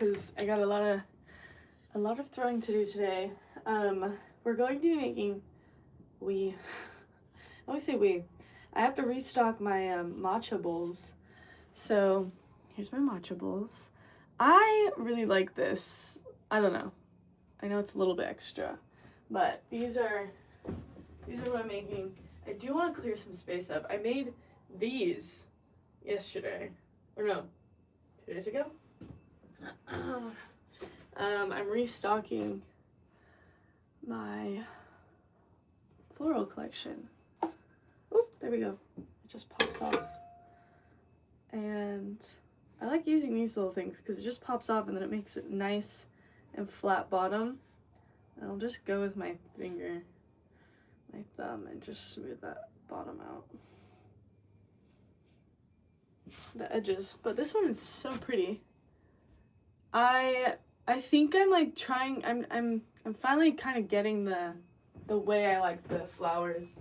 because I got a lot of throwing to do today. We're going to be making, I always say we, I have to restock my matcha bowls. So here's my matcha bowls. I really like this. I don't know. I know it's a little bit extra, but these are what I'm making. I do want to clear some space up. I made these yesterday, or no, 2 days ago. I'm restocking my floral collection. Oh, there we go. It just pops off. And I like using these little things because it just pops off and then it makes it nice and flat bottom. And I'll just go with my finger, my thumb, and just smooth that bottom out. The edges. But this one is so pretty. I think I'm like trying, I'm finally kind of getting the way I like the flowers.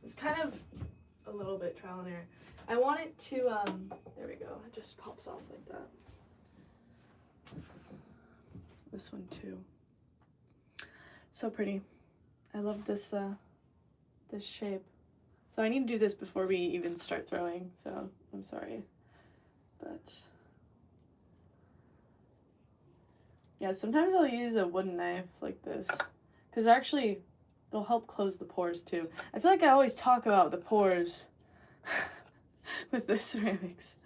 It's kind of a little bit trial and error. I want it to, there we go, it just pops off like that. This one too. So pretty. I love this, this shape. So I need to do this before we even start throwing, so I'm sorry. But yeah, sometimes I'll use a wooden knife like this, because actually it'll help close the pores too. I feel like I always talk about the pores with the ceramics,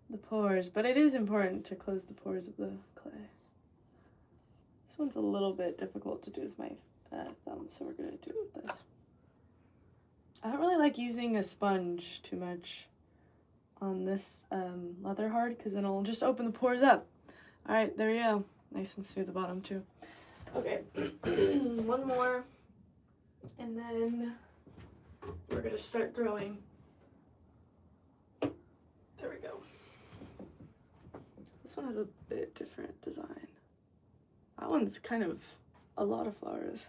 the pores, but it is important to close the pores of the clay. This one's a little bit difficult to do with my thumb, so we're gonna do it with this. I don't really like using a sponge too much on this leather hard, because then it'll just open the pores up. All right, there we go. Nice and smooth the bottom too. Okay, one more, and then we're gonna start throwing. There we go. This one has a bit different design. That one's kind of a lot of flowers.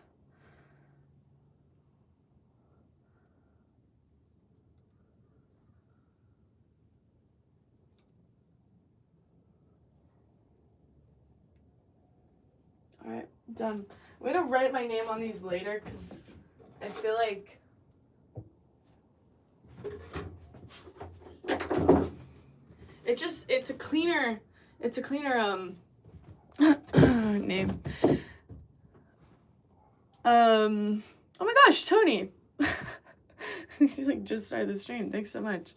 All right, done. I'm gonna write my name on these later because I feel like it's a cleaner name. Oh my gosh, Tony. You like just started the stream. Thanks so much.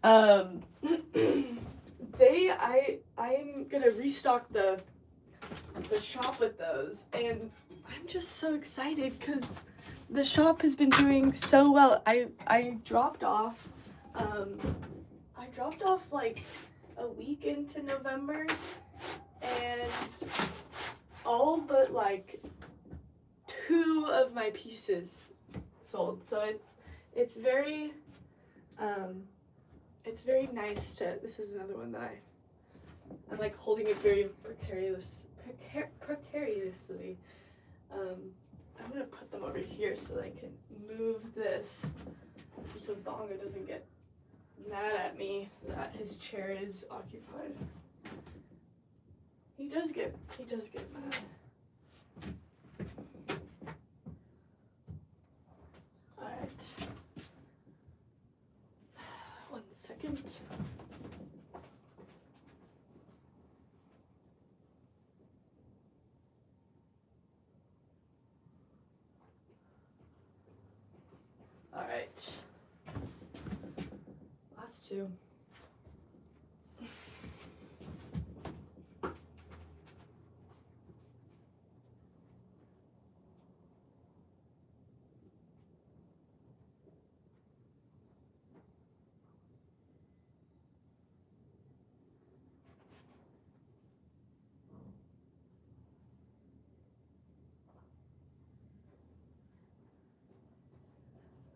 I'm gonna restock the shop with those, and I'm just so excited because the shop has been doing so well. I dropped off like a week into November, and all but like 2 of my pieces sold. So it's very nice to, this is another one that I'm like holding it very precariously. I'm gonna put them over here so that I can move this so Bongo doesn't get mad at me that his chair is occupied. He does get mad. Alright. 1 second. Alright. Last 2.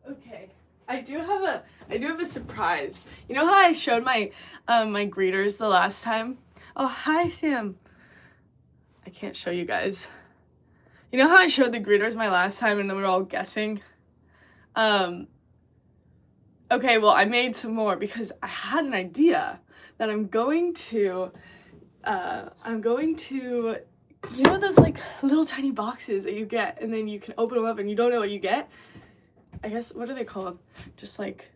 Okay, I do have a surprise. You know how I showed my my greeters the last time? Oh, hi Sam. I can't show you guys. You know how I showed the greeters my last time and then we were all guessing? Okay, well, I made some more because I had an idea that I'm going to I'm going to, you know those like little tiny boxes that you get and then you can open them up and you don't know what you get? I guess, what do they call them? Just like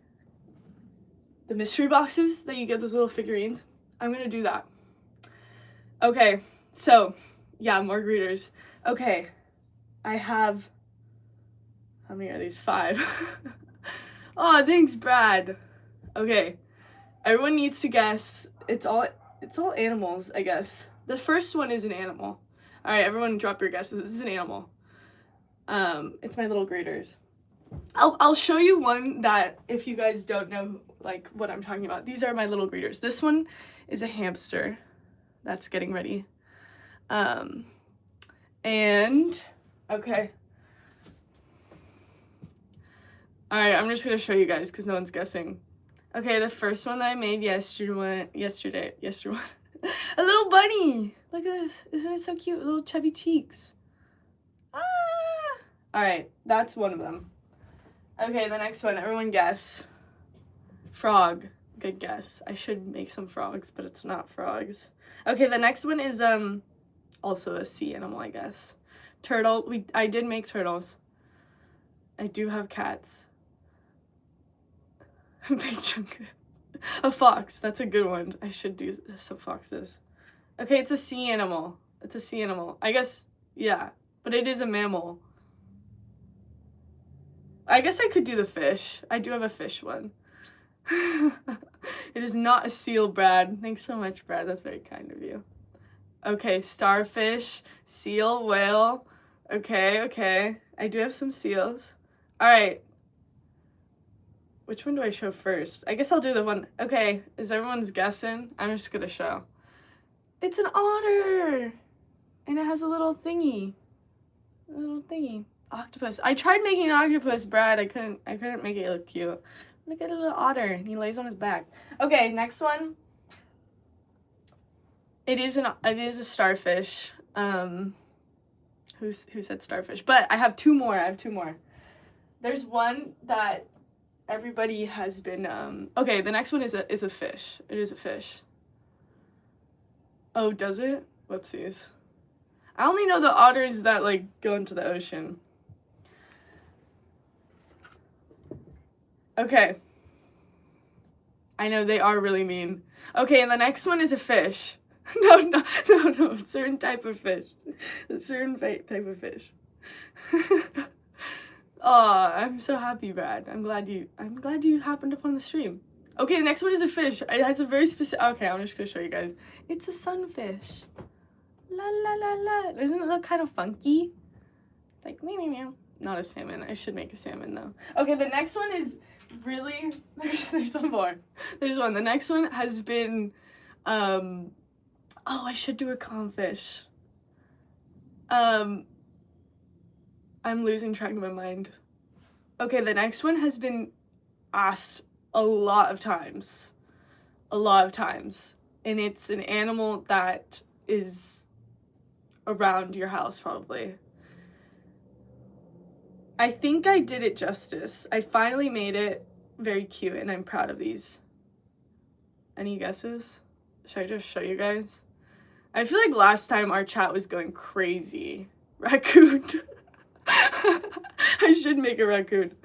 the mystery boxes that you get, those little figurines. I'm gonna do that. Okay, so yeah, more greeters. Okay, I have, how many are these? 5. Oh, thanks, Brad. Okay, everyone needs to guess. It's all animals, I guess. The first one is an animal. All right, everyone drop your guesses. This is an animal. It's my little greeters. I'll show you one that if you guys don't know like what I'm talking about. These are my little greeters. This one is a hamster that's getting ready. And okay. All right, I'm just gonna show you guys because no one's guessing. Okay, the first one that I made yesterday. A little bunny. Look at this. Isn't it so cute? Little chubby cheeks. Ah! All right, that's one of them. Okay, the next one. Everyone guess. Frog. Good guess. I should make some frogs, but it's not frogs. Okay, the next one is also a sea animal, I guess. Turtle. I did make turtles. I do have cats. Big chunk. A fox. That's a good one. I should do some foxes. Okay, it's a sea animal. It's a sea animal. I guess, yeah, but it is a mammal. I guess I could do the fish. I do have a fish one. It is not a seal, Brad. Thanks so much, Brad. That's very kind of you. Okay, starfish, seal, whale. Okay. I do have some seals. All right. Which one do I show first? I guess I'll do the one. Okay, is everyone's guessing? I'm just gonna show. It's an otter! And it has a little thingy. A little thingy. Octopus. I tried making an octopus, Brad. I couldn't make it look cute. Look at a little otter, and he lays on his back. Okay, next one. It is a starfish. Who said starfish? But I have 2 more. There's one that everybody has been okay, the next one is a fish. It is a fish. Oh, does it? Whoopsies. I only know the otters that like go into the ocean. Okay. I know they are really mean. Okay, and the next one is a fish. No, a certain type of fish. A certain type of fish. Oh, I'm so happy, Brad. I'm glad you happened upon the stream. Okay, the next one is a fish. It has a very specific. Okay, I'm just gonna show you guys. It's a sunfish. La la la la. Doesn't it look kind of funky? It's like meow meow meow. Not a salmon. I should make a salmon though. Okay, the next one is really. There's some more. There's one. The next one has been. Oh, I should do a clownfish. I'm losing track of my mind. Okay, the next one has been asked a lot of times. And it's an animal that is around your house, probably. I think I did it justice. I finally made it very cute, and I'm proud of these. Any guesses? Should I just show you guys? I feel like last time our chat was going crazy. Raccoon. I should make a raccoon.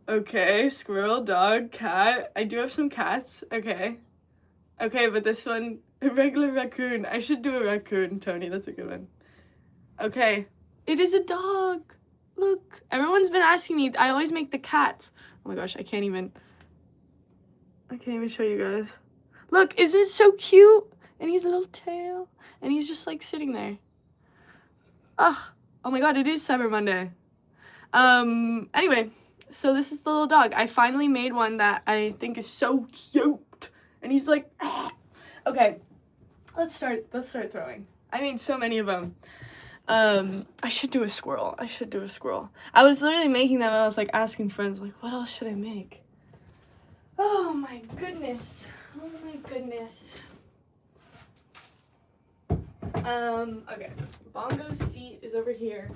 Okay, squirrel, dog, cat. I do have some cats. Okay, but this one, a regular raccoon. I should do a raccoon, Tony. That's a good one. Okay, it is a dog. Look, everyone's been asking me. I always make the cats. Oh my gosh, I can't even show you guys. Look, isn't it so cute? And he's a little tail, and he's just like sitting there. Oh my god, it is Cyber Monday. Anyway, so this is the little dog. I finally made one that I think is so cute. And he's like, ah. Okay, let's start throwing. I made so many of them. I should do a squirrel. I was literally making them and I was like asking friends, like, what else should I make? Oh my goodness. Okay, Bongo's seat is over here.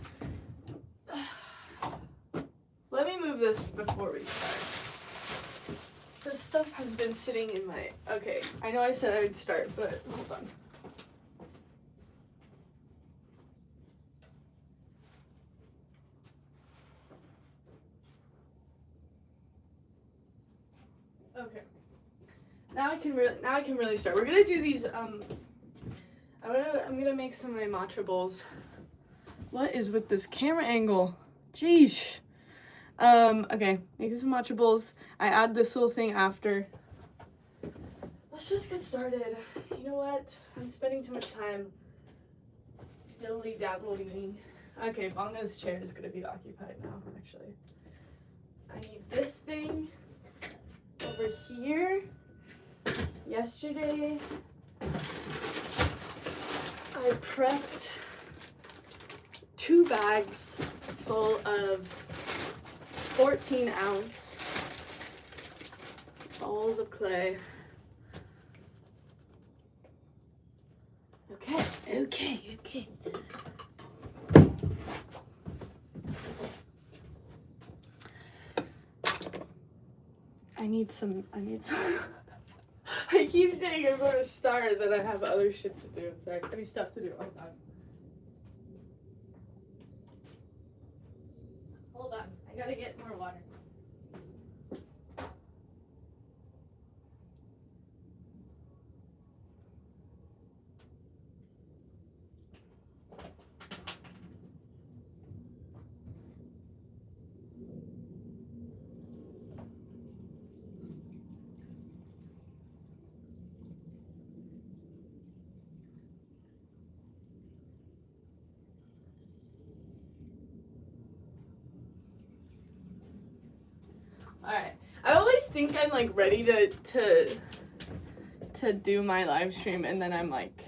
Let me move this before we start. This stuff has been sitting in my... Okay, I know I said I would start, but hold on. Okay. Now I can really start. We're gonna do these. I'm gonna make some of my matcha bowls. What is with this camera angle? Jeez. Okay, make some matcha bowls. I add this little thing after. Let's just get started. You know what? I'm spending too much time dilly-dabbling. Okay, Bonga's chair is gonna be occupied now, actually. I need this thing over here. Yesterday, I prepped 2 bags full of 14-ounce balls of clay. Okay. I need some. I keep saying I'm going to start, then I have other shit to do. Sorry, I need stuff to do. Hold on, I gotta get more water. Alright. I always think I'm like ready to do my live stream and then I'm like,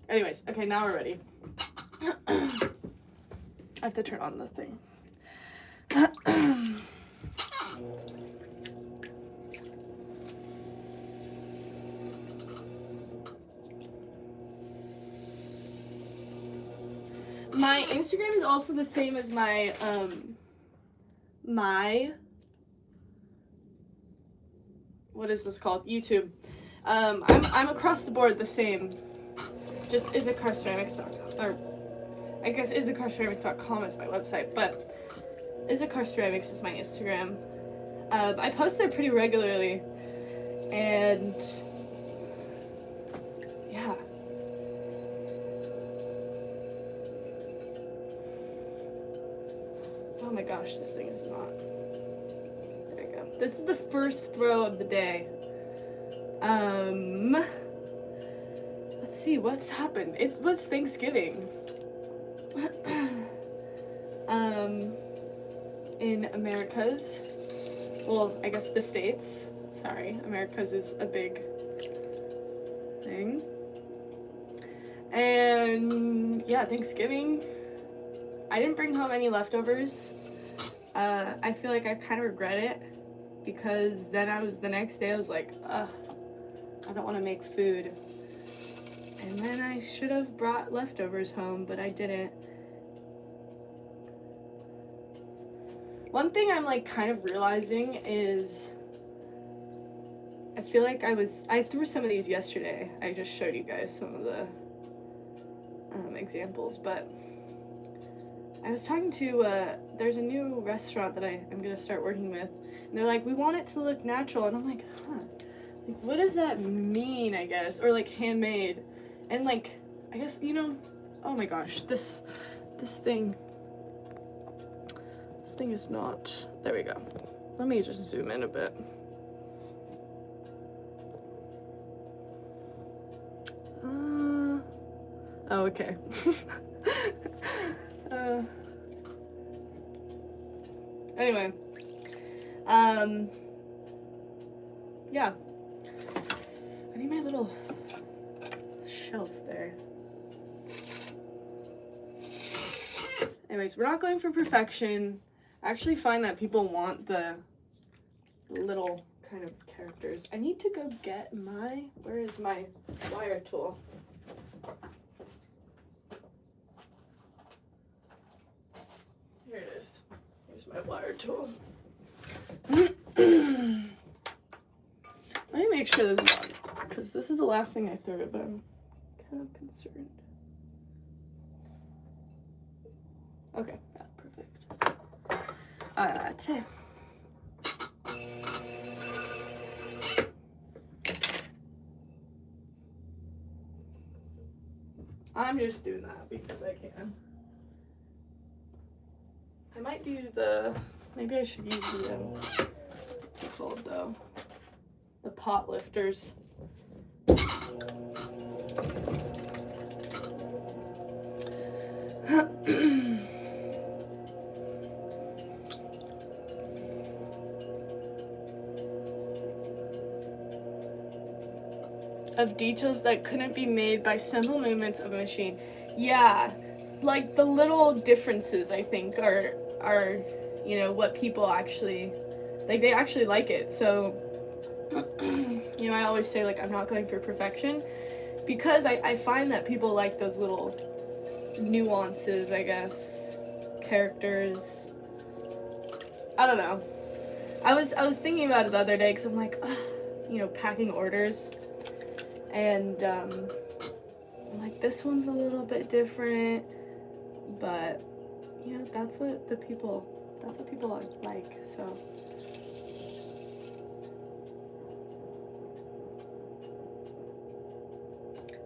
anyways, okay, now we're ready. I have to turn on the thing. My Instagram is also the same as my what is this called? YouTube. I'm across the board the same. Just isacarrceramics.com, or I guess isacarrceramics.com is my website, but Isacarrceramics is my Instagram. I post there pretty regularly, and yeah. Oh my gosh, this thing is not. There we go. This is the first throw of the day. Let's see what's happened. It was Thanksgiving. In Americas. Well, I guess the States. Sorry, Americas is a big thing. And yeah, Thanksgiving. I didn't bring home any leftovers. I feel like I kind of regret it because then the next day I was like, ugh, I don't want to make food. And then I should have brought leftovers home, but I didn't. One thing I'm like kind of realizing is I feel like I threw some of these yesterday. I just showed you guys some of the examples, but I was talking to, there's a new restaurant that I'm going to start working with, and they're like, we want it to look natural, and I'm like, huh, like, what does that mean, I guess, or, like, handmade, and, like, I guess, you know, oh my gosh, this thing is not, there we go, let me just zoom in a bit. Oh, okay. Anyway, yeah, I need my little shelf there. Anyways, we're not going for perfection. I actually find that people want the little kind of characters. I need to go get where is my wire tool? Here it is. Here's my wire tool. Let me make sure this is on, because this is the last thing I threw, but I'm kind of concerned. Okay, yeah, perfect. I'm just doing that because I can. I might do the, maybe I should use the, what's it called though? The pot lifters. Of details that couldn't be made by simple movements of a machine. Yeah, like the little differences I think are you know what people actually like. They actually like it. So you know, I always say like I'm not going for perfection because I find that people like those little nuances, I guess, characters. I don't know. I was thinking about it the other day because I'm like, you know, packing orders. And I'm like, this one's a little bit different, but you know, that's what people like. So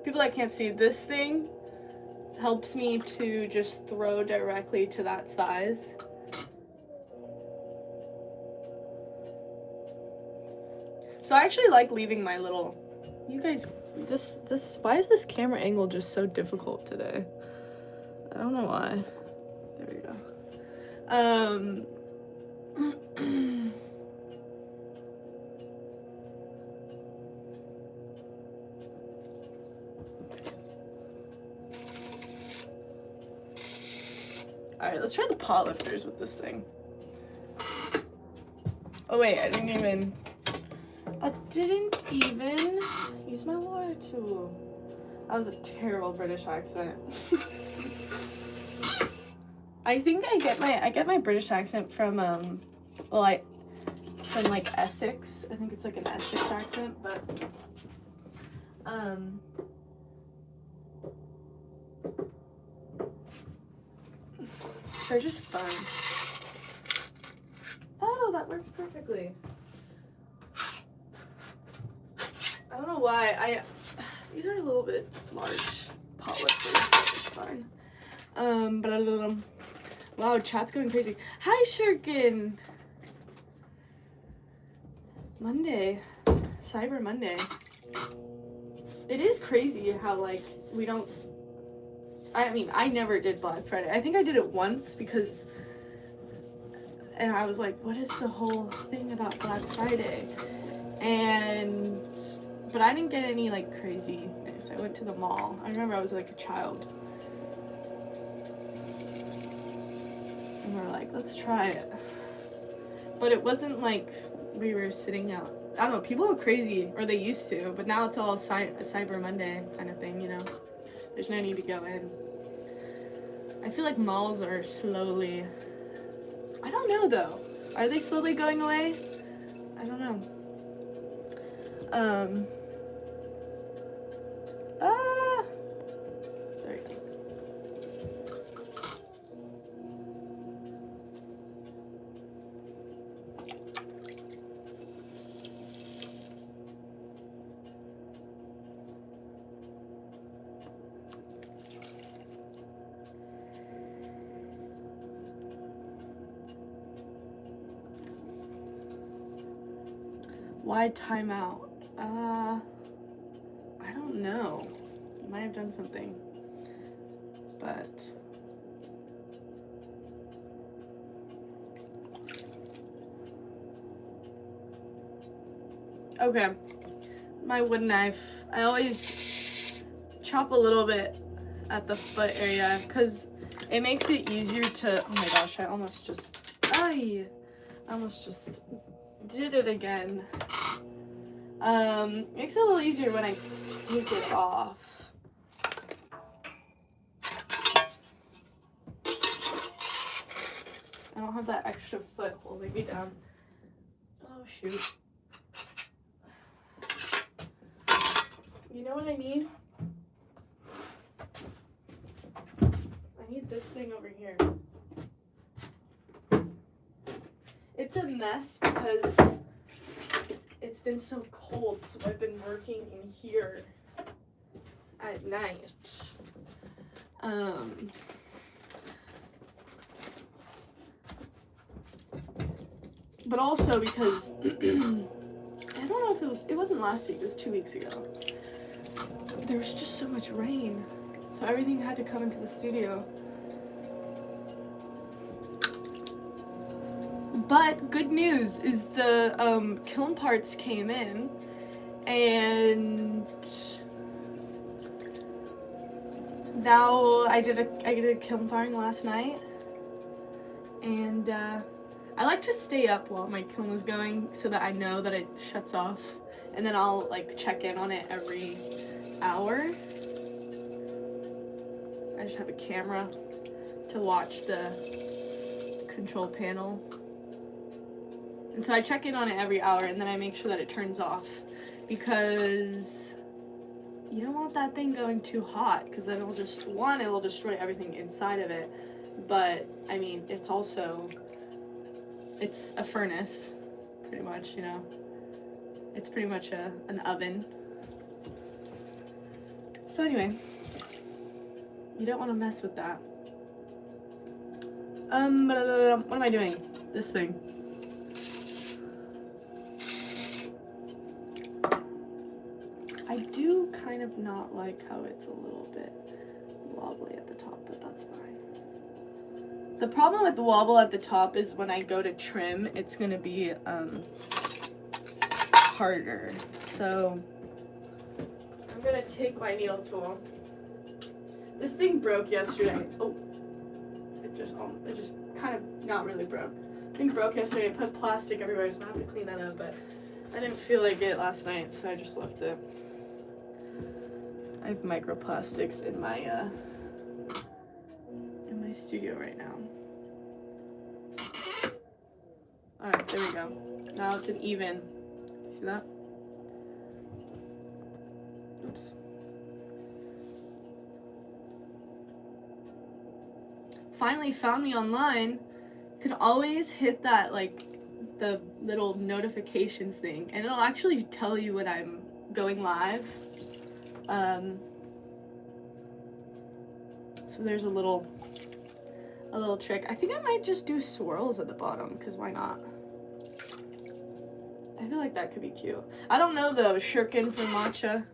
people that can't see, this thing helps me to just throw directly to that size. So I actually like leaving my little. You guys, this, why is this camera angle just so difficult today? I don't know why. There we go. Alright, let's try the pot lifters with this thing. Oh wait, I didn't even use my water tool. That was a terrible British accent. I think I get my British accent from from like Essex. I think it's like an Essex accent, but they're just fun. Oh, that works perfectly. I don't know why these are a little bit large pot lifters, but it's fine. Blah, blah, blah. Wow, chat's going crazy. Hi, Shirkin. Monday, Cyber Monday. It is crazy how like we don't. I mean, I never did Black Friday. I think I did it once because, and I was like, what is the whole thing about Black Friday? But I didn't get any like craziness. I went to the mall. I remember I was like a child. And we're like, let's try it. But it wasn't like we were sitting out. I don't know, people go crazy, or they used to, but now it's all Cyber Monday kind of thing, you know? There's no need to go in. I feel like malls are slowly, I don't know though. Are they slowly going away? I don't know. There you go. Why timeout? I don't know. Might have done something, but okay. My wood knife. I always chop a little bit at the foot area because it makes it easier to. Oh my gosh! I almost just did it again. Makes it a little easier when I take it off. I don't have that extra foot holding me down. Oh shoot. You know what I need? I need this thing over here. It's a mess because it's been so cold, so I've been working in here at night. But also because I don't know if it wasn't last week, it was 2 weeks ago. There was just so much rain, so everything had to come into the studio. But good news is the kiln parts came in, and now I did a kiln firing last night, and I like to stay up while my kiln is going so that I know that it shuts off, and then I'll like check in on it every hour. I just have a camera to watch the control panel. And so I check in on it every hour, and then I make sure that it turns off, because you don't want that thing going too hot, because then it'll destroy everything inside of it. But I mean, it's a furnace, pretty much, you know. It's pretty much an oven. So anyway, you don't want to mess with that. What am I doing? This thing. I do kind of not like how it's a little bit wobbly at the top, but that's fine. The problem with the wobble at the top is when I go to trim, it's gonna be harder. So I'm gonna take my needle tool. This thing broke yesterday. Oh, it just kind of not really broke. The thing broke yesterday. I put plastic everywhere, so I have to clean that up. But I didn't feel like it last night, so I just left it. I have microplastics in my studio right now. Alright, there we go. Now it's an even. See that? Oops. Finally found me online. You can always hit that, like, the little notifications thing, and it'll actually tell you when I'm going live. So there's a little trick. I think I might just do swirls at the bottom, because why not? I feel like that could be cute. I don't know the shuriken for matcha.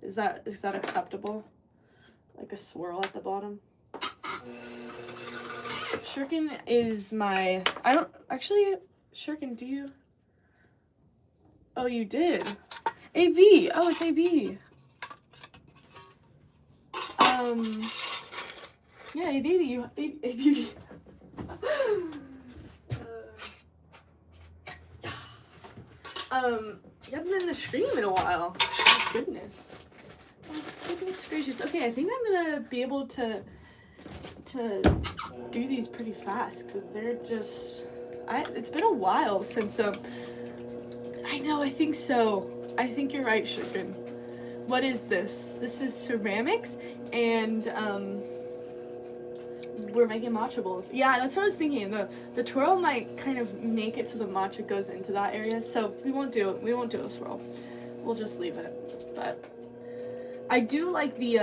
Is that acceptable? Like a swirl at the bottom? Shuriken is my... I don't... Actually, shuriken, do you... Oh, you did? AB! Oh, it's AB! Yeah, hey baby, you haven't been in the stream in a while. Oh, goodness. Oh, goodness gracious. Okay, I think I'm gonna be able to do these pretty fast, because they're just... it's been a while since, I know, I think so. I think you're right, Shuriken. What is this? This is ceramics, and, we're making matcha bowls. Yeah, that's what I was thinking. The twirl might kind of make it so the matcha goes into that area, so we won't do a swirl. We'll just leave it. But I do like the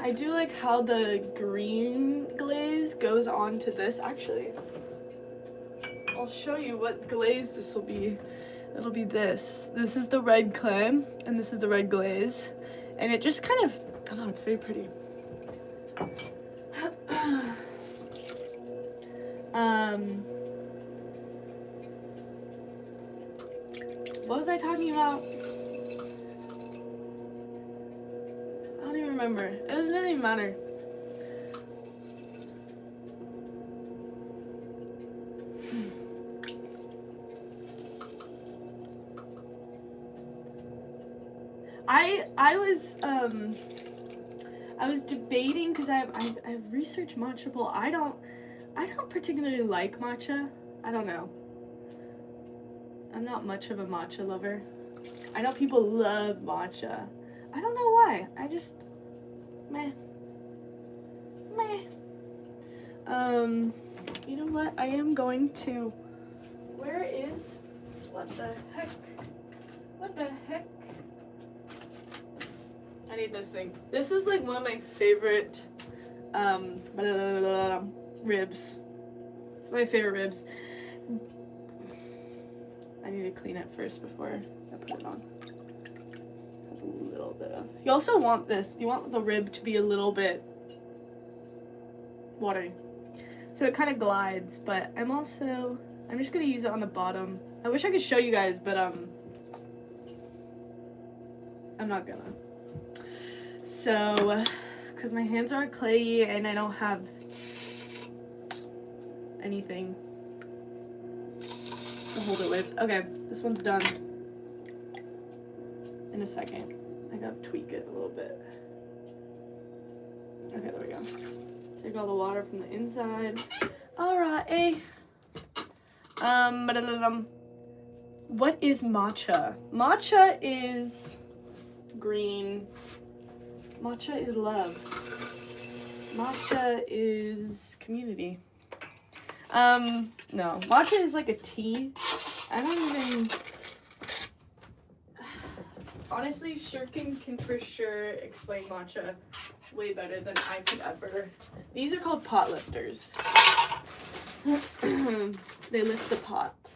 I do like how the green glaze goes onto this. Actually, I'll show you what glaze this will be. It'll be this. This is the red clay, and this is the red glaze. And it just kind of, I don't know, it's very pretty. What was I talking about? I don't even remember. It doesn't even matter. I was debating, because I've researched matcha bowl. I don't particularly like matcha. I don't know. I'm not much of a matcha lover. I know people love matcha. I don't know why. I just meh. You know what? I am going to... Where is... What the heck? What the heck? I need this thing. This is like one of my favorite ribs. It's my favorite ribs. I need to clean it first before I put it on. That's a little bit of... You also want this. You want the rib to be a little bit watery. So it kind of glides, but I'm just going to use it on the bottom. I wish I could show you guys, but I'm not gonna. So, because my hands are clayey and I don't have anything to hold it with. Okay, this one's done. In a second. I gotta tweak it a little bit. Okay, there we go. Take all the water from the inside. Alright. What is matcha? Matcha is green. Matcha is love. Matcha is community. No. Matcha is like a tea. I don't even... Honestly, Shirkin can for sure explain matcha way better than I could ever. These are called pot lifters. They lift the pot.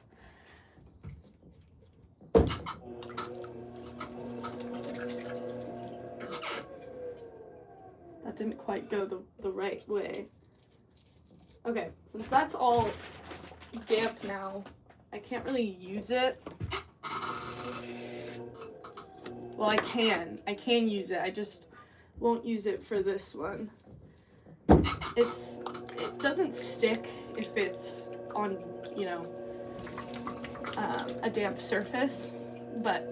That didn't quite go the right way. Okay, since that's all damp now, I can't really use it. Well, I can use it. I just won't use it for this one. It doesn't stick if it's on, you know, a damp surface, but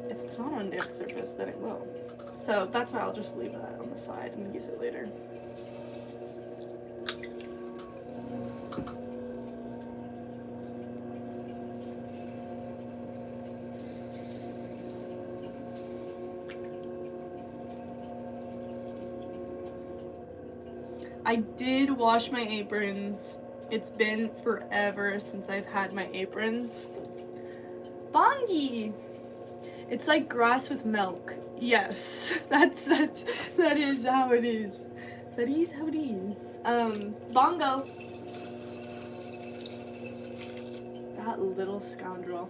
if it's not on a damp surface, then it will. So that's why I'll just leave that on the side and use it later. I did wash my aprons. It's been forever since I've had my aprons. Bongi! It's like grass with milk. Yes, that is how it is. That is how it is. Bongo. That little scoundrel.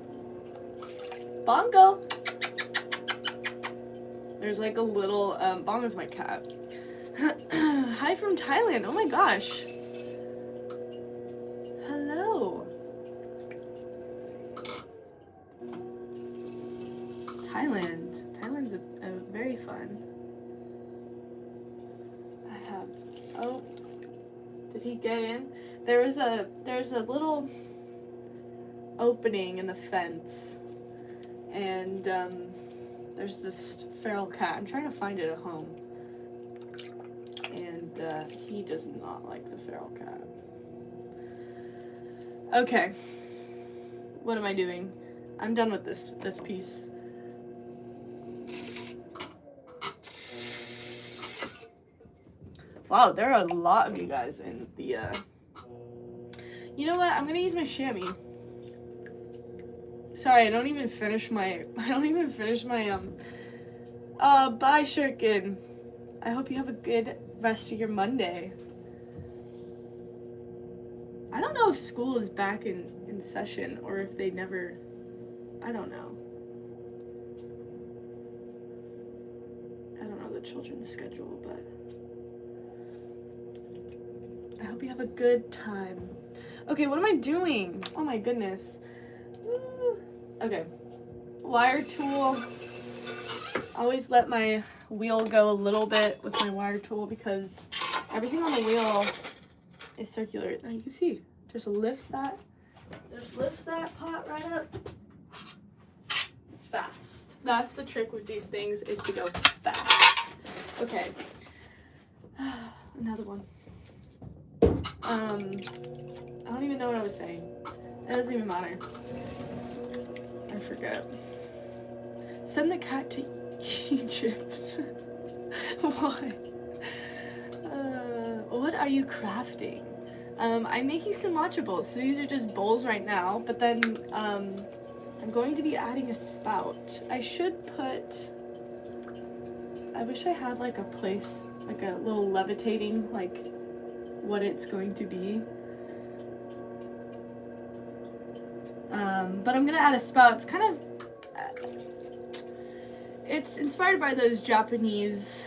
Bongo! There's like a little, Bongo's my cat. Hi from Thailand. Oh my gosh. Hello. Thailand's a very fun. I have, oh, did he get in? There's a little opening in the fence, and there's this feral cat. I'm trying to find it at home. And he does not like the feral cat. Okay. What am I doing? I'm done with this piece. Wow, there are a lot of you guys in the You know what? I'm gonna use my chamois. Sorry, I don't even finish my bye Shirkin. I hope you have a good rest of your Monday. I don't know if school is back in session or if they never, I don't know. I don't know the children's schedule, but I hope you have a good time. Okay, what am I doing? Oh my goodness. Woo. Okay, wire tool. Always let my wheel go a little bit with my wire tool because everything on the wheel is circular. Now you can see, just lifts that pot right up fast. That's the trick with these things, is to go fast. Okay, another one. I don't even know what I was saying. It doesn't even matter. I forget. Send the cat to Egypt. Why? What are you crafting? I'm making some matcha bowls. So these are just bowls right now, but then I'm going to be adding a spout. I should put I wish I had like a place, like a little levitating, like what it's going to be. But I'm gonna add a spout. It's kind of, it's inspired by those Japanese,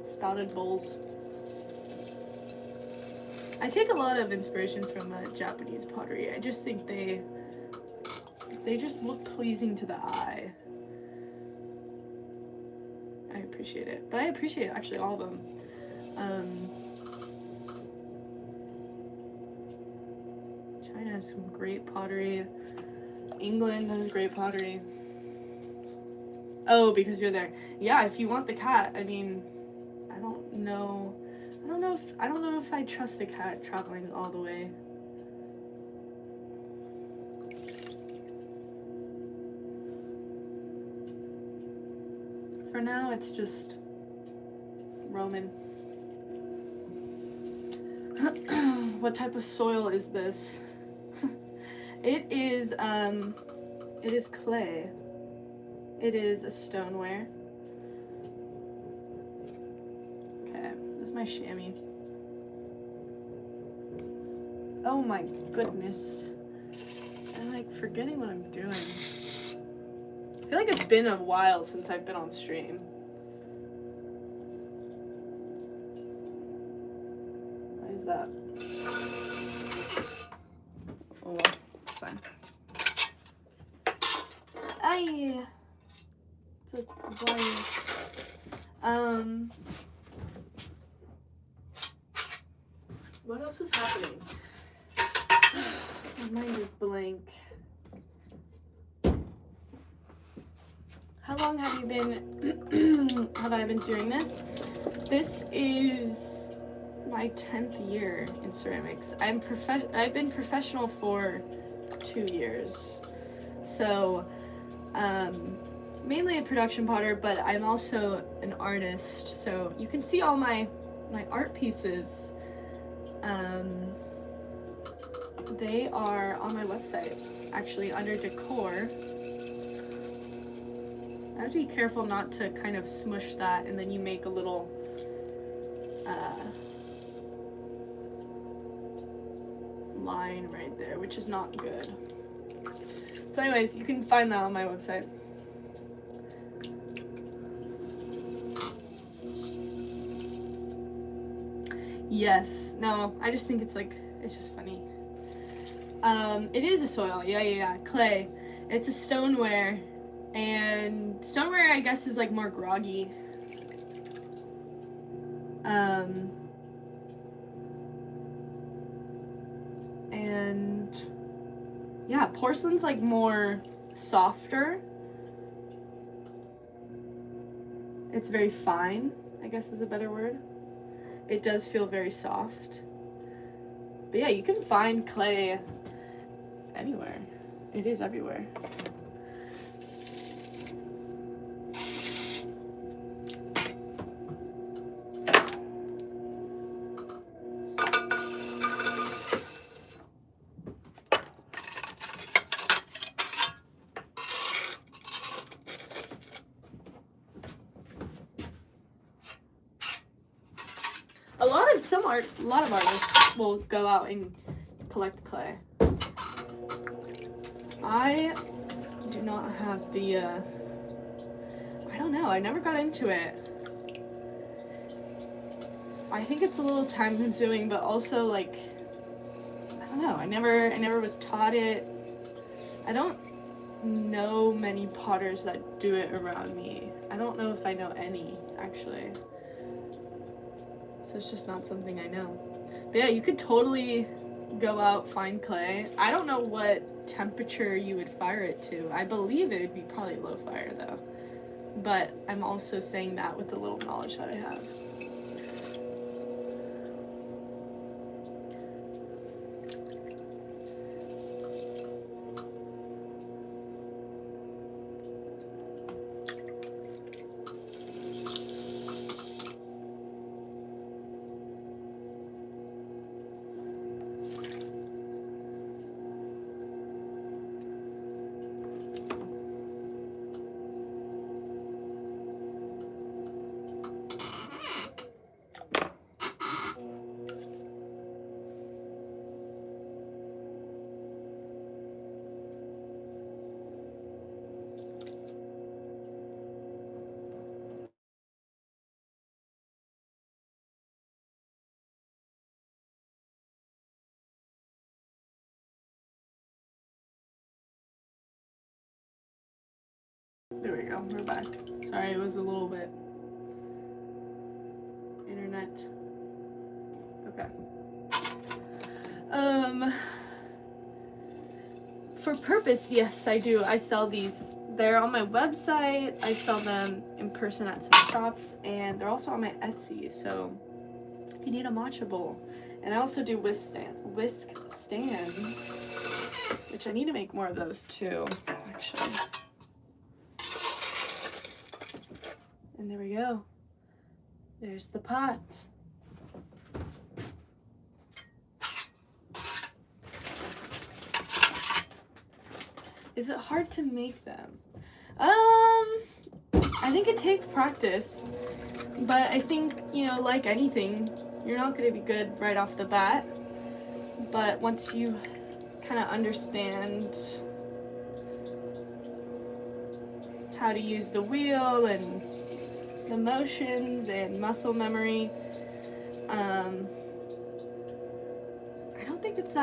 spouted bowls. I take a lot of inspiration from Japanese pottery. I just think they just look pleasing to the eye. I appreciate it, but I appreciate actually all of them. China has some great pottery. England has great pottery. Oh, because you're there. Yeah, if you want the cat, I mean, I don't know if I trust a cat traveling all the way. For now, it's just Roman. What type of soil is this? It is clay. It is a stoneware. Okay, this is my chamois. Oh my goodness. I'm like forgetting what I'm doing. I feel like it's been a while since I've been on stream. Why is that? Oh well, it's fine. Aye. It's a wire. What else is happening? My mind is blank. How long have I been doing this? This is my 10th year in ceramics. I've been professional for 2 years. So, mainly a production potter, but I'm also an artist. So you can see all my art pieces. They are on my website, actually, under decor. I have to be careful not to kind of smush that, and then you make a little line right there, which is not good. So anyways, you can find that on my website. Yes. No, I just think it's just funny. It is a soil. Yeah. Clay. It's a stoneware. And stoneware, I guess, is like more groggy. And yeah, porcelain's like more softer. It's very fine, I guess is a better word. It does feel very soft. But yeah, you can find clay anywhere. It is everywhere. A lot of artists will go out and collect clay. I do not have the, I don't know, I never got into it. I think it's a little time consuming, but also like, I don't know, I never was taught it. I don't know many potters that do it around me. I don't know if I know any, actually. So it's just not something I know. But yeah, you could totally go out, find clay. I don't know what temperature you would fire it to. I believe it would be probably low fire though. But I'm also saying that with the little knowledge that I have. There we go, we're back. Sorry, it was a little bit internet. Okay. For purpose, yes, I do. I sell these. They're on my website. I sell them in person at some shops, and they're also on my Etsy. So if you need a matcha bowl, and I also do whisk stands, which I need to make more of those too, actually. And there we go. There's the pot. Is it hard to make them? I think it takes practice, but I think, you know, like anything, you're not going to be good right off the bat, but once you kind of understand how to use the wheel and the motions and muscle memory, I don't think it's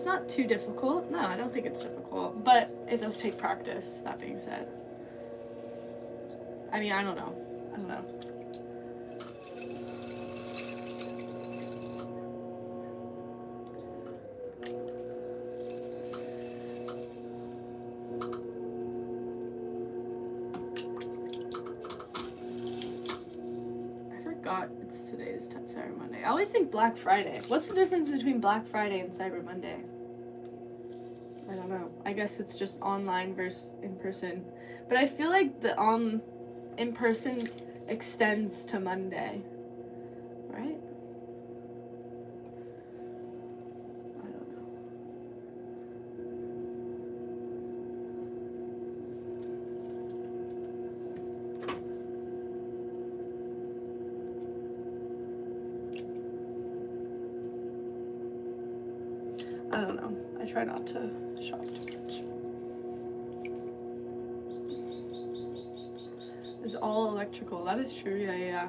not too difficult. No, I don't think it's difficult, but it does take practice, that being said. I mean, I don't know. I forgot it's today's Cyber Monday. I always think Black Friday. What's the difference between Black Friday and Cyber Monday? I don't know. I guess it's just online versus in person. But I feel like the in person extends to Monday, right? I don't know. I don't know. I try not to shop too much. It's all electrical. That is true. Yeah.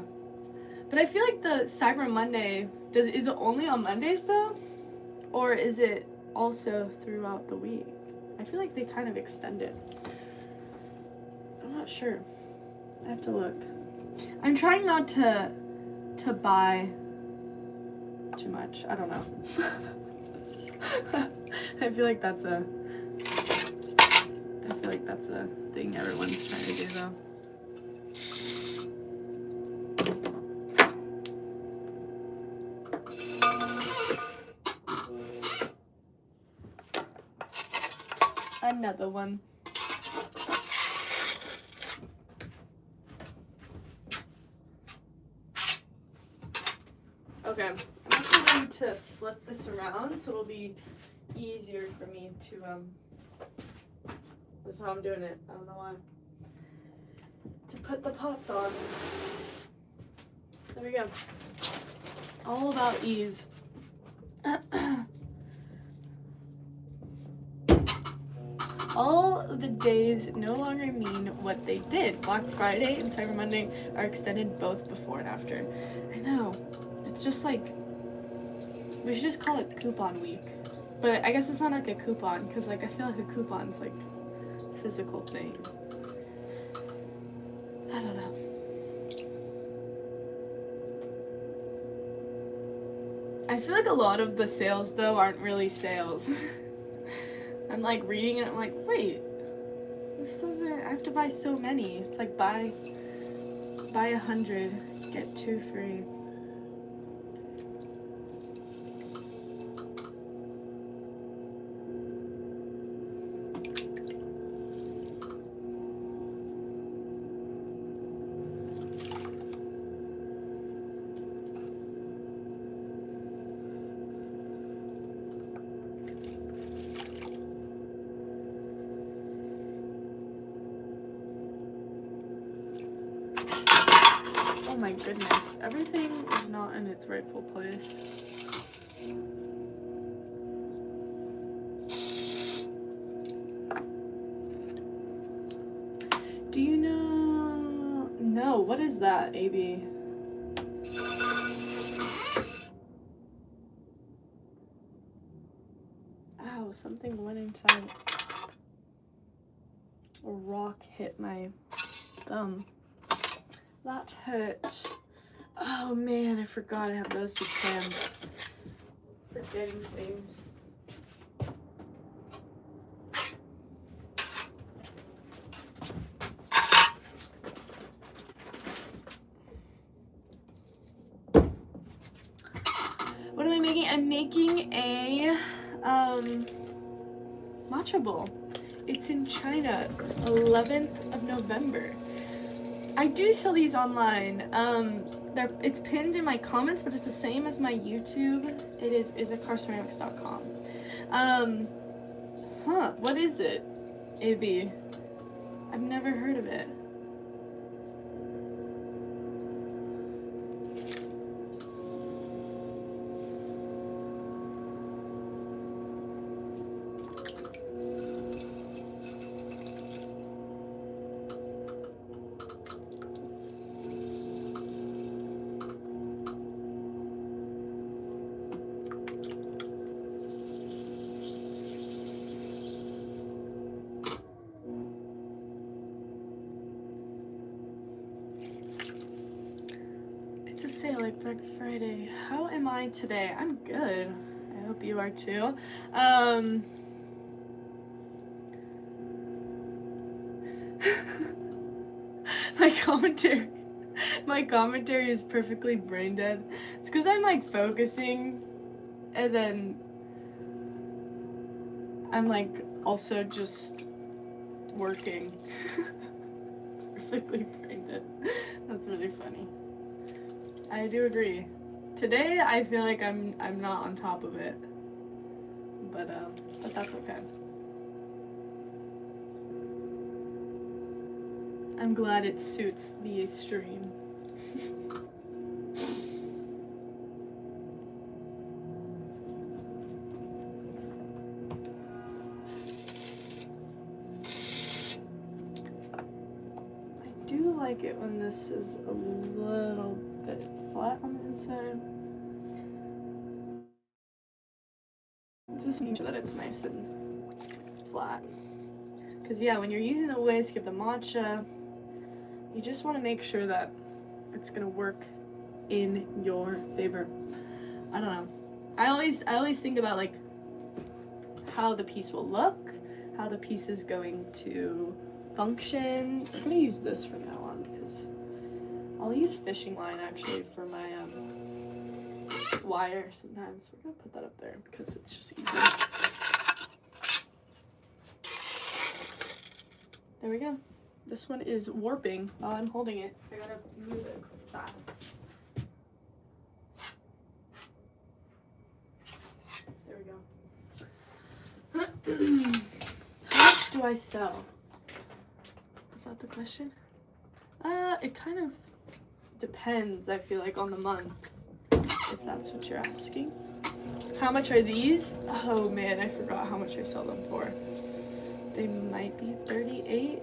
But I feel like the Cyber Monday is it only on Mondays though, or is it also throughout the week? I feel like they kind of extend it. I'm not sure. I have to look. I'm trying not to buy too much. I don't know. I feel like that's a thing everyone's trying to do though. Another one. Okay, I'm actually going to flip this around so it'll be easier for me to, this is how I'm doing it, I don't know why, to put the pots on. There we go. All about ease. All the days no longer mean what they did. Black Friday and Cyber Monday are extended both before and after. I know. It's just like, we should just call it coupon week. But I guess it's not like a coupon, because like I feel like a coupon's like a physical thing. I don't know. I feel like a lot of the sales though aren't really sales. I'm like reading it, I'm like, wait, this doesn't, I have to buy so many. It's like buy 100, get 2 free. Oh my goodness, everything is not in its rightful place. Do you know? No, what is that, AB? Ow, something went inside. a rock hit my thumb. That hurt. Oh man, I forgot I have those two crammed. Forgetting things. What am I making? I'm making a matcha bowl. It's in China, 11th of November. I do sell these online. It's pinned in my comments, but it's the same as my YouTube. It is isacarrceramics.com. What is it, AB? I've never heard of it. Say like Black Friday. How am I today? I'm good. I hope you are too. My commentary is perfectly brain dead. It's because I'm like focusing and then I'm like also just working. Perfectly brain dead. That's really funny. I do agree. Today I feel like I'm not on top of it. But that's okay. I'm glad it suits the extreme. I do like it when this is a little bit flat on the inside. Just make sure that it's nice and flat. Because yeah, when you're using the whisk of the matcha, you just want to make sure that it's gonna work in your favor. I don't know. I always think about like how the piece will look, how the piece is going to function. I'm gonna use this from now on because I'll use fishing line actually for my wire sometimes. We're gonna put that up there because it's just easier. There we go. This one is warping while I'm holding it. I gotta move it fast. There we go. How much do I sell? Is that the question? It kind of depends, I feel like, on the month, if that's what you're asking. How much are these? Oh man, I forgot how much I sell them for. They might be $38.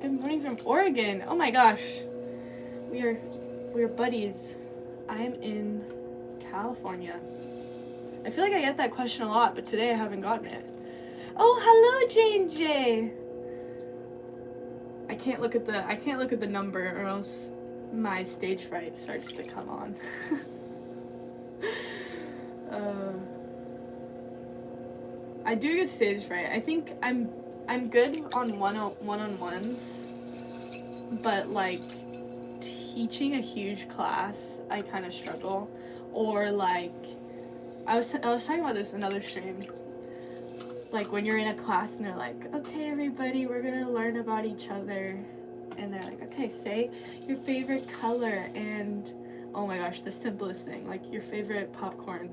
Good morning from Oregon. Oh my gosh. We're buddies. I'm in California. I feel like I get that question a lot, but today I haven't gotten it. Oh, hello, Jane J. I can't look at the number or else my stage fright starts to come on. I do get stage fright. I think I'm good on one-on-ones, but like teaching a huge class, I kind of struggle. Or like I was talking about this in another stream. Like when you're in a class and they're like, okay, everybody, we're gonna learn about each other, and they're like, okay, say your favorite color, and oh my gosh, the simplest thing, like your favorite popcorn.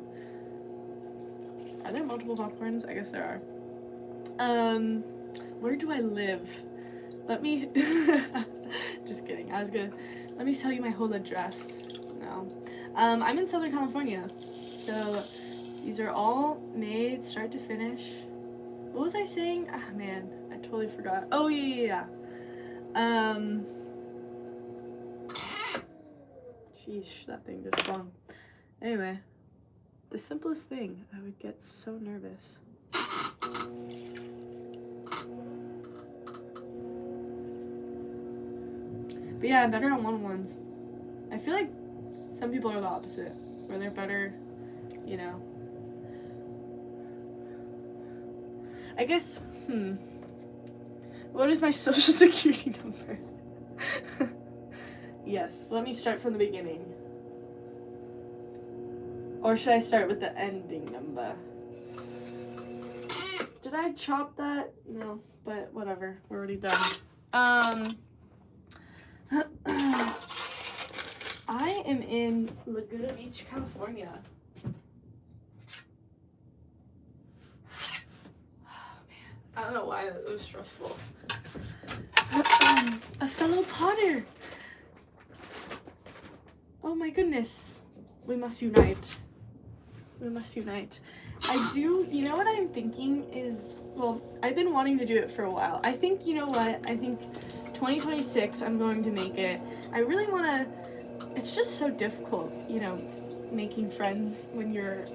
Are there multiple popcorns? I guess there are. Where do I live? Let me, just kidding. Let me tell you my whole address. No. I'm in Southern California. So these are all made start to finish. What was I saying? Ah, man, I totally forgot. Oh, yeah. Sheesh, that thing just swung. Anyway. The simplest thing, I would get so nervous. But yeah, I'm better on one-on-ones. I feel like some people are the opposite, where they're better, you know. I guess, what is my social security number? Yes, let me start from the beginning. Or should I start with the ending number? Did I chop that? No, but whatever. We're already done. I am in Laguna Beach, California. Oh, man. I don't know why that was stressful. A fellow potter. Oh my goodness. We must unite. We must unite. I do, you know what I'm thinking is, well, I've been wanting to do it for a while. I think, you know what, I think 2026 I'm going to make it. I really want to, it's just so difficult, you know, making friends when you're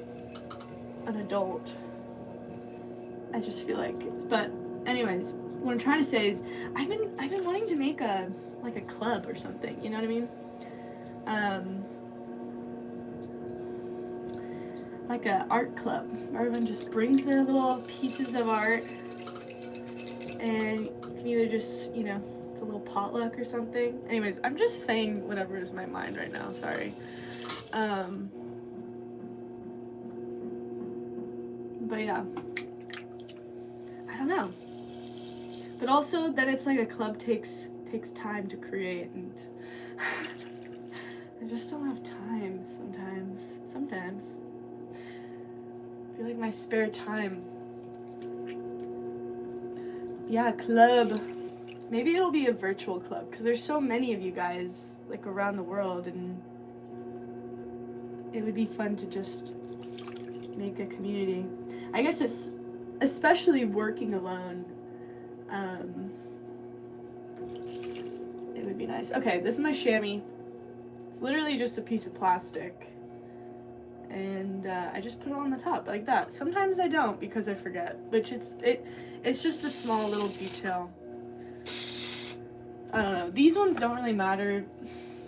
an adult. I just feel like, but anyways, what I'm trying to say is I've been wanting to make a club or something, you know what I mean? Like a art club where everyone just brings their little pieces of art, and you can either just, you know, it's a little potluck or something. Anyways, I'm just saying whatever is in my mind right now, sorry. But yeah, I don't know. But also that it's like a club takes time to create, and I just don't have time sometimes. I feel like my spare time. Yeah, club. Maybe it'll be a virtual club, because there's so many of you guys, like, around the world, and it would be fun to just make a community. I guess it's, especially working alone, it would be nice. Okay, this is my chamois. It's literally just a piece of plastic. And I just put it on the top like that. Sometimes I don't because I forget, which it's just a small little detail. I don't know. These ones don't really matter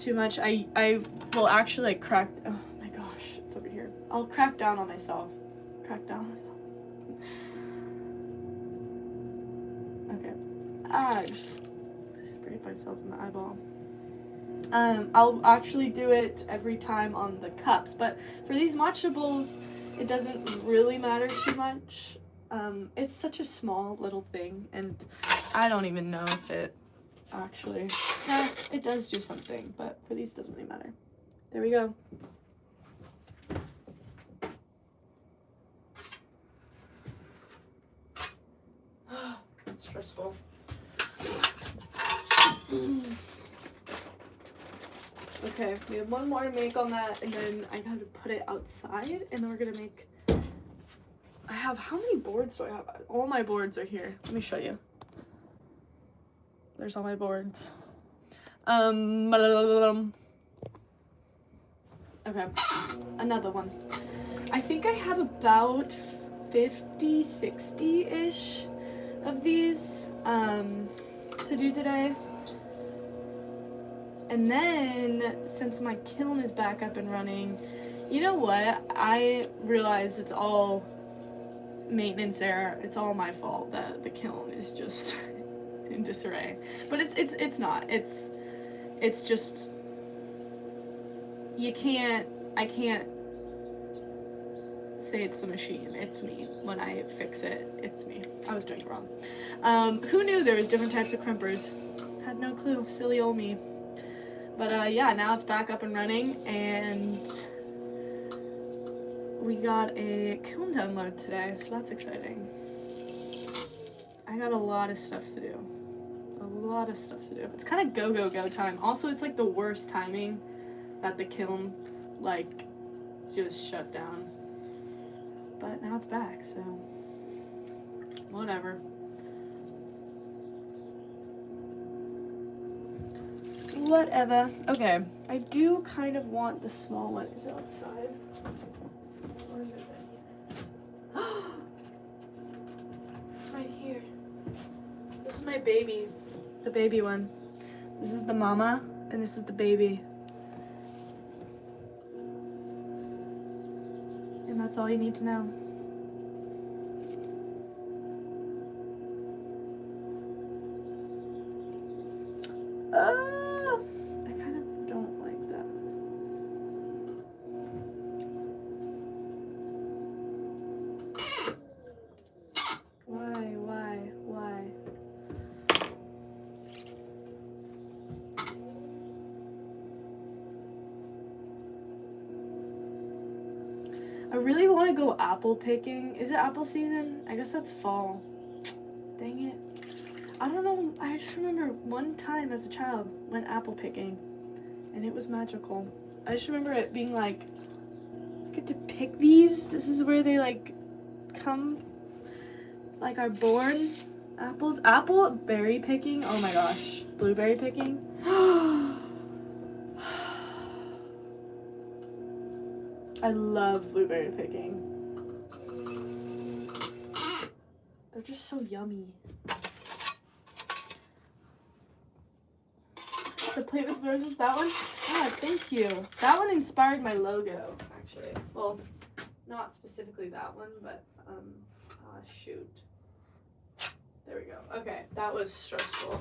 too much. I will actually like crack. Oh my gosh, it's over here. I'll crack down on myself. Okay. I just sprayed myself in the eyeball. I'll actually do it every time on the cups, but for these matcha bowls, it doesn't really matter too much. It's such a small little thing, and I don't even know if it actually, it does do something, but for these, it doesn't really matter. There we go. Stressful. Okay, we have one more to make on that, and then I gotta put it outside, and then we're gonna make, I have, how many boards do I have? All my boards are here. Let me show you. There's all my boards. Okay, another one. I think I have about 50, 60-ish of these to do today. And then, since my kiln is back up and running, you know what? I realize it's all maintenance error. It's all my fault that the kiln is just in disarray. But it's not. It's just, I can't say it's the machine. It's me. When I fix it, it's me. I was doing it wrong. Who knew there was different types of crimpers? Had no clue. Silly old me. But yeah, now it's back up and running, and we got a kiln download today, so that's exciting. I got a lot of stuff to do. It's kind of go time. Also, it's like the worst timing that the kiln, like, just shut down. But now it's back, so whatever. Whatever. Okay, I do kind of want the small one. Is it outside? Or is it is my baby. The baby one. This is the mama, and this is the baby. And that's all you need to know. I kind of don't like that. Why? I really want to go apple picking. Is it apple season? I guess that's fall. Dang it. I don't know. I just remember one time as a child went apple picking, and it was magical. I just remember it being like, I get to pick these. This is where they like come, like are born. Apples. Apple berry picking. Oh my gosh. Blueberry picking. I love blueberry picking. They're just so yummy. The plate with roses, that one? Ah, thank you. That one inspired my logo, actually. Well, not specifically that one, but, shoot. There we go. Okay, that was stressful.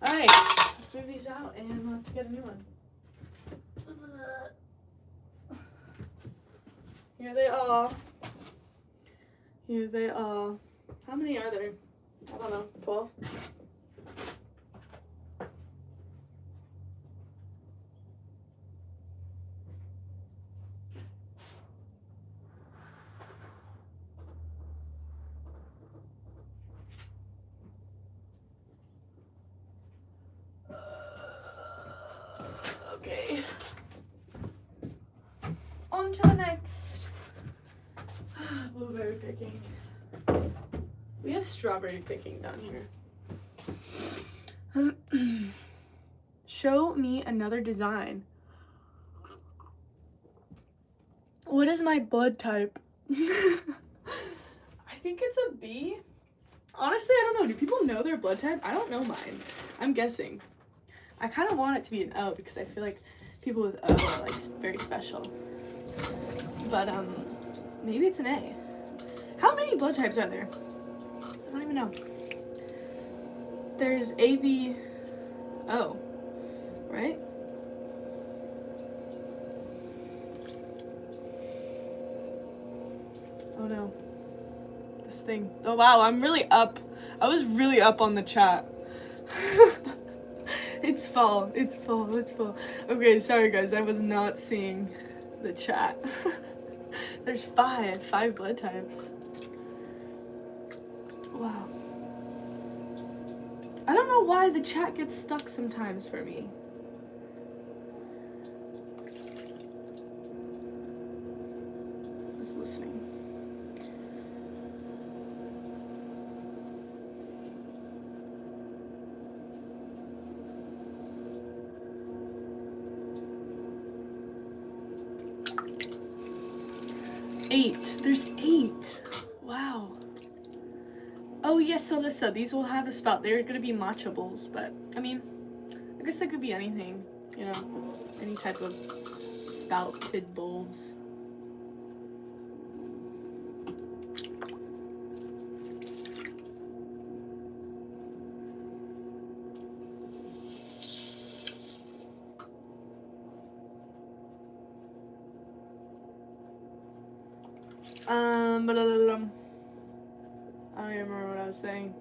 Alright, let's move these out and let's get a new one. Here they are. Here they are. How many are there? I don't know. 12? Okay. On to the next. Blueberry picking. We have strawberry picking down here. Show me another design. What is my blood type? I think it's a B. Honestly, I don't know. Do people know their blood type? I don't know mine. I'm guessing. I kind of want it to be an O because I feel like people with O are like very special. But maybe it's an A. How many blood types are there? I don't even know. There's A, B, O, right? Oh no. This thing. Oh wow, I'm really up. I was really up on the chat. It's fall. It's fall. It's fall. Okay, sorry guys, I was not seeing the chat. There's five blood types. Wow. I don't know why the chat gets stuck sometimes for me. Just listening. There's 8. Wow. Oh yes, Alyssa, these will have a spout. They're gonna be matcha bowls, but I mean, I guess that could be anything, you know, any type of spouted bowls. I don't even remember what I was saying.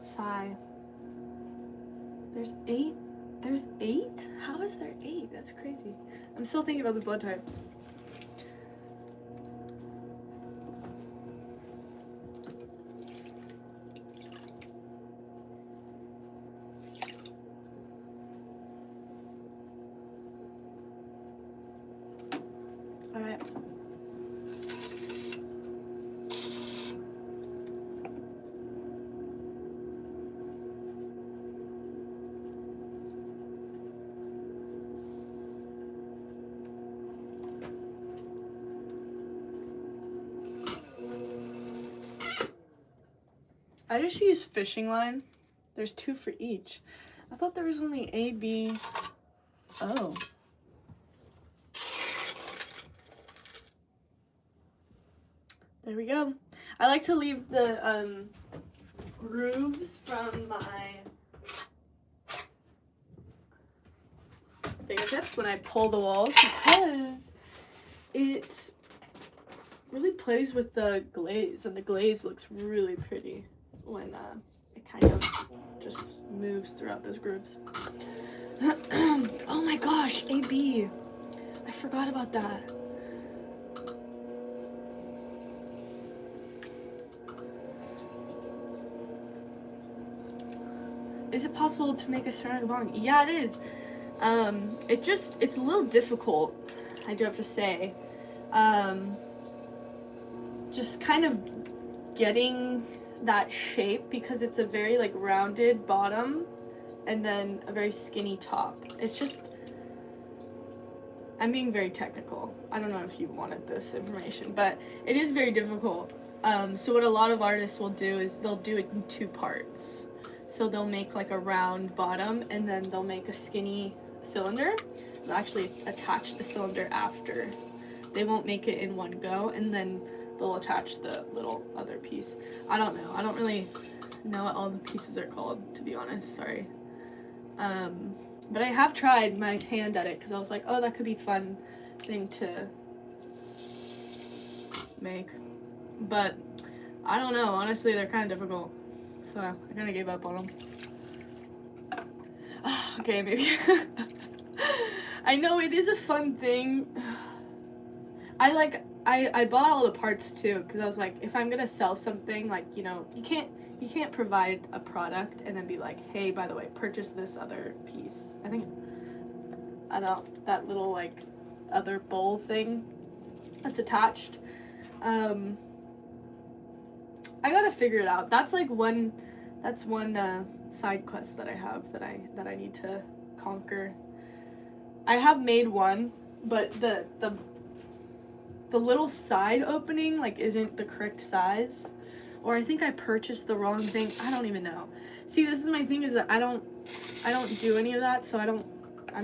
Sigh. There's 8? There's 8? How is there 8? That's crazy. I'm still thinking about the blood types. Alright. I just use fishing line. There's 2 for each. I thought there was only A, B. Oh. There we go. I like to leave the grooves from my fingertips when I pull the walls because it really plays with the glaze, and the glaze looks really pretty when it kind of just moves throughout those grooves. Oh my gosh, AB. I forgot about that. Is it possible to make a ceramic bong? Yeah, it is. It's a little difficult, I do have to say. Just kind of getting that shape because it's a very like rounded bottom and then a very skinny top. It's just, I'm being very technical. I don't know if you wanted this information, but it is very difficult. So what a lot of artists will do is they'll do it in 2 parts. So they'll make like a round bottom and then they'll make a skinny cylinder. They'll actually attach the cylinder after. They won't make it in one go, and then they'll attach the little other piece. I don't know. I don't really know what all the pieces are called, to be honest. Sorry. But I have tried my hand at it because I was like, oh, that could be a fun thing to make. But I don't know. Honestly, they're kind of difficult. So I kind of gave up on them. Okay, maybe. I know it is a fun thing. I bought all the parts too because I was like, if I'm gonna sell something, like, you know, you can't provide a product and then be like, hey, by the way, purchase this other piece. I don't, that little like other bowl thing that's attached. I gotta figure it out. That's like one side quest that I have that I need to conquer. I have made one, but the little side opening like isn't the correct size, or I think I purchased the wrong thing. I don't even know. See, this is my thing, is that I don't do any of that, so I'm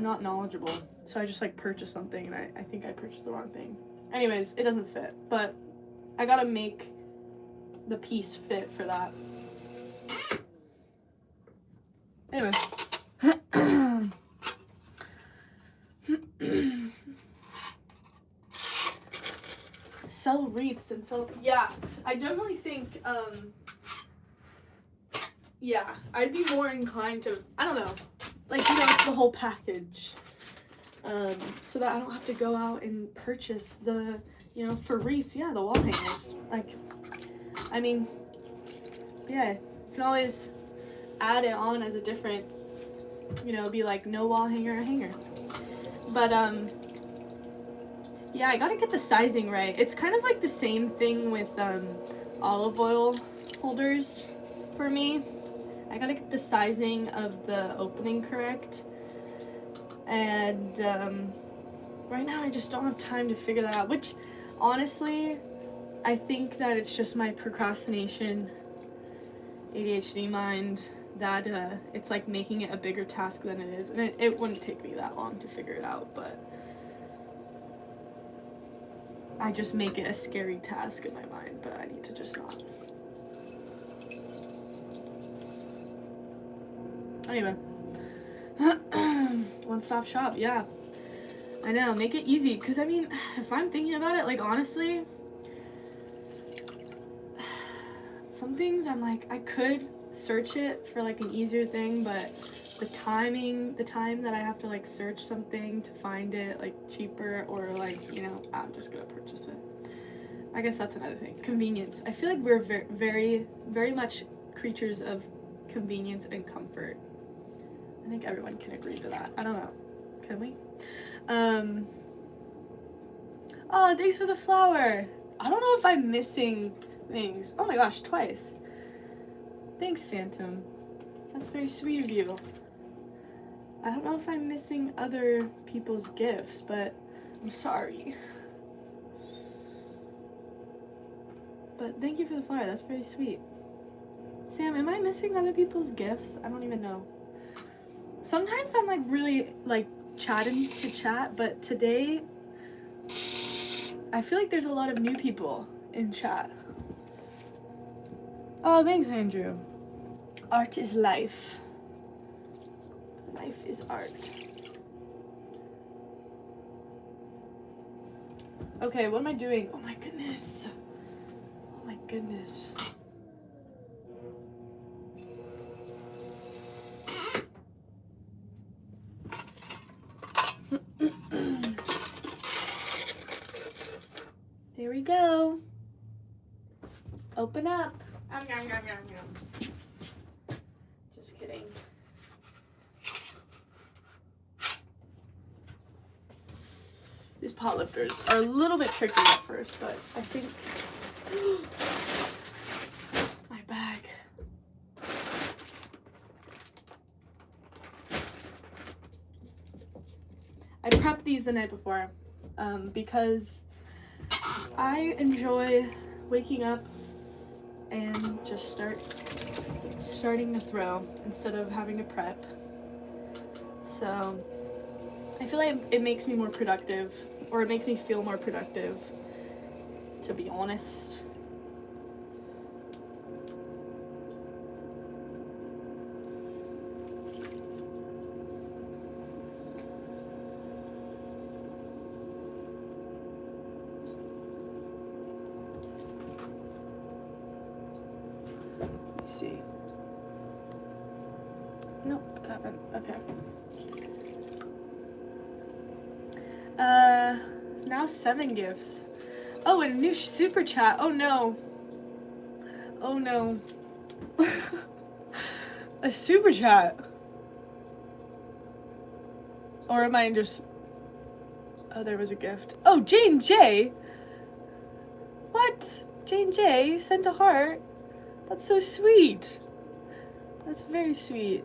not knowledgeable. So I just like purchase something and I think I purchased the wrong thing. Anyways, it doesn't fit, but I gotta make the piece fit for that. Anyway. Sell wreaths and sell, yeah, I definitely think, yeah, I'd be more inclined to, I don't know, like, you know, it's the whole package, so that I don't have to go out and purchase the, you know, for wreaths, yeah, the wall hangers, like, I mean, yeah, you can always add it on as a different, you know, be like, no wall hanger, a hanger, but, yeah, I gotta get the sizing right. It's kind of like the same thing with olive oil holders for me. I gotta get the sizing of the opening correct. And right now I just don't have time to figure that out, which honestly, I think that it's just my procrastination, ADHD mind, that it's like making it a bigger task than it is. And it wouldn't take me that long to figure it out, but I just make it a scary task in my mind, but I need to just not. Anyway. One-stop shop, yeah. I know, make it easy, because I mean, if I'm thinking about it, like, honestly, some things I'm like, I could search it for like an easier thing, but the time that I have to like search something to find it like cheaper, or like, you know, I'm just gonna purchase it. I guess that's another thing. Convenience. I feel like we're very, very much creatures of convenience and comfort. I think everyone can agree to that. I don't know. Can we? Oh, thanks for the flower. I don't know if I'm missing things. Oh my gosh, twice. Thanks, Phantom. That's very sweet of you. I don't know if I'm missing other people's gifts, but I'm sorry. But thank you for the flower, that's very sweet. Sam, am I missing other people's gifts? I don't even know. Sometimes I'm like really like chatting to chat, but today I feel like there's a lot of new people in chat. Oh, thanks, Andrew. Art is life. Life is art. Okay, what am I doing? Oh my goodness. Oh my goodness. There we go. Open up. Just kidding. These pot lifters are a little bit tricky at first, but I think... My bag. I prepped these the night before because I enjoy waking up and just starting to throw instead of having to prep. So I feel like it makes me more productive, or it makes me feel more productive, to be honest. Let's see. Nope, that one. Okay. Now 7 gifts. Oh, and a new super chat. Oh no. Oh no. A super chat. Or am I just... Oh, there was a gift. Oh, Jane J. What? Jane J sent a heart. That's so sweet. That's very sweet.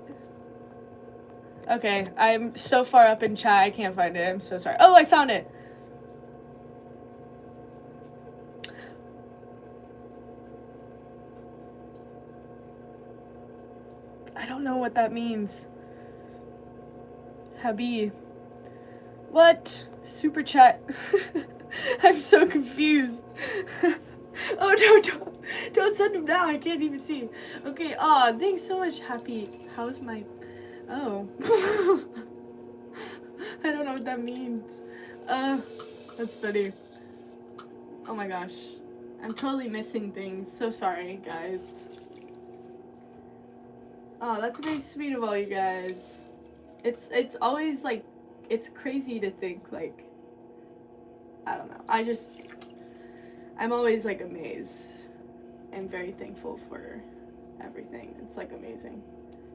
Okay, I'm so far up in chat, I can't find it. I'm so sorry. Oh, I found it. I don't know what that means. Habi. What? Super chat. I'm so confused. Oh, don't send him now. I can't even see. Okay, aw, thanks so much, Happy. How's my... Oh. I don't know what that means. That's funny. Oh my gosh. I'm totally missing things. So sorry, guys. Oh, that's very sweet of all you guys. It's always like, it's crazy to think like, I don't know. I'm always like amazed and very thankful for everything. It's like amazing.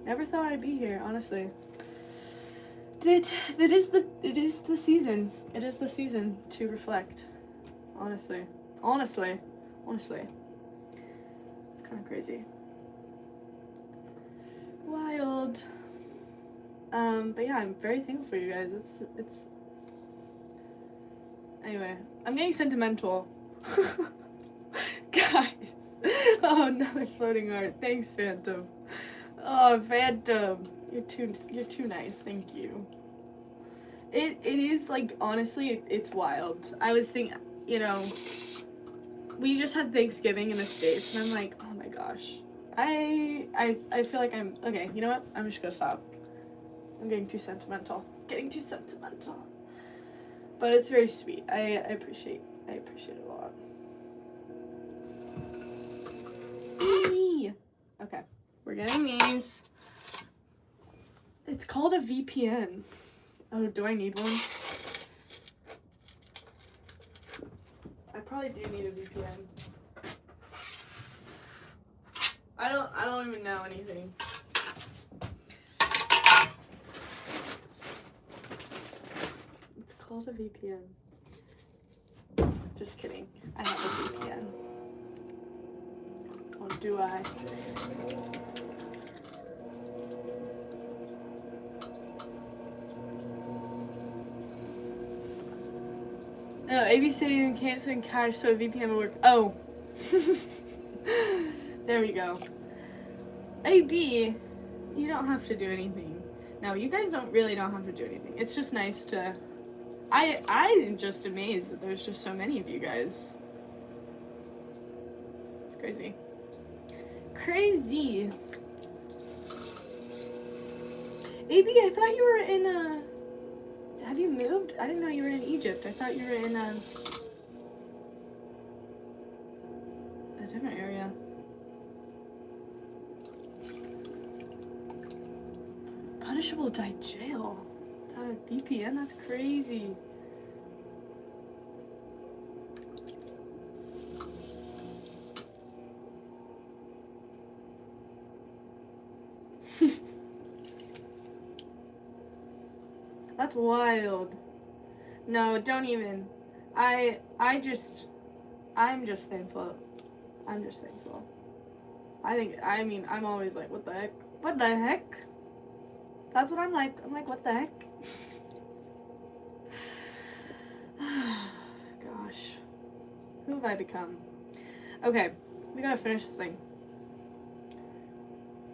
Never thought I'd be here, honestly. It is the season. It is the season to reflect. Honestly. It's kind of crazy. Wild. But yeah, I'm very thankful for you guys. It's anyway, I'm getting sentimental. Guys. Oh, another floating art. Thanks, Phantom. Oh, Phantom. You're too nice. Thank you. It is like, honestly, it's wild. I was thinking, you know, we just had Thanksgiving in the States, and I'm like, oh my gosh. I feel like I'm, okay, you know what? I'm just gonna stop. I'm getting too sentimental. But it's very sweet. I appreciate it a lot. Okay, we're getting these. It's called a VPN. Oh, do I need one? I probably do need a VPN. I don't even know anything. It's called a VPN. Just kidding. I have a VPN. Or do I? No, ABC can't send cash, so VPN will work. Oh. There we go. AB, you don't have to do anything. No, you guys really don't have to do anything. It's just nice to... I'm just amazed that there's just so many of you guys. It's crazy. Crazy. AB, I thought you were in have you moved? I didn't know you were in Egypt. I thought you were in a different area. Punishable by jail. VPN, that's crazy. That's wild. No, don't even. I'm just thankful. I'm just thankful. I'm always like, what the heck? What the heck? That's what I'm like. I'm like, what the heck? Gosh. Who have I become? Okay, we gotta finish this thing.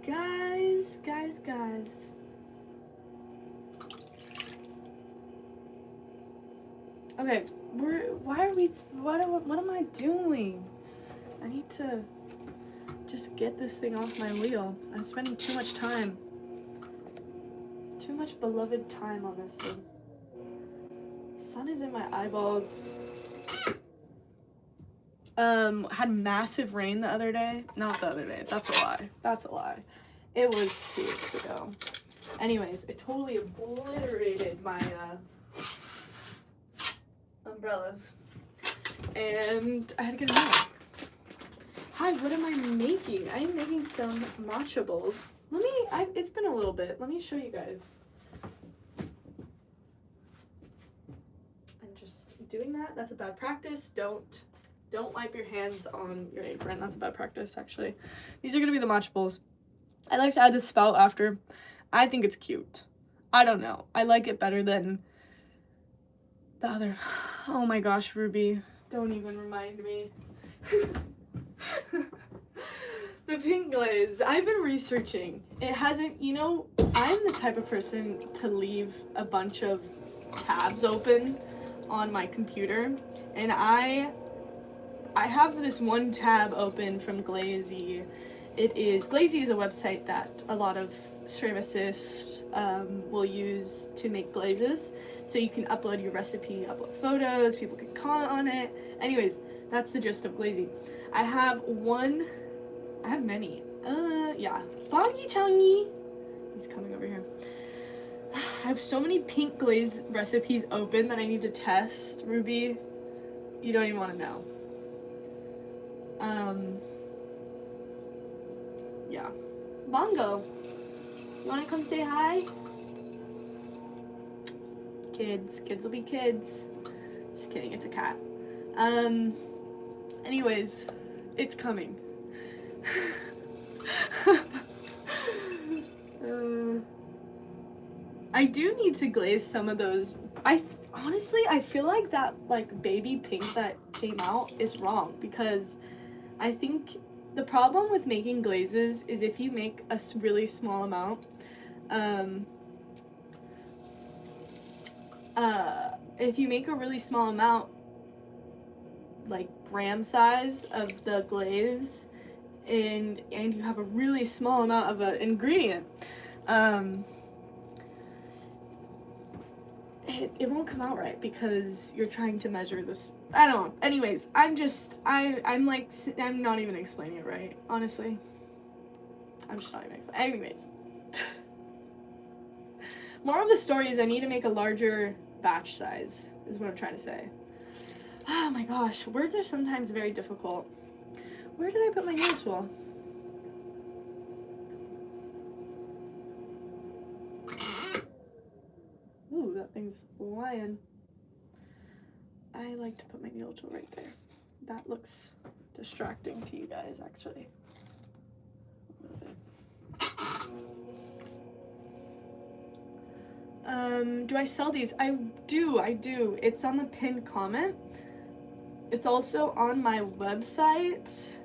Guys. Okay, what am I doing? I need to just get this thing off my wheel. I'm spending too much time. Too much beloved time on this thing. Sun is in my eyeballs. Had massive rain the other day. Not the other day. That's a lie. It was 2 weeks ago. Anyways, it totally obliterated my umbrellas. And I had to get them out. Hi, what am I making? I am making some matcha bowls. It's been a little bit. Let me show you guys. I'm just doing that. That's a bad practice. Don't wipe your hands on your apron. That's a bad practice, actually. These are gonna be the matcha bowls. I like to add the spout after. I think it's cute. I don't know. I like it better than the other. Oh my gosh, Ruby. Don't even remind me. The pink glaze. I've been researching. It hasn't, I'm the type of person to leave a bunch of tabs open on my computer. And I have this one tab open from Glazy. Glazy is a website that a lot of ceramicists will use to make glazes. So you can upload your recipe, upload photos, people can comment on it. Anyways, that's the gist of Glazy. I have many. Yeah. Bongi Changi. He's coming over here. I have so many pink glaze recipes open that I need to test, Ruby. You don't even want to know. Yeah. Bongo, you want to come say hi? Kids will be kids. Just kidding, it's a cat. Anyways, it's coming. I do need to glaze some of those. Honestly, I feel like that baby pink that came out is wrong, because I think the problem with making glazes is if you make a really small amount, if you make a really small amount, like gram size of the glaze, and you have a really small amount of an ingredient, it won't come out right because you're trying to measure this. I don't know. Anyways, I'm not even explaining it right, honestly. I'm just not even explaining. Anyways. More of the story is I need to make a larger batch size, is what I'm trying to say. Oh my gosh, words are sometimes very difficult. Where did I put my nail tool? Ooh, that thing's flying. I like to put my nail tool right there. That looks distracting to you guys, actually. Move it. Do I sell these? I do. It's on the pinned comment. It's also on my website.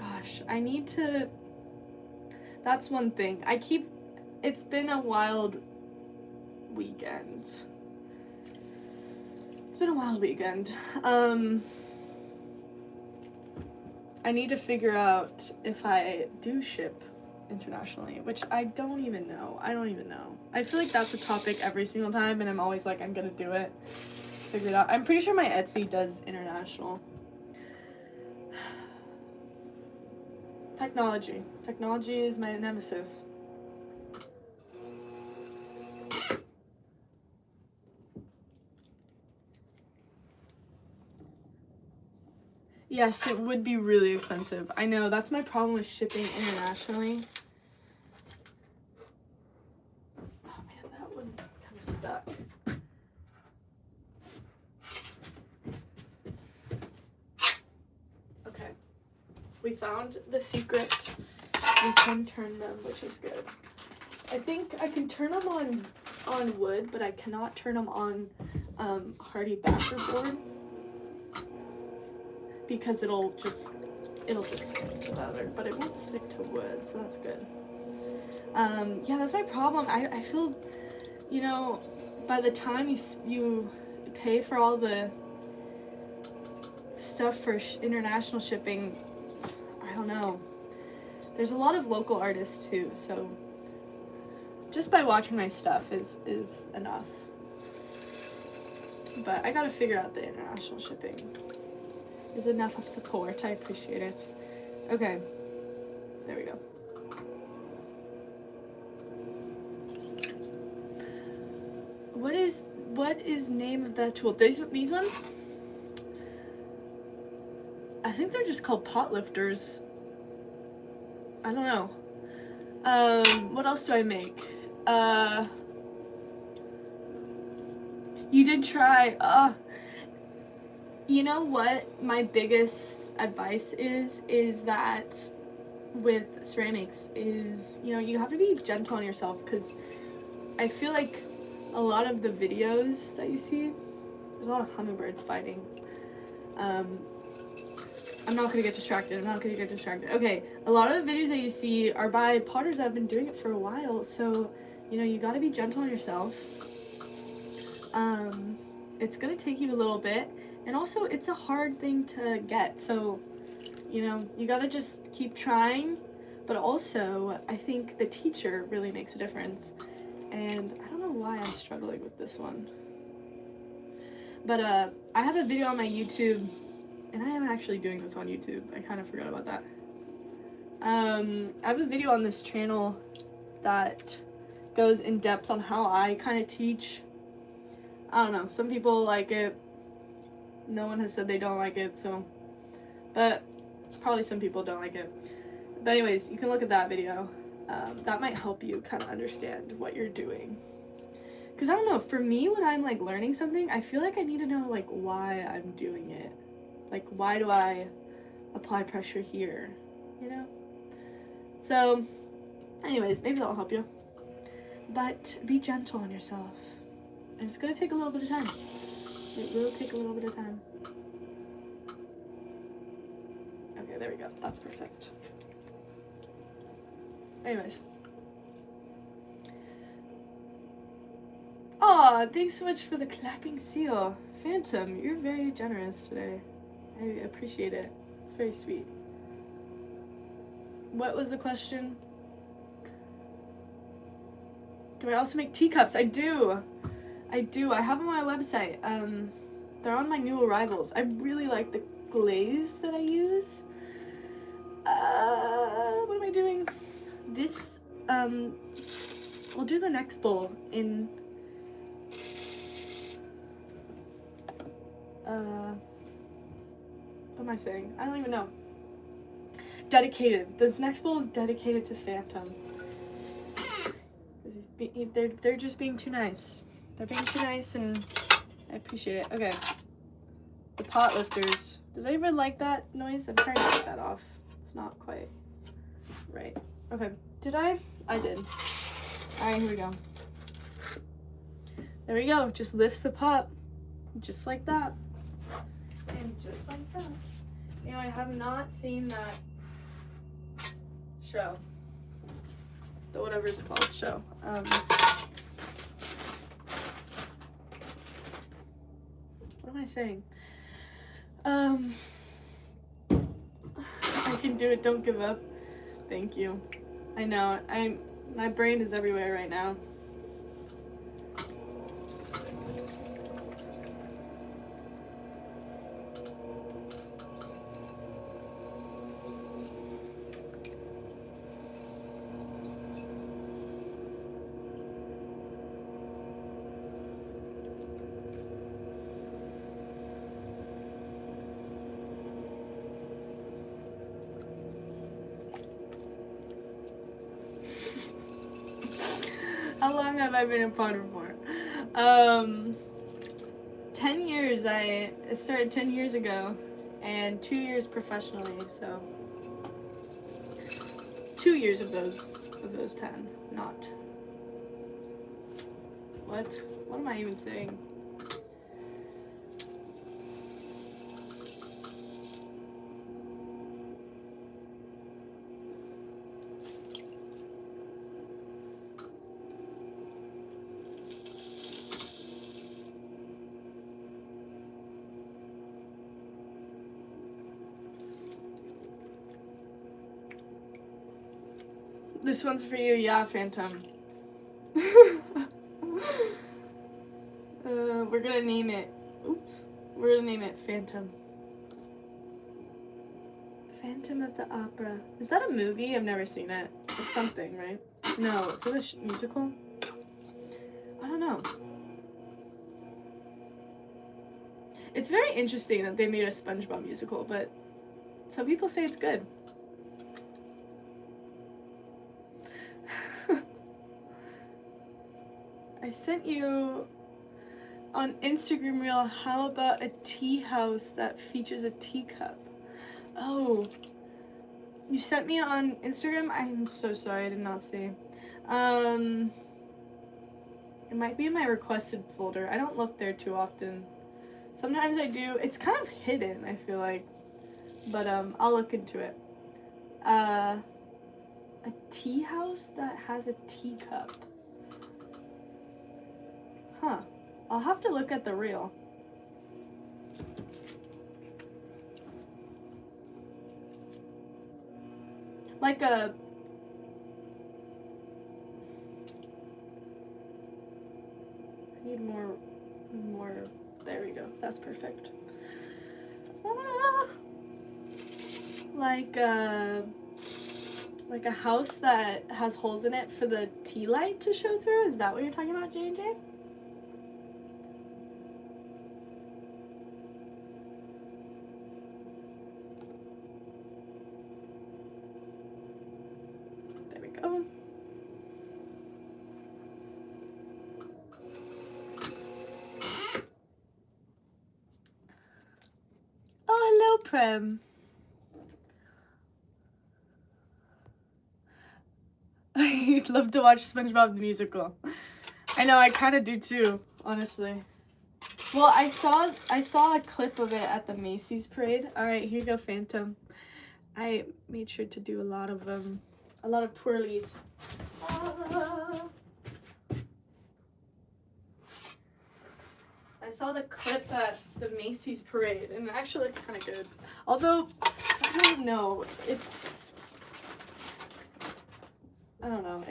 Gosh, I need to, that's one thing. It's been a wild weekend. It's been a wild weekend. I need to figure out if I do ship internationally, which I don't even know. I feel like that's a topic every single time, and I'm always like, I'm gonna do it. Figure it out. I'm pretty sure my Etsy does international. Technology. Technology is my nemesis. Yes, it would be really expensive. I know, that's my problem with shipping internationally. Oh man, that one kind of stuck. Okay, we found the secret. We can turn them, which is good. I think I can turn them on wood, but I cannot turn them on hardy backer board, because it'll just stick to leather, but it won't stick to wood, so that's good. Yeah, that's my problem. I feel, you know, by the time you pay for all the stuff for international shipping, I don't know. There's a lot of local artists too, so just by watching my stuff is enough. But I gotta figure out the international shipping. Is enough of support. I appreciate it. Okay, there we go. What is name of that tool? These ones? I think they're just called pot lifters. I don't know. What else do I make? You did try. You know what my biggest advice is that with ceramics is, you know, you have to be gentle on yourself, because I feel like a lot of the videos that you see, there's a lot of hummingbirds fighting. I'm not gonna get distracted. Okay, a lot of the videos that you see are by potters that have been doing it for a while, so, you know, you gotta be gentle on yourself. It's gonna take you a little bit. And also, it's a hard thing to get, so, you know, you gotta just keep trying, but also, I think the teacher really makes a difference, and I don't know why I'm struggling with this one. But, I have a video on my YouTube, and I am actually doing this on YouTube, I kind of forgot about that. I have a video on this channel that goes in depth on how I kind of teach. I don't know, some people like it. No one has said they don't like it, so, but probably some people don't like it. But anyways, you can look at that video. That might help you kind of understand what you're doing. Because I don't know, for me, when I'm like learning something, I feel like I need to know like why I'm doing it. Like, why do I apply pressure here, you know? So, anyways, maybe that'll help you. But be gentle on yourself. And it's gonna take a little bit of time. It will take a little bit of time. Okay, there we go. That's perfect. Anyways. Aw, thanks so much for the clapping seal. Phantom, you're very generous today. I appreciate it. It's very sweet. What was the question? Do I also make teacups? I do. I have them on my website. They're on my new arrivals. I really like the glaze that I use. What am I doing? This, we'll do the next bowl in, what am I saying? I don't even know. Dedicated. This next bowl is dedicated to Phantom. They're just being too nice. They're being too nice, and I appreciate it. Okay. The pot lifters. Does anybody like that noise? I'm trying to get that off. It's not quite right. Okay. Did I? I did. Alright, here we go. There we go. Just lifts the pot. Just like that. And just like that. You know, I have not seen that show. The whatever it's called show. What am I saying? I can do it, don't give up. Thank you. I know, my brain is everywhere right now. How long have I been a potter for? 10 years. I started 10 years ago, and 2 years professionally, so 2 years of those 10, not. What am I even saying? This one's for you, yeah, Phantom. We're gonna name it. Oops. We're gonna name it Phantom. Phantom of the Opera. Is that a movie? I've never seen it. It's something, right? No, is it a musical? I don't know. It's very interesting that they made a SpongeBob musical, but some people say it's good. I sent you on Instagram reel, how about a tea house that features a teacup? Oh, you sent me on Instagram? I'm so sorry, I did not see. It might be in my requested folder. I don't look there too often. Sometimes I do. It's kind of hidden, I feel like. But I'll look into it. A tea house that has a teacup. Huh. I'll have to look at the reel. Like a... I need more... There we go. That's perfect. Ah. Like a house that has holes in it for the tea light to show through? Is that what you're talking about, J&J? There we go. Oh, hello, Prem. You'd love to watch SpongeBob the musical. I know, I kind of do too, honestly. Well, I saw a clip of it at the Macy's parade. All right, here you go, Phantom. I made sure to do a lot of twirlies. I saw the clip at the Macy's parade, and it actually looked kind of good. Although, I don't know, I don't know.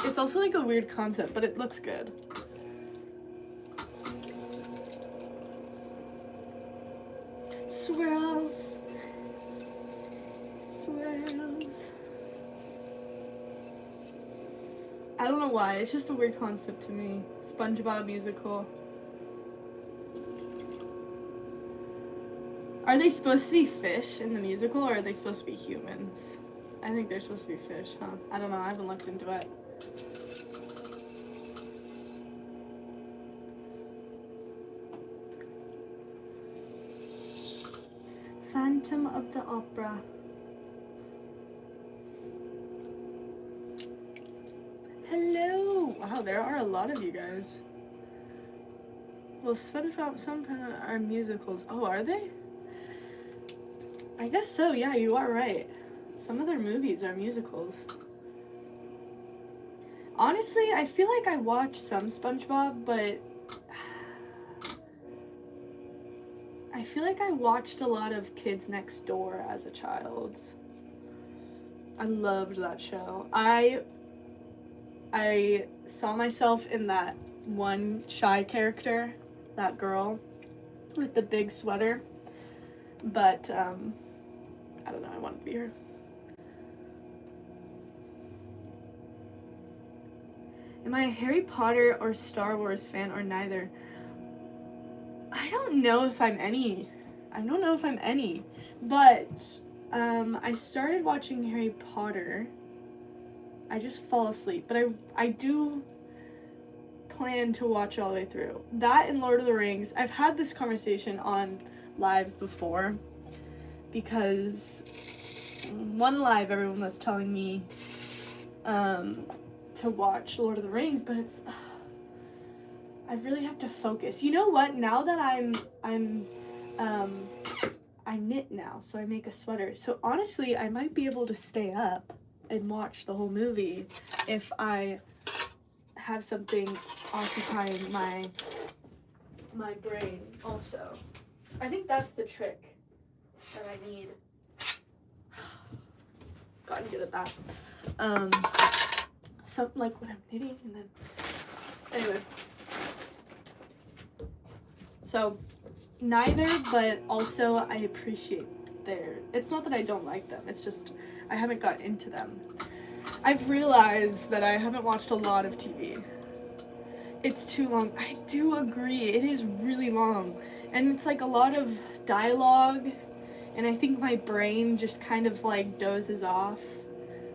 It's also like a weird concept, but it looks good. Swirls. Swirls. I don't know why. It's just a weird concept to me. SpongeBob musical. Are they supposed to be fish in the musical, or are they supposed to be humans? I think they're supposed to be fish, huh? I don't know. I haven't looked into it. Phantom of the Opera. Hello! Wow, there are a lot of you guys. Well, SpongeBob, some are musicals. Oh, are they? I guess so, yeah, you are right. Some of their movies are musicals. Honestly, I feel like I watch some SpongeBob, but I feel like I watched a lot of Kids Next Door as a child. I loved that show. I saw myself in that one shy character, that girl with the big sweater, but I don't know, I wanted to be her. Am I a Harry Potter or Star Wars fan or neither? I don't know if I'm any. But I started watching Harry Potter. I just fall asleep, but I do plan to watch it all the way through. That and Lord of the Rings. I've had this conversation on live before because one live everyone was telling me to watch Lord of the Rings, but it's I really have to focus. You know what? Now that I knit now, so I make a sweater. So honestly, I might be able to stay up and watch the whole movie if I have something occupying my brain also. I think that's the trick that I need. Gotten good at that. Something like when I'm knitting and then anyway. So neither, but also I appreciate it's not that I don't like them, it's just I haven't got into them. I've realized that I haven't watched a lot of TV. It's too long. I do agree, it is really long. And it's like a lot of dialogue, and I think my brain just kind of like dozes off.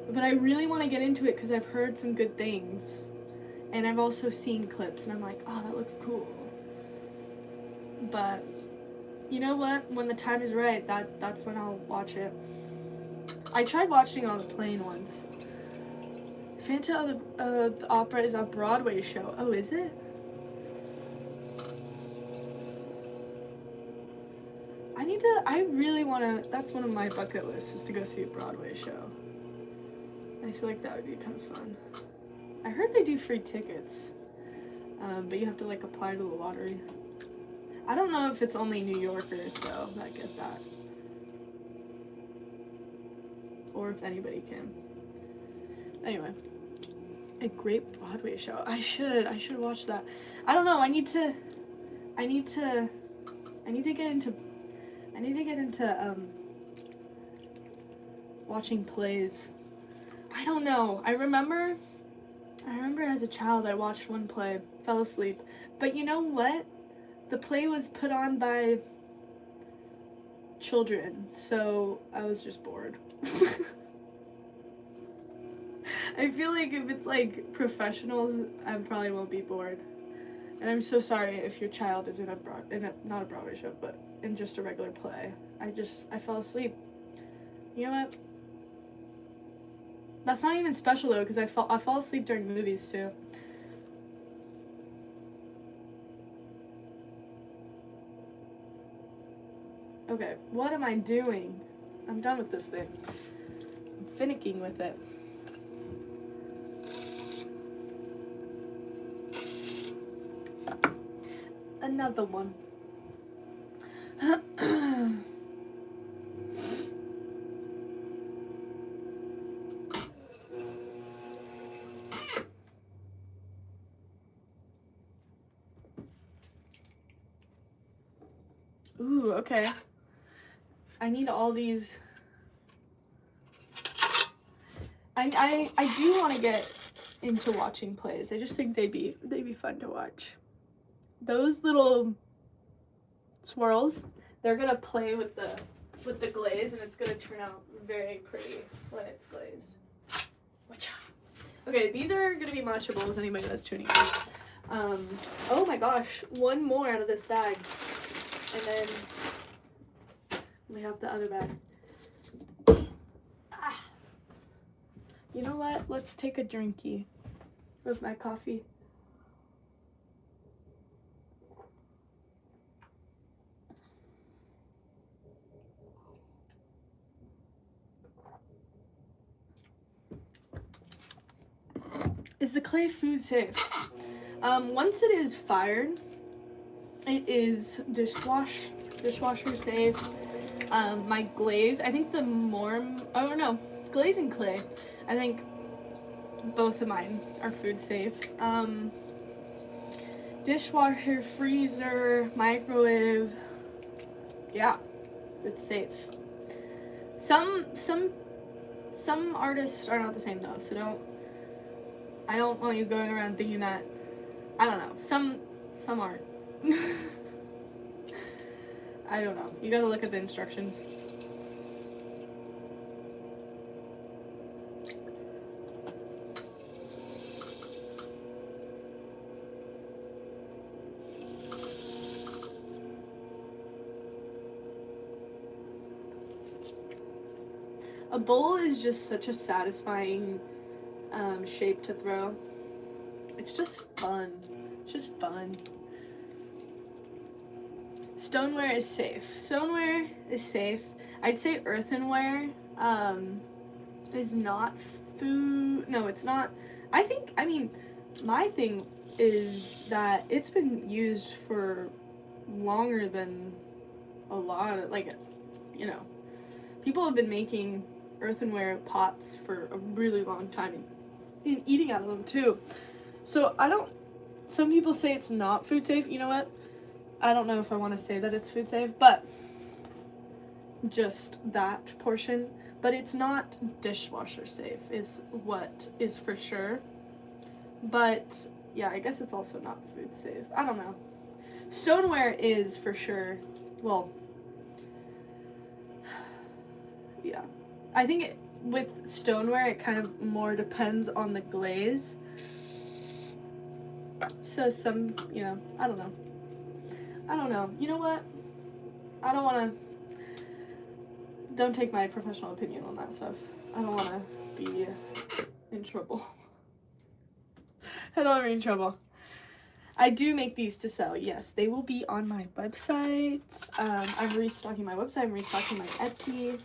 But I really want to get into it because I've heard some good things. And I've also seen clips, and I'm like, oh, that looks cool. But you know what? When the time is right, that's when I'll watch it. I tried watching on the plane once. Phantom of the Opera is a Broadway show. Oh, is it? I really want to, that's one of my bucket lists, is to go see a Broadway show. I feel like that would be kind of fun. I heard they do free tickets, but you have to like apply to the lottery. I don't know if it's only New Yorkers though that get that, or if anybody can. Anyway, a great Broadway show. I should watch that. I don't know. I need to get into watching plays. I don't know. I remember as a child I watched one play, fell asleep. But you know what? The play was put on by children, so I was just bored. I feel like if it's like professionals, I probably won't be bored. And I'm so sorry if your child is in not a Broadway show, but in just a regular play. I fell asleep. You know what? That's not even special though, because I fall asleep during movies too. Okay, what am I doing? I'm done with this thing. I'm finicking with it. Another one. Ooh, okay. I need all these. I do want to get into watching plays. I just think they'd be fun to watch. Those little swirls, they're gonna play with the glaze, and it's gonna turn out very pretty when it's glazed. Okay, these are gonna be matcha bowls. Anybody that's tuning in. Oh my gosh, one more out of this bag, and then we have the other bag. You know what? Let's take a drinky with my coffee. Is the clay food safe? Once it is fired, it is dishwasher safe. My glaze, I think glaze and clay, I think both of mine are food safe. Dishwasher, freezer, microwave, yeah, it's safe. Some artists are not the same though, so I don't want you going around thinking that, I don't know, some aren't. I don't know, you gotta look at the instructions. A bowl is just such a satisfying shape to throw. It's just fun. It's just fun. Stoneware is safe. Stoneware is safe. I'd say earthenware is not food. No, it's not. I mean, my thing is that it's been used for longer than a lot of, like, you know, people have been making earthenware pots for a really long time and eating out of them too. So some people say it's not food safe. You know what? I don't know if I want to say that it's food safe, but just that portion. But it's not dishwasher safe is what is for sure. But yeah, I guess it's also not food safe. I don't know. Stoneware is for sure, well, yeah. I think with stoneware, it kind of more depends on the glaze. So some, you know, I don't know. You know what? I don't want to, don't take my professional opinion on that stuff. I don't want to be in trouble. I don't want to be in trouble. I do make these to sell, yes. They will be on my website. I'm restocking my website. I'm restocking my Etsy.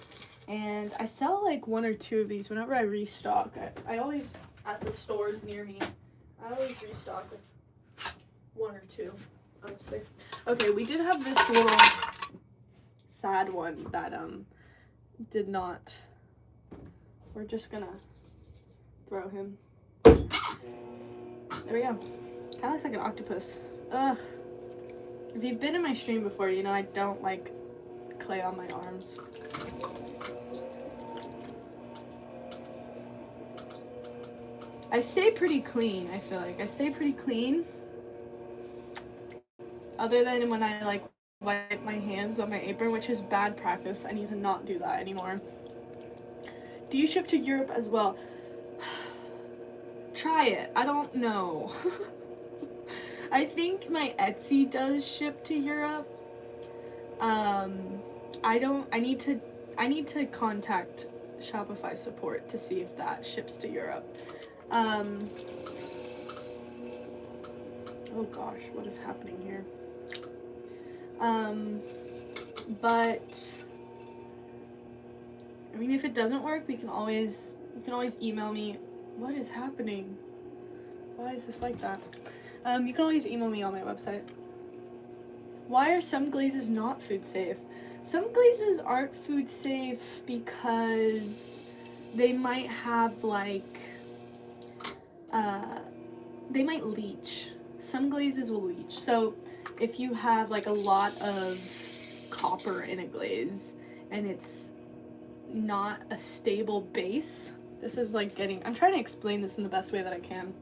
And I sell like 1 or 2 of these whenever I restock. I always, at the stores near me, I always restock with 1 or 2, honestly. Okay, we did have this little sad one that did not. We're just gonna throw him. There we go. Kind of looks like an octopus. Ugh. If you've been in my stream before, you know I don't like clay on my arms. I stay pretty clean, I feel like. I stay pretty clean. Other than when I like wipe my hands on my apron, which is bad practice. I need to not do that anymore. Do you ship to Europe as well? Try it. I don't know. I think my Etsy does ship to Europe. I need to contact Shopify support to see if that ships to Europe. Oh gosh, what is happening here? But I mean, if it doesn't work, you can always email me. What is happening? Why is this like that? You can always email me on my website. Why are some glazes not food safe? Some glazes aren't food safe because they might have like, they might leach. Some glazes will leach. So if you have like a lot of copper in a glaze and it's not a stable base, this is like I'm trying to explain this in the best way that I can.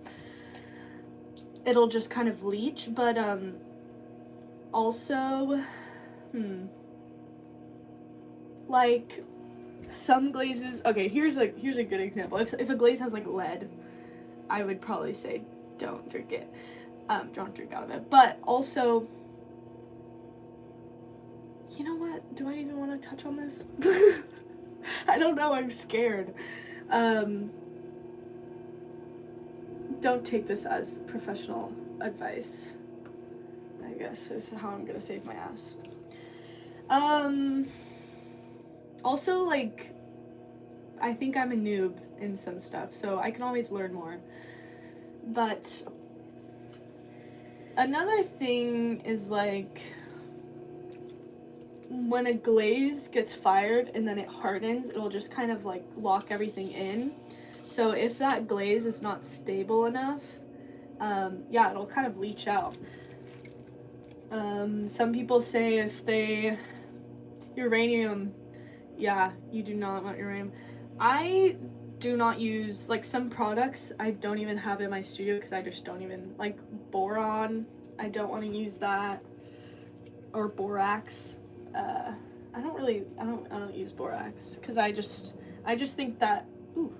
It'll just kind of leach, but also, like some glazes. Okay, here's a good example. If a glaze has like lead, I would probably say don't drink it. Don't drink out of it. But also, you know what? Do I even want to touch on this? I don't know. I'm scared. Don't take this as professional advice, I guess is how I'm gonna save my ass. Also, like, I think I'm a noob in some stuff, so I can always learn more. But another thing is like when a glaze gets fired and then it hardens, it'll just kind of like lock everything in. So if that glaze is not stable enough, yeah, it'll kind of leach out. Some people say if they, uranium, yeah, you do not want uranium. I do not use, like, some products I don't even have in my studio because I just don't even, like, boron, I don't want to use that, or borax. I don't use borax because I just think that, ooh,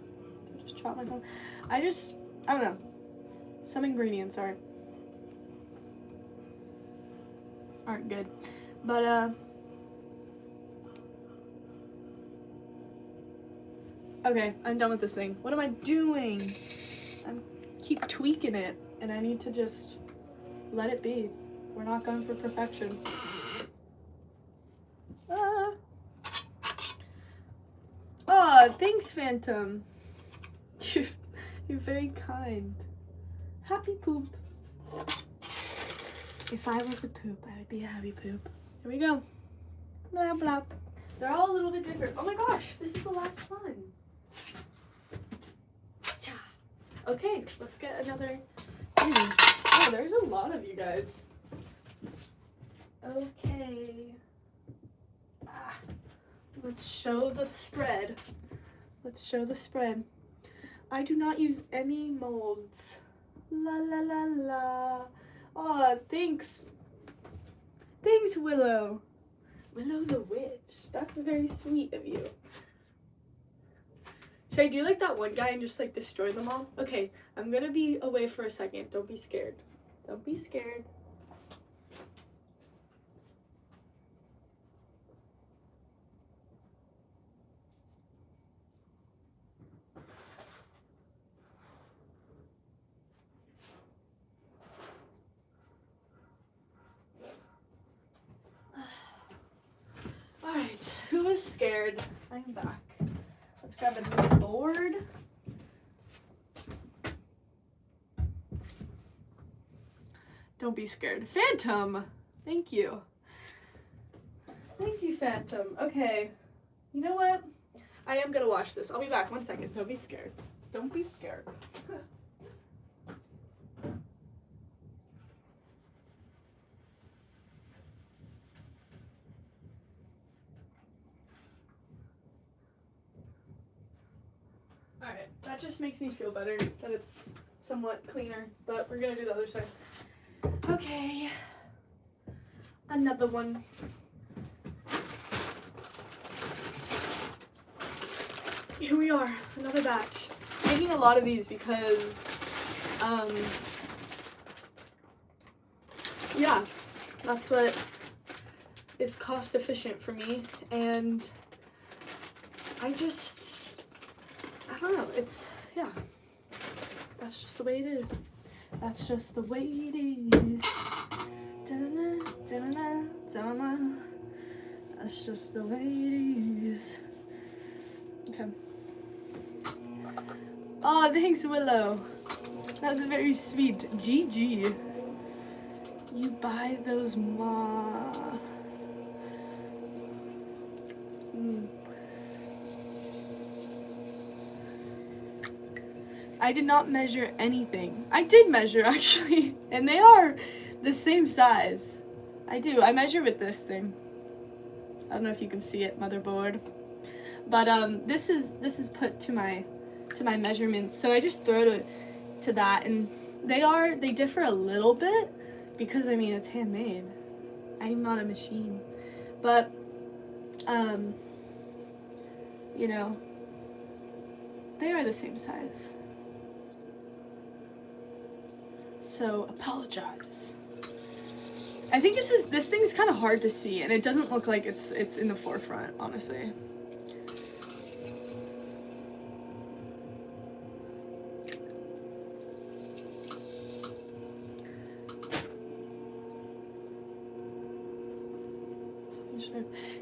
I just dropped my phone. I don't know, some ingredients aren't good, but okay, I'm done with this thing. What am I doing? I keep tweaking it, and I need to just let it be. We're not going for perfection. Oh, thanks, Phantom. You're very kind. Happy poop. If I was a poop, I would be a happy poop. Here we go. Blah, blah. They're all a little bit different. Oh my gosh, this is the last one. Okay, let's get another. Oh, there's a lot of you guys. Okay. Let's show the spread. I do not use any molds. La la la la. Oh, thanks. Thanks, Willow. Willow the witch. That's very sweet of you. Should I do like that one guy and just like destroy them all? Okay, I'm gonna be away for a second. Don't be scared. Don't be scared. Alright, who was scared? I'm back. Let's grab a new board. Don't be scared. Phantom! Thank you. Thank you, Phantom. Okay, you know what? I am gonna watch this. I'll be back 1 second. Don't be scared. Don't be scared. Alright, that just makes me feel better that it's somewhat cleaner, but we're gonna do the other side. Okay, another one. Here we are, another batch. I'm making a lot of these because, yeah, that's what is cost efficient for me, and I don't know, it's, yeah, that's just the way it is. That's just the way it is. Da-na-na, da-na-na, da-na-na. That's just the way it is. Okay. Oh, thanks, Willow. That's very sweet. GG. You buy those I did not measure anything. I did measure, actually, and they are the same size. I do. I measure with this thing. I don't know if you can see it, motherboard. But this is put to my measurements. So I just throw it to that, and they differ a little bit because I mean it's handmade. I'm not a machine, but you know, they are the same size. So apologize. I think this thing's kind of hard to see, and it doesn't look like it's in the forefront, honestly.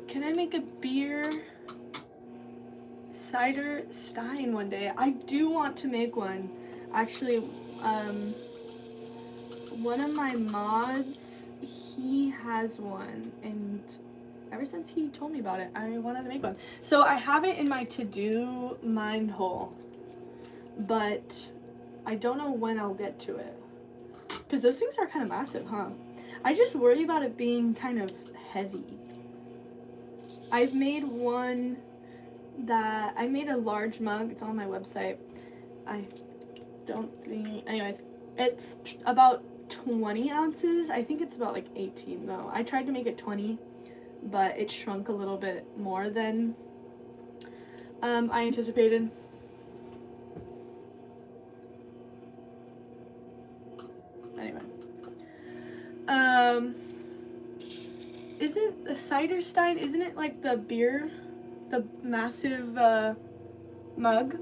Can I make a beer cider stein one day? I do want to make one. Actually, One of my mods, he has one, and ever since he told me about it, I wanted to make one. So I have it in my to-do mind hole, but I don't know when I'll get to it. Because those things are kind of massive, huh? I just worry about it being kind of heavy. I've made one that, I made a large mug, it's on my website. I don't think, anyways, it's about 20 ounces. I think it's about like 18 though. I tried to make it 20, but it shrunk a little bit more than I anticipated. Anyway. Isn't the cider stein, isn't it like the beer, the massive mug?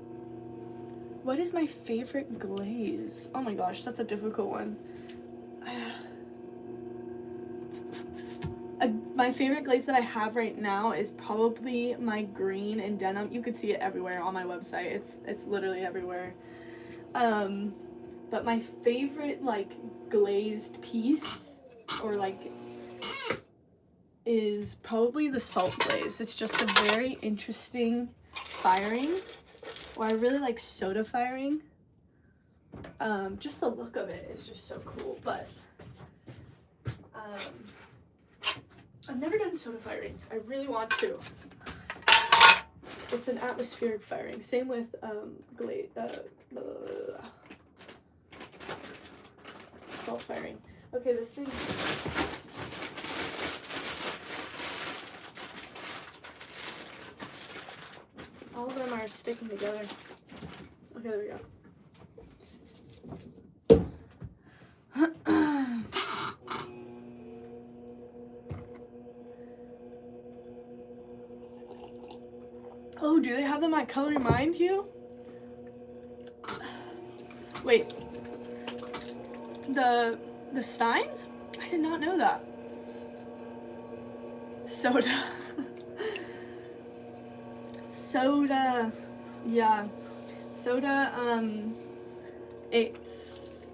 What is my favorite glaze? Oh my gosh, that's a difficult one. My favorite glaze that I have right now is probably my green and denim. You could see it everywhere on my website. It's literally everywhere. But my favorite like glazed piece or like is probably the salt glaze. It's just a very interesting firing. Or I really like soda firing. Just the look of it is just so cool, but I've never done soda firing. I really want to. It's an atmospheric firing. Same with salt firing. Okay, this thing. All of them are sticking together. Okay, there we go. Oh, do they have them at Color Mind Hue? Wait. The Steins? I did not know that. Soda. Soda. Yeah. Soda, it's...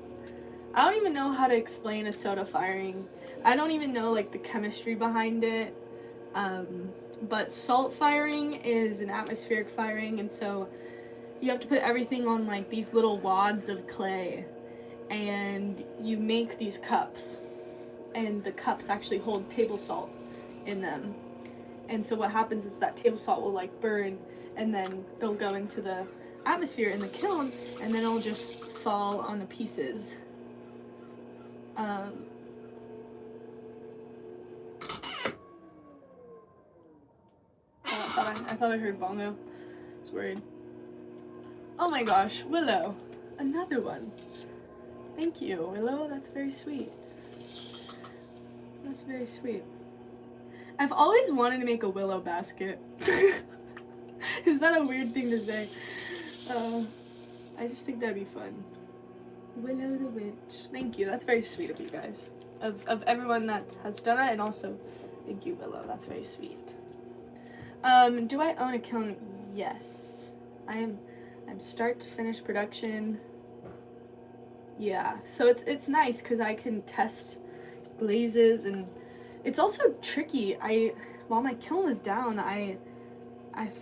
I don't even know how to explain a soda firing. I don't even know, like, the chemistry behind it. But salt firing is an atmospheric firing, and so you have to put everything on, like, these little wads of clay. And you make these cups. And the cups actually hold table salt in them. And so what happens is that table salt will, like, burn, and then it'll go into the atmosphere in the kiln, and then it'll just fall on the pieces. I thought I heard bongo. I was worried. Oh my gosh, Willow. Another one. Thank you, Willow. That's very sweet. That's very sweet. I've always wanted to make a willow basket. Is that a weird thing to say? I just think that'd be fun. Willow the Witch. Thank you. That's very sweet of you guys. Of everyone that has done it, and also thank you, Willow. That's very sweet. Do I own a kiln? Yes. I'm start to finish production. Yeah. So it's nice because I can test glazes, and it's also tricky. While my kiln was down, I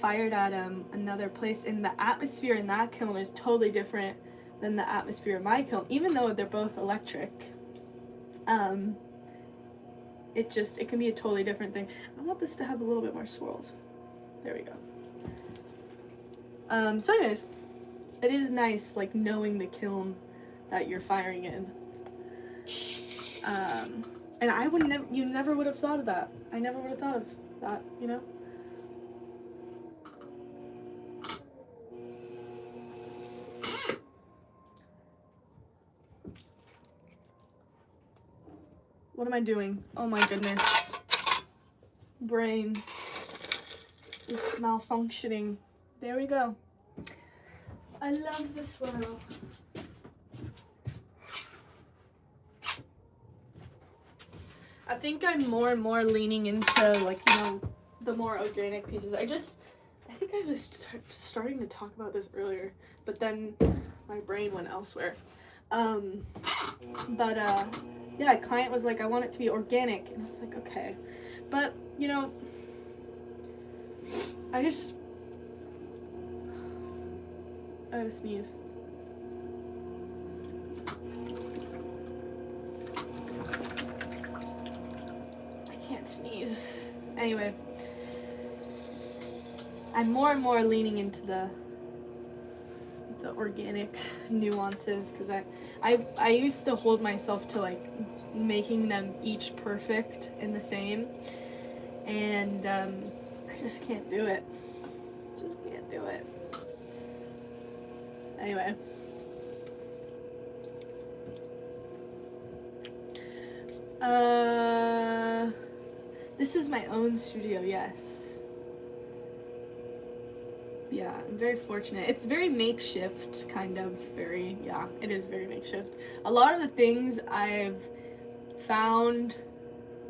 fired at another place, and the atmosphere in that kiln is totally different than the atmosphere in my kiln, even though they're both electric. It can be a totally different thing. I want this to have a little bit more swirls. There we go. So anyways, it is nice, like, knowing the kiln that you're firing in. And you never would have thought of that. I never would have thought of that, you know? What am I doing? Oh my goodness. Brain is malfunctioning. There we go. I love the swirl. I think I'm more and more leaning into, like, you know, the more organic pieces. I think I was starting to talk about this earlier, but then my brain went elsewhere. But yeah, a client was like, I want it to be organic, and I was like, okay. But you know, I have a sneeze. I can't sneeze. Anyway, I'm more and more leaning into the organic nuances, because I used to hold myself to like making them each perfect and the same, and I just can't do it. Just can't do it. Anyway. This is my own studio, yes. Yeah, I'm very fortunate. It's very makeshift, kind of, yeah, it is very makeshift. A lot of the things I've found,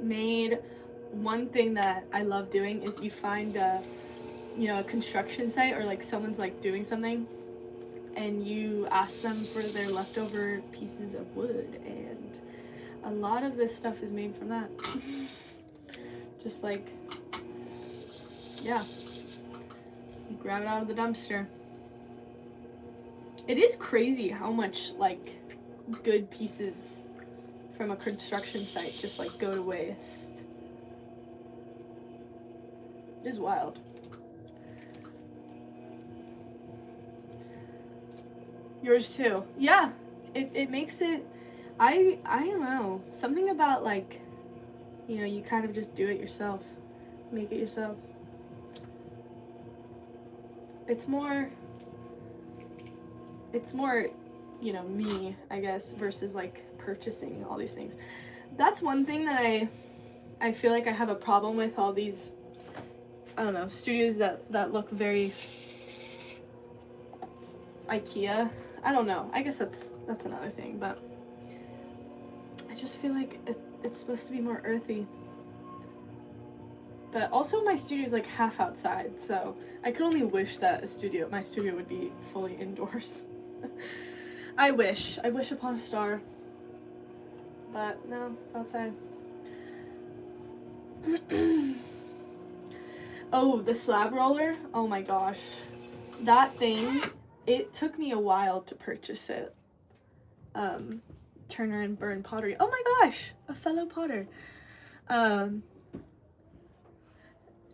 made, one thing that I love doing is you find a construction site, or like someone's like doing something, and you ask them for their leftover pieces of wood, and a lot of this stuff is made from that. Just like, yeah. You grab it out of the dumpster. It is crazy how much like good pieces from a construction site just like go to waste. It is wild. Yours too. Yeah. It makes it, I don't know. Something about like, you kind of just do it yourself. Make it yourself. It's more, me, I guess, versus like purchasing all these things. That's one thing that I feel like I have a problem with all these, I don't know, studios that look very IKEA. I don't know. I guess that's another thing, but I just feel like it's supposed to be more earthy. But also my studio is like half outside, so I could only wish that my studio would be fully indoors. I wish upon a star. But no, it's outside. Oh, the slab roller? Oh my gosh. That thing, it took me a while to purchase it. Turner and Burn pottery. Oh my gosh, a fellow potter.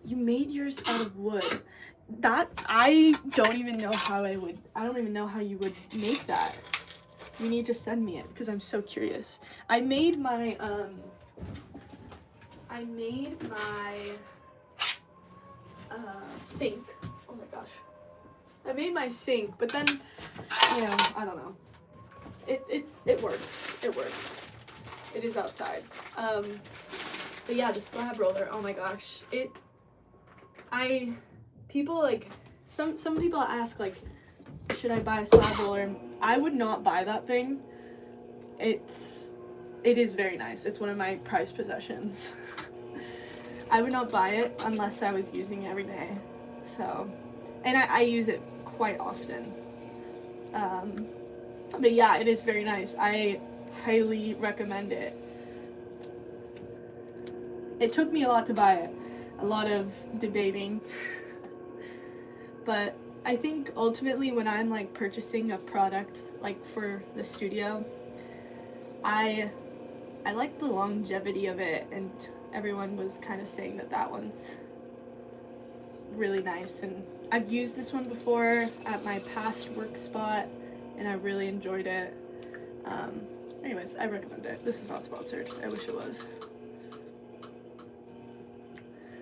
You made yours out of wood. That, I don't even know how I don't even know how you would make that. You need to send me it, because I'm so curious. I made my sink. Oh my gosh. I made my sink, but then, I don't know. It works. It works. It is outside. But yeah, the slab roller, oh my gosh. People like, some people ask like, should I buy a slab roller? I would not buy that thing. It is very nice. It's one of my prized possessions. I would not buy it unless I was using it every day. So, and I use it quite often. But yeah, it is very nice. I highly recommend it. It took me a lot to buy it. A lot of debating. But I think ultimately when I'm like purchasing a product like for the studio, I like the longevity of it, and everyone was kind of saying that one's really nice, and I've used this one before at my past work spot and I really enjoyed it. Anyways, I recommend it. This is not sponsored. I wish it was.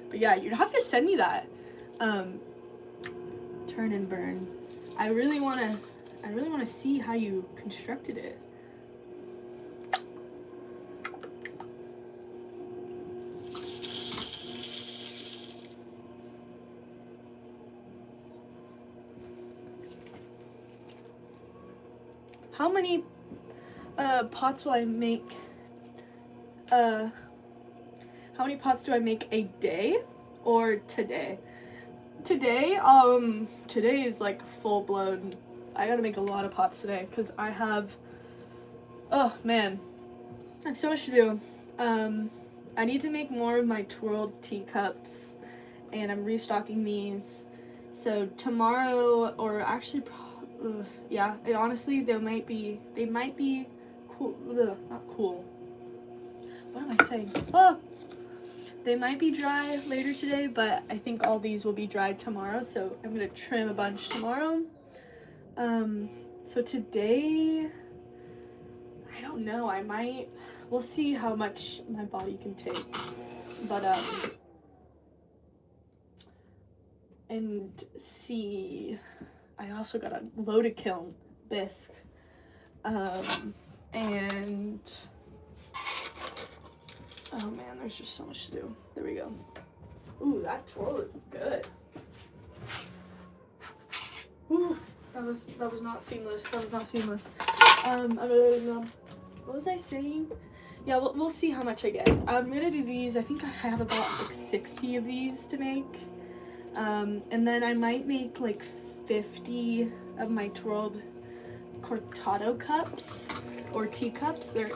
But yeah, you'd have to send me that. Turn and Burn. I really wanna see how you constructed it. How many pots will I make? How many pots do I make a day or today? Today is like full blown. I gotta make a lot of pots today because I have Oh man, I have so much to do. I need to make more of my twirled teacups, and I'm restocking these. So tomorrow, or actually, yeah, honestly, they might be cool. Not cool. What am I saying? Oh, they might be dry later today, but I think all these will be dried tomorrow. So I'm gonna trim a bunch tomorrow. So today, I don't know. We'll see how much my body can take. But and see, I also got a loaded kiln bisque. And oh man, there's just so much to do. There we go. Ooh, that twirl is good. Ooh, that was not seamless. That was not seamless. What was I saying? Yeah, we'll see how much I get. I'm gonna do these. I think I have about like 60 of these to make. And then I might make like 50 of my twirled cortado cups or teacups. It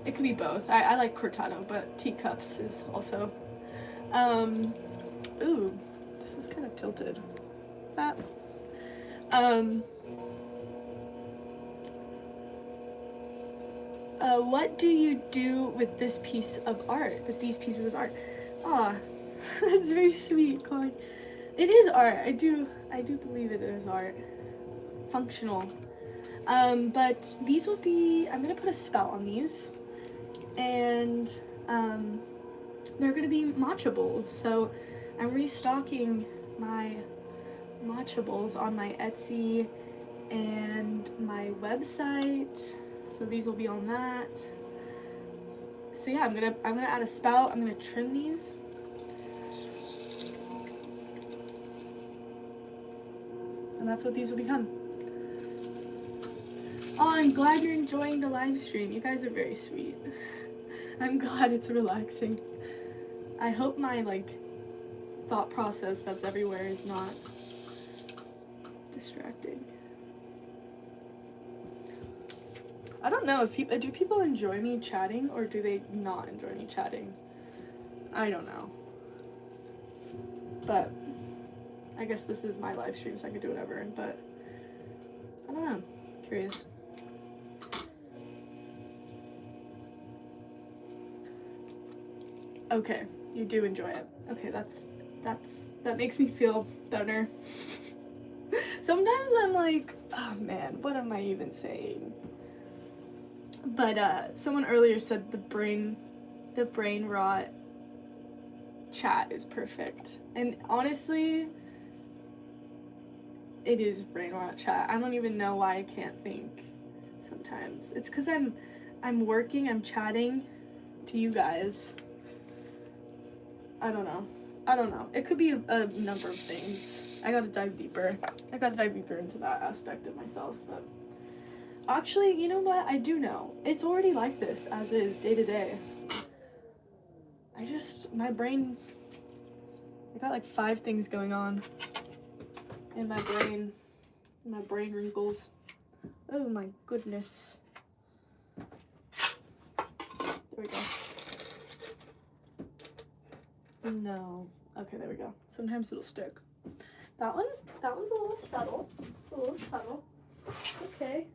could be both. I like cortado, but teacups is also. Ooh, this is kind of tilted. That. What do you do with this piece of art? With these pieces of art? Aw, that's very sweet, Chloe. It is art. I do believe it is art. Functional. But these will be, I'm gonna put a spout on these, and they're gonna be matcha bowls. So I'm restocking my matcha bowls on my Etsy and my website. So these will be on that. So yeah, I'm gonna add a spout. I'm gonna trim these. And that's what these will become. Oh, I'm glad you're enjoying the live stream. You guys are very sweet. I'm glad it's relaxing. I hope my thought process that's everywhere is not distracting. I don't know if do people enjoy me chatting or do they not enjoy me chatting? I don't know. But I guess this is my live stream, so I can do whatever, but I don't know. Curious. Okay, you do enjoy it. Okay, that makes me feel better. Sometimes I'm like, oh man, what am I even saying? But someone earlier said the brain rot chat is perfect. And honestly, it is brain rot chat. I don't even know why I can't think sometimes. It's because I'm working, I'm chatting to you guys. I don't know. It could be a number of things. I gotta dive deeper into that aspect of myself, but actually, you know what? I do know. It's already like this, as is, day to day. My brain, I got like 5 things going on in my brain. My brain wrinkles. Oh my goodness. There we go. No. Okay, there we go. Sometimes it'll stick. That one's a little subtle. It's a little subtle. It's okay.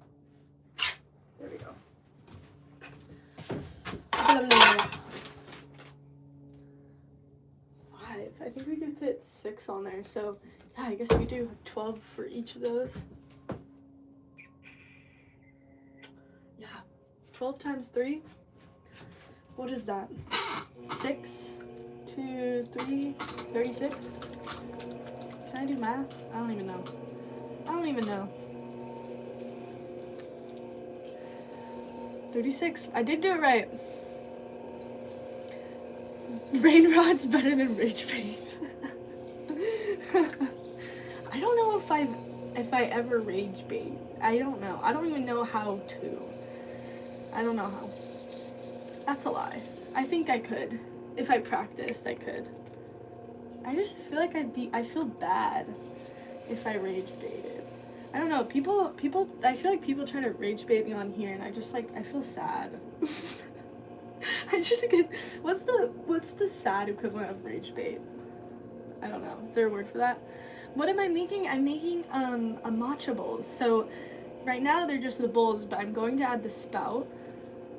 There we go. 5. I think we can fit 6 on there. So yeah, I guess we do 12 for each of those. Yeah. 12 times 3. What is that? 6, 2, 3, 36. Can I do math? I don't even know. 36. I did do it right. Brain rot's better than rage bait. I don't know if I ever rage bait. I don't know. I don't even know how to. I don't know how. That's a lie. I think I could. If I practiced, I could. I just feel like I feel bad if I rage baited. I don't know, people, I feel like people try to rage bait me on here, and I just, like, I feel sad. I just get, what's the sad equivalent of rage bait? I don't know, is there a word for that? What am I making? I'm making, a matcha bowls. So, right now they're just the bowls, but I'm going to add the spout.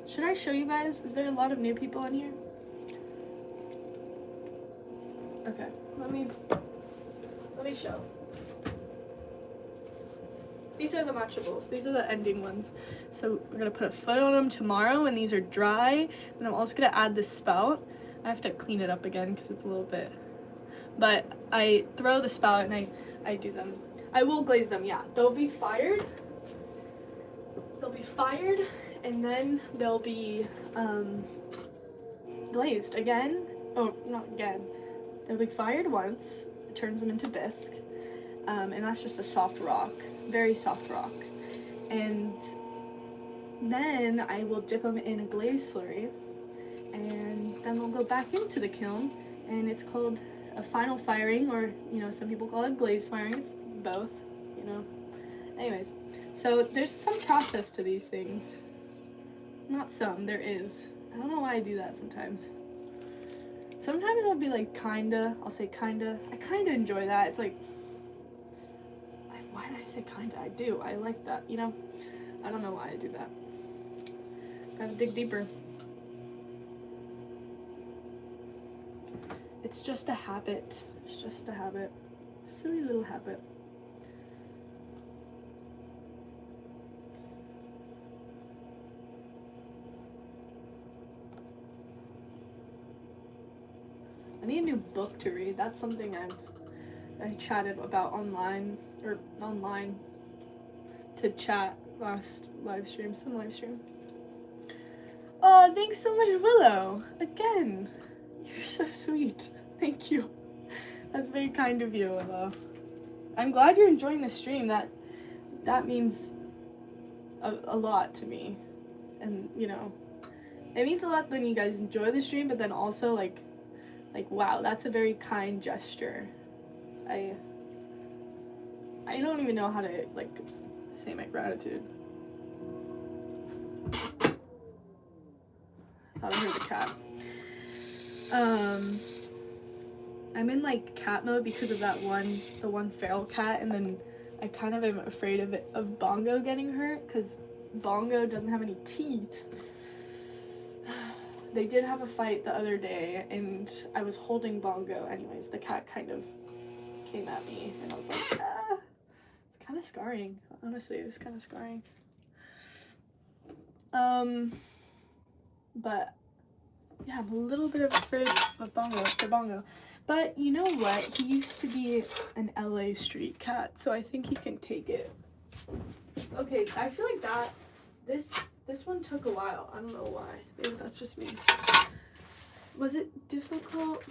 Should I show you guys? Is there a lot of new people in here? Okay, let me show. These are the matcha bowls. These are the ending ones. So we're gonna put a foot on them tomorrow, and these are dry. And I'm also gonna add the spout. I have to clean it up again because it's a little bit. But I throw the spout and I do them. I will glaze them. Yeah, they'll be fired. And then they'll be glazed again. Oh, not again. They'll be fired once. It turns them into bisque. And that's just a soft rock, very soft rock. And then I will dip them in a glaze slurry, and then we'll go back into the kiln, and it's called a final firing, or, you know, some people call it glaze firing. It's both, you know. Anyways, so there's some process to these things. Not some, there is. I don't know why I do that sometimes. Sometimes I'll be like, I'll say kinda. I kinda enjoy that. It's like, why did I say kinda? I do. I like that, you know? I don't know why I do that. Gotta dig deeper. It's just a habit. It's just a habit. Silly little habit. I need a new book to read. That's something I chatted about online to chat last live stream, some live stream. Oh, thanks so much, Willow. Again, you're so sweet. Thank you. That's very kind of you, Willow. I'm glad you're enjoying the stream. That means a lot to me, and you know, it means a lot when you guys enjoy the stream. But then also like wow, that's a very kind gesture. I don't even know how to like say my gratitude. Thought I heard the cat. I'm in like cat mode because of the one feral cat, and then I kind of am afraid of Bongo getting hurt because Bongo doesn't have any teeth. They did have a fight the other day, and I was holding Bongo. Anyways, the cat kind of came at me, and I was like, ah. It's kind of scarring. Honestly, it's kind of scarring. But yeah, I'm a little bit afraid of Bongo. But you know what? He used to be an LA street cat, so I think he can take it. Okay, I feel like this one took a while. I don't know why. Maybe that's just me. Was it difficult?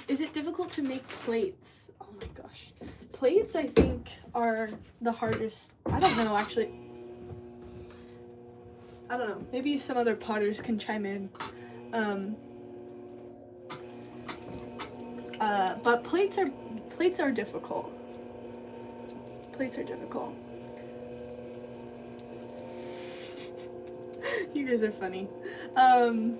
Is it difficult to make plates? Oh my gosh. Plates, I think, are the hardest. I don't know, actually. I don't know. Maybe some other potters can chime in. But plates are difficult. Plates are difficult. You guys are funny. I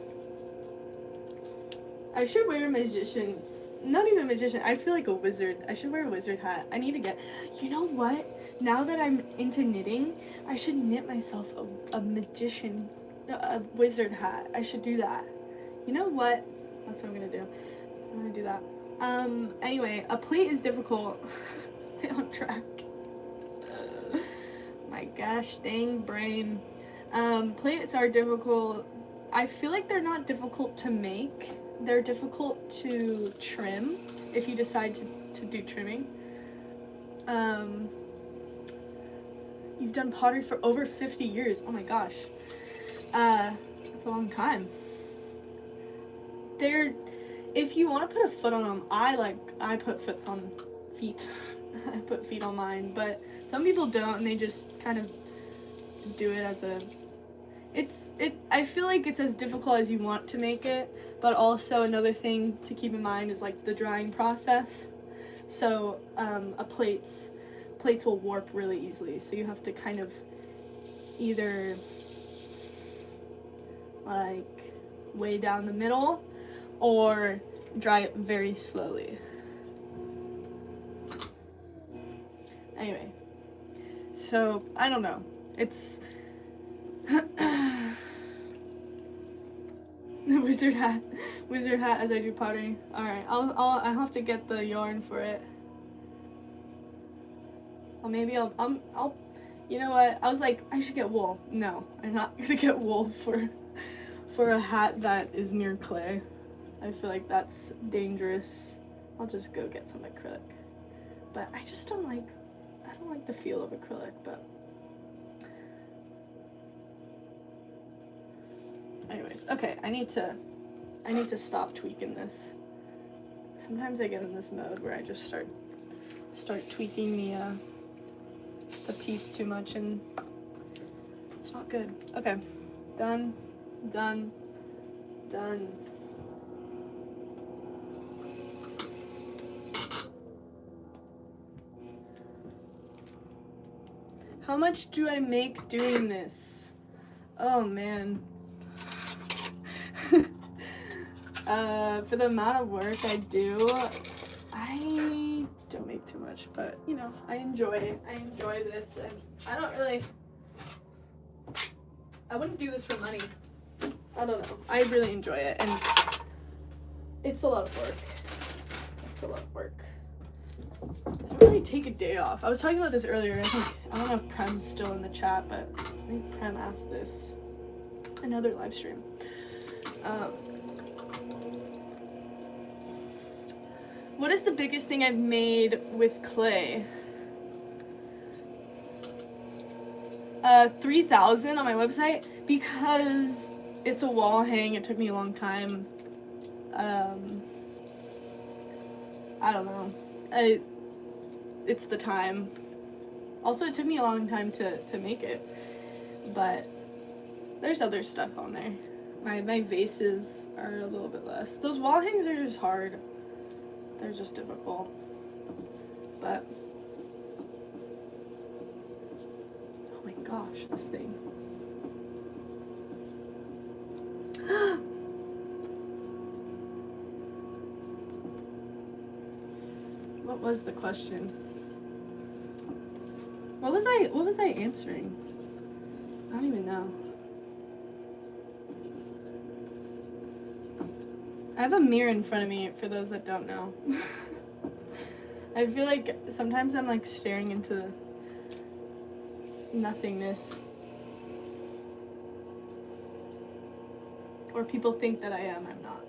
should wear a magician. Not even a magician. I feel like a wizard. I should wear a wizard hat. I need to get. You know what? Now that I'm into knitting, I should knit myself a magician, a wizard hat. I should do that. You know what? That's what I'm gonna do. I'm gonna do that. Anyway, a plate is difficult. Stay on track. My gosh, dang brain. Plates are difficult. I feel like they're not difficult to make. They're difficult to trim if you decide to do trimming. You've done pottery for over 50 years. Oh my gosh. That's a long time. If you want to put a foot on them, I put foots on feet. I put feet on mine, but some people don't, and they just kind of do it as a. I feel like it's as difficult as you want to make it, but also another thing to keep in mind is like the drying process. So plates plates will warp really easily, so you have to kind of either like way down the middle or dry it very slowly. Anyway, so I don't know. It's wizard hat as I do pottery. All right, I'll have to get the yarn for it. Or maybe I'll you know what? I was like, I should get wool. No, I'm not gonna get wool for a hat that is near clay. I feel like that's dangerous. I'll just go get some acrylic. But I just don't like the feel of acrylic, but anyways, okay, I need to stop tweaking this. Sometimes I get in this mode where I just start tweaking the piece too much, and it's not good. Okay, done. How much do I make doing this? Oh man. For the amount of work I do, I don't make too much, but you know, I enjoy it. I enjoy this, and I wouldn't do this for money. I don't know. I really enjoy it, and it's a lot of work. I don't really take a day off. I was talking about this earlier. I don't know if Prem's still in the chat, but I think Prem asked this. Another live stream. What is the biggest thing I've made with clay? 3,000 on my website, because it's a wall hang. It took me a long time. I don't know. It's the time. Also, it took me a long time to make it, but there's other stuff on there. My vases are a little bit less. Those wall hangs are just hard. They're just difficult. But oh my gosh, this thing. What was the question? What was I answering? I don't even know. I have a mirror in front of me for those that don't know. I feel like sometimes I'm like staring into nothingness. Or people think that I am, I'm not.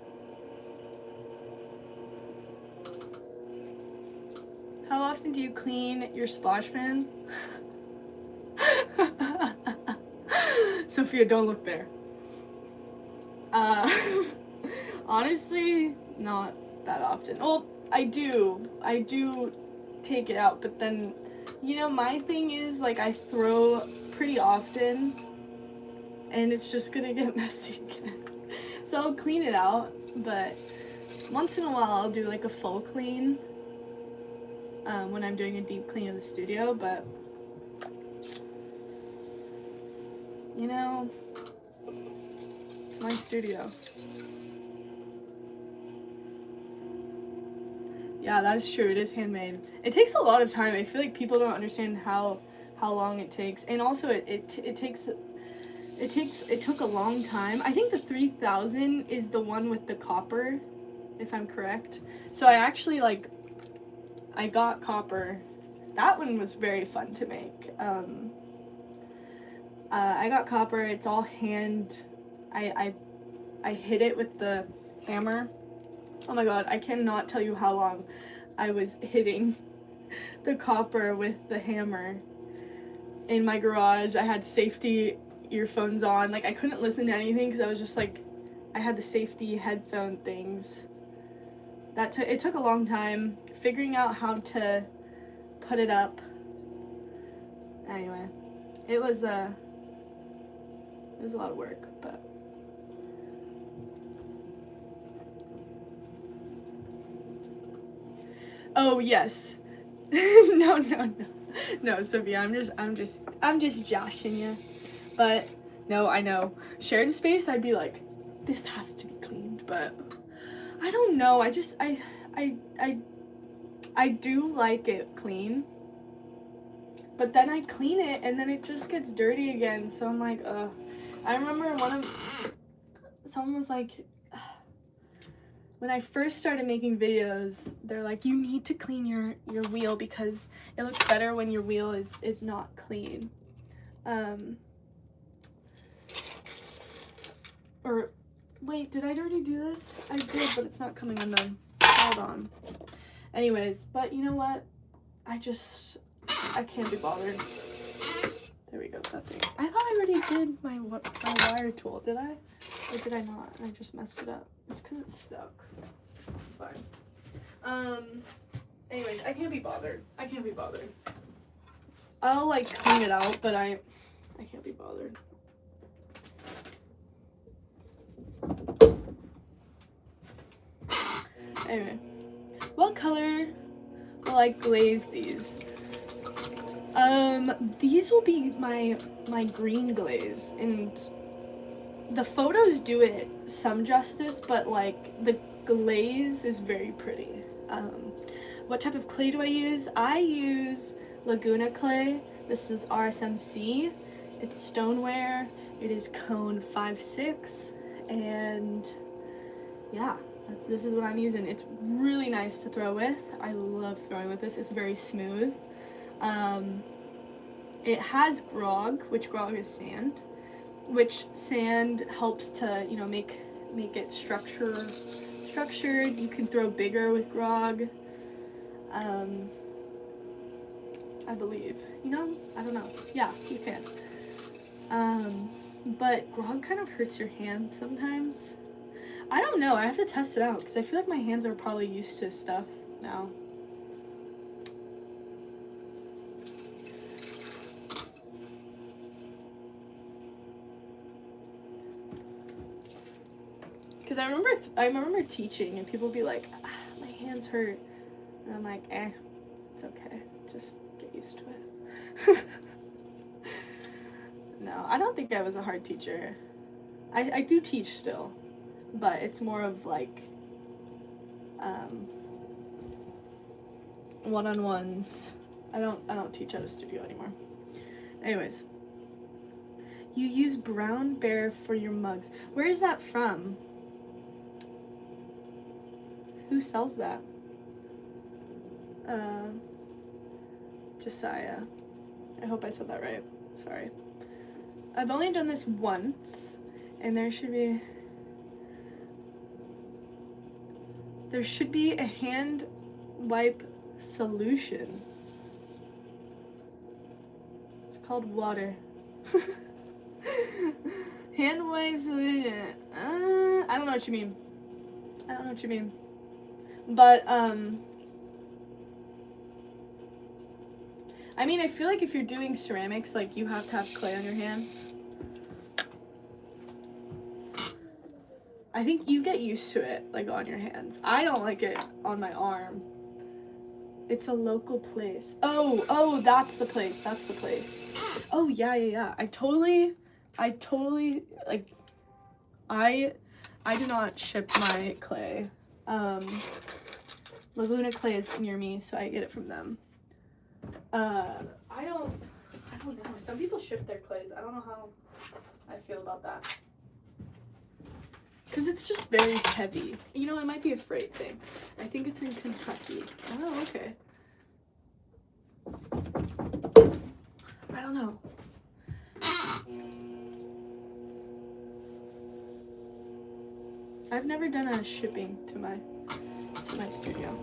How often do you clean your splash pan? Sophia, don't look there. Honestly, not that often. Well, I do take it out, but then, you know, my thing is, like, I throw pretty often, and it's just gonna get messy again. So I'll clean it out, but once in a while I'll do, like, a full clean, when I'm doing a deep clean of the studio, but, you know, it's my studio. Yeah, that is true. It is handmade. It takes a lot of time. I feel like people don't understand how long it takes, and also it took a long time. I think the 3,000 is the one with the copper, if I'm correct. So I actually I got copper. That one was very fun to make. I got copper. It's all hand. I hit it with the hammer. Oh my god, I cannot tell you how long I was hitting the copper with the hammer in my garage. I had safety earphones on. Like, I couldn't listen to anything because I was just like, I had the safety headphone things. It took a long time figuring out how to put it up. Anyway, it was a lot of work, but oh, yes. No. No, Sophia, I'm just joshing you. But no, I know. Shared space, I'd be like, this has to be cleaned, but I don't know. I do like it clean. But then I clean it and then it just gets dirty again. So I'm like, ugh. I remember someone was like, when I first started making videos, they're like, you need to clean your wheel because it looks better when your wheel is not clean. Or, wait, did I already do this? I did, but it's not coming undone. Hold on. Anyways, but you know what? I can't be bothered. There we go, that thing. I thought I already did my wire tool, did I? Or did I not? And I just messed it up. It's because it's stuck. It's fine. Anyways, I can't be bothered. I'll, like, clean it out, but I can't be bothered. Anyway, what color will I glaze these? These will be my green glaze, and the photos do it some justice, but like the glaze is very pretty. What type of clay do I use? I use Laguna clay. This is RSMC. It's stoneware. It is cone 5-6, and yeah, this is what I'm using. It's really nice to throw with. I love throwing with this. It's very smooth. It has grog, which grog is sand, which sand helps to, you know, make it structured. You can throw bigger with grog. I believe. You know? I don't know. Yeah, you can. But grog kind of hurts your hands sometimes. I don't know. I have to test it out because I feel like my hands are probably used to stuff now. Because I remember teaching and people be like, my hands hurt. And I'm like, it's okay. Just get used to it. No, I don't think I was a hard teacher. I do teach still, but it's more of like one-on-ones. I don't teach at a studio anymore. Anyways, you use Brown Bear for your mugs. Where is that from? Who sells that? Josiah. I hope I said that right. Sorry. I've only done this once, and there should be a hand wipe solution. It's called water. Hand wipe solution. I don't know what you mean. But, I mean, I feel like if you're doing ceramics, like, you have to have clay on your hands. I think you get used to it, like, on your hands. I don't like it on my arm. It's a local place. Oh, that's the place. Oh, yeah. I totally, like, I do not ship my clay. Laguna clay is near me, so I get it from them. I don't know. Some people ship their clays. I don't know how I feel about that. Because it's just very heavy. You know, it might be a freight thing. I think it's in Kentucky. Oh, okay. I don't know. I've never done a shipping to my studio.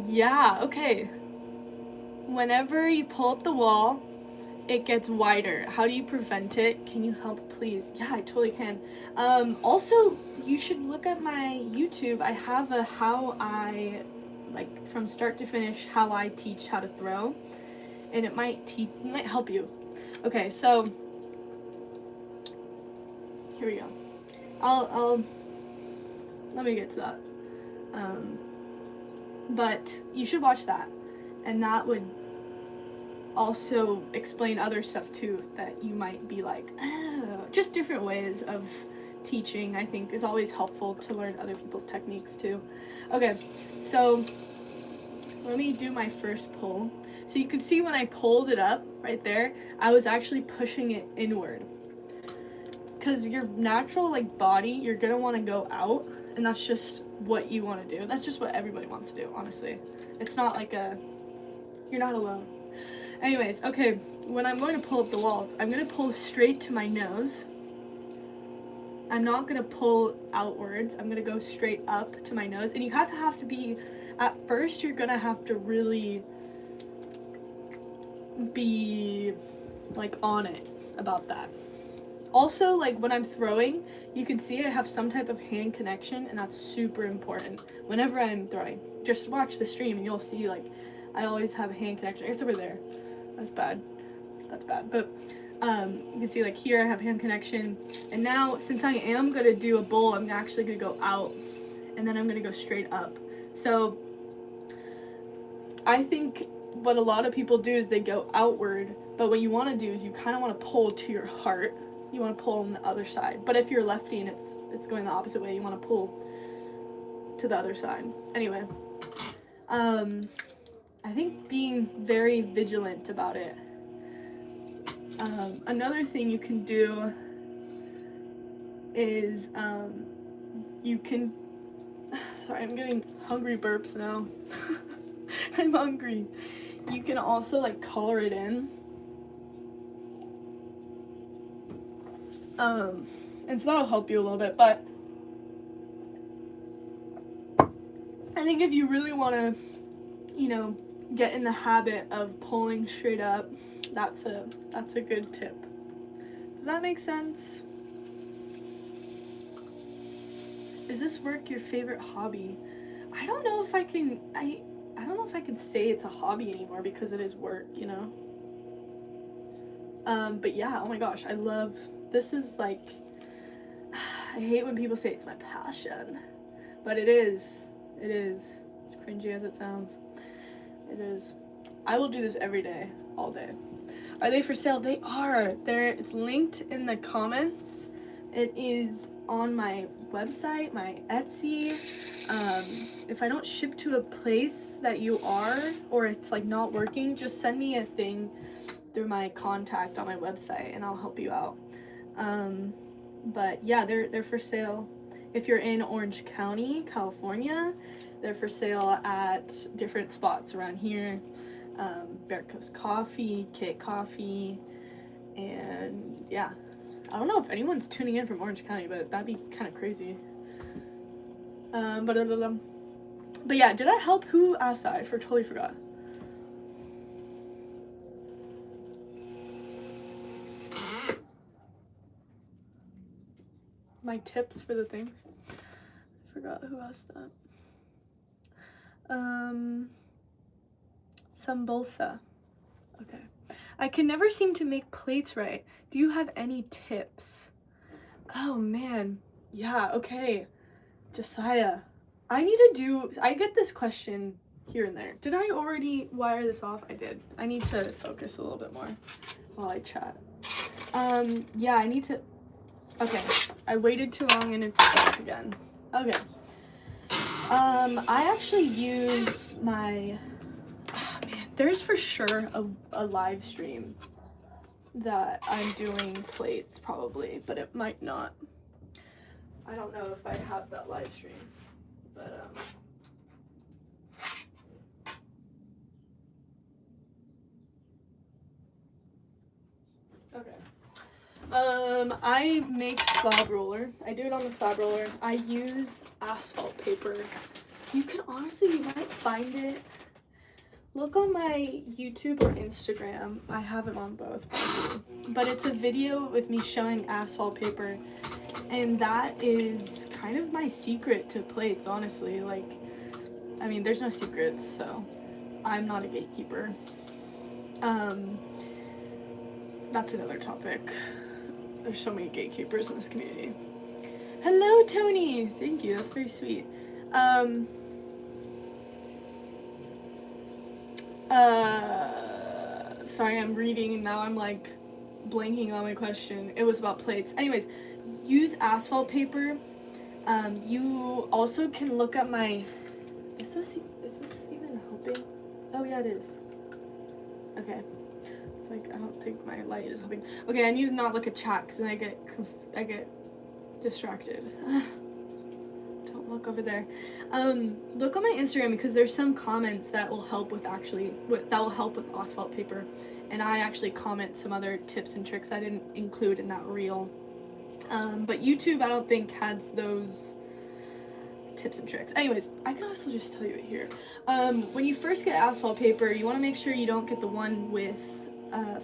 Yeah, okay. Whenever you pull up the wall, it gets wider. How do you prevent it? Can you help, please? Yeah, I totally can. Also, you should look at my YouTube. I have a how I, like, from start to finish, how I teach how to throw. And it might help you. Okay, so Here we go. I'll let me get to that. But you should watch that, and that would also explain other stuff too that you might be like, oh. Just different ways of teaching, I think, is always helpful to learn other people's techniques too. Okay, so let me do my first pull. So you can see when I pulled it up right there, I was actually pushing it inward. Because your natural like body, you're gonna want to go out, and that's just what you want to do. That's just what everybody wants to do, honestly. It's not like you're not alone. Anyways, okay, when I'm going to pull up the walls, I'm going to pull straight to my nose. I'm not going to pull outwards. I'm going to go straight up to my nose. And you have to be, at first, you're going to have to really be, like, on it about that. Also, like, when I'm throwing, you can see I have some type of hand connection, and that's super important whenever I'm throwing. Just watch the stream, and you'll see, like, I always have a hand connection. It's over there. That's bad. That's bad. But you can see, like, here I have hand connection. And now, since I am going to do a bowl, I'm actually going to go out, and then I'm going to go straight up. So I think what a lot of people do is they go outward, but what you want to do is you kind of want to pull to your heart. You want to pull on the other side. But if you're lefty and it's going the opposite way, you want to pull to the other side. Anyway, I think being very vigilant about it. Another thing you can do is you can, sorry, I'm getting hungry burps now. I'm hungry. You can also like color it in. And so that'll help you a little bit, but I think if you really want to, you know, get in the habit of pulling straight up, that's a good tip. Does that make sense? Is this work your favorite hobby? I don't know if I can, I don't know if I can say it's a hobby anymore because it is work, you know? But yeah, oh my gosh, I love, this is like, I hate when people say it's my passion, but it is, as cringy as it sounds, it is. I will do this every day, all day. Are they for sale? They are. It's linked in the comments. It is on my website, my Etsy. If I don't ship to a place that you are, or it's like not working, just send me a thing through my contact on my website and I'll help you out. But yeah, they're for sale. If you're in Orange County, California, they're for sale at different spots around here. Bear Coast Coffee, Kit Coffee, and yeah. I don't know if anyone's tuning in from Orange County, but that'd be kind of crazy. But yeah, did I help? Who asked that? I totally forgot. My tips for the things. I forgot who asked that. Sambolsa. Okay. I can never seem to make plates right. Do you have any tips? Oh man. Yeah, okay. Josiah. I get this question here and there. Did I already wire this off? I did. I need to focus a little bit more while I chat. Yeah, I need to, okay. I waited too long and it's stuck again. Okay. I actually use my, oh man, there's for sure a live stream that I'm doing plates probably, but it might not. I don't know if I have that live stream, but okay. I make slab roller. I do it on the slab roller. I use asphalt paper. You might find it. Look on my YouTube or Instagram. I have it on both, probably. But it's a video with me showing asphalt paper. And that is kind of my secret to plates, honestly. Like, I mean, there's no secrets, so I'm not a gatekeeper. That's another topic. There's so many gatekeepers in this community. Hello, Tony. Thank you. That's very sweet. Sorry, I'm reading and now I'm like blanking on my question. It was about plates. Anyways, use asphalt paper. You also can look at my, is this even helping? Oh yeah, it is. Okay. It's like, I don't think my light is helping. Okay, I need to not look at chat because then I get distracted. Don't look over there. Look on my Instagram because there's some comments that will help with asphalt paper, and I actually comment some other tips and tricks I didn't include in that reel. But YouTube, I don't think has those tips and tricks. Anyways, I can also just tell you it here. When you first get asphalt paper, you want to make sure you don't get the one with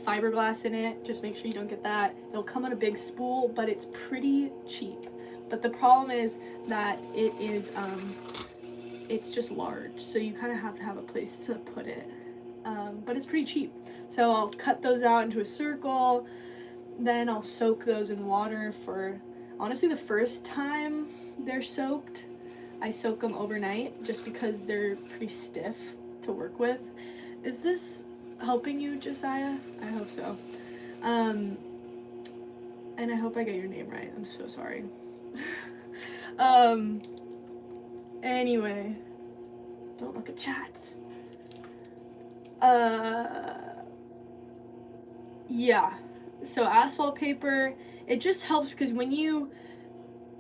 fiberglass in it. Just make sure you don't get that. It'll come on a big spool, but it's pretty cheap. But the problem is that it is, it's just large, so you kind of have to have a place to put it. But it's pretty cheap. So I'll cut those out into a circle, then I'll soak those in water for, honestly, the first time they're soaked, I soak them overnight just because they're pretty stiff to work with. Is this helping you, Josiah? I hope so. And I hope I get your name right. I'm so sorry. Anyway, don't look at chat. Yeah, so asphalt paper, it just helps because when you,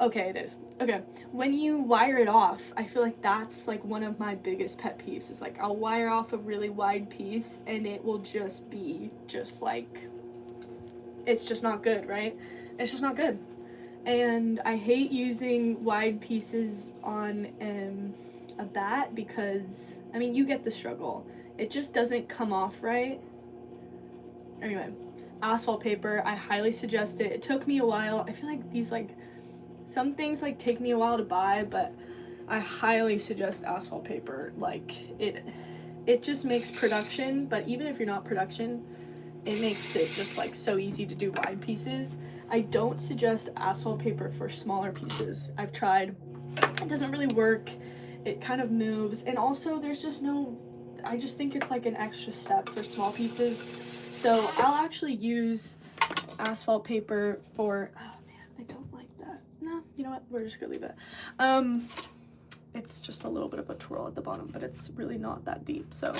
okay, it is. Okay, when you wire it off, I feel like that's like one of my biggest pet peeves. Is like I'll wire off a really wide piece and it will just be just like, it's just not good, right? It's just not good. And I hate using wide pieces on a bat because, I mean, you get the struggle. It just doesn't come off right. Anyway, asphalt paper, I highly suggest it. It took me a while. I feel like these, like, some things, like, take me a while to buy, but I highly suggest asphalt paper. Like, it just makes production, but even if you're not production, it makes it just, like, so easy to do wide pieces. I don't suggest asphalt paper for smaller pieces. I've tried. It doesn't really work. It kind of moves. And also, there's just no, I just think it's like an extra step for small pieces. So I'll actually use asphalt paper for, oh man, I don't like that. No, you know what? We're just gonna leave it. It's just a little bit of a twirl at the bottom, but it's really not that deep. So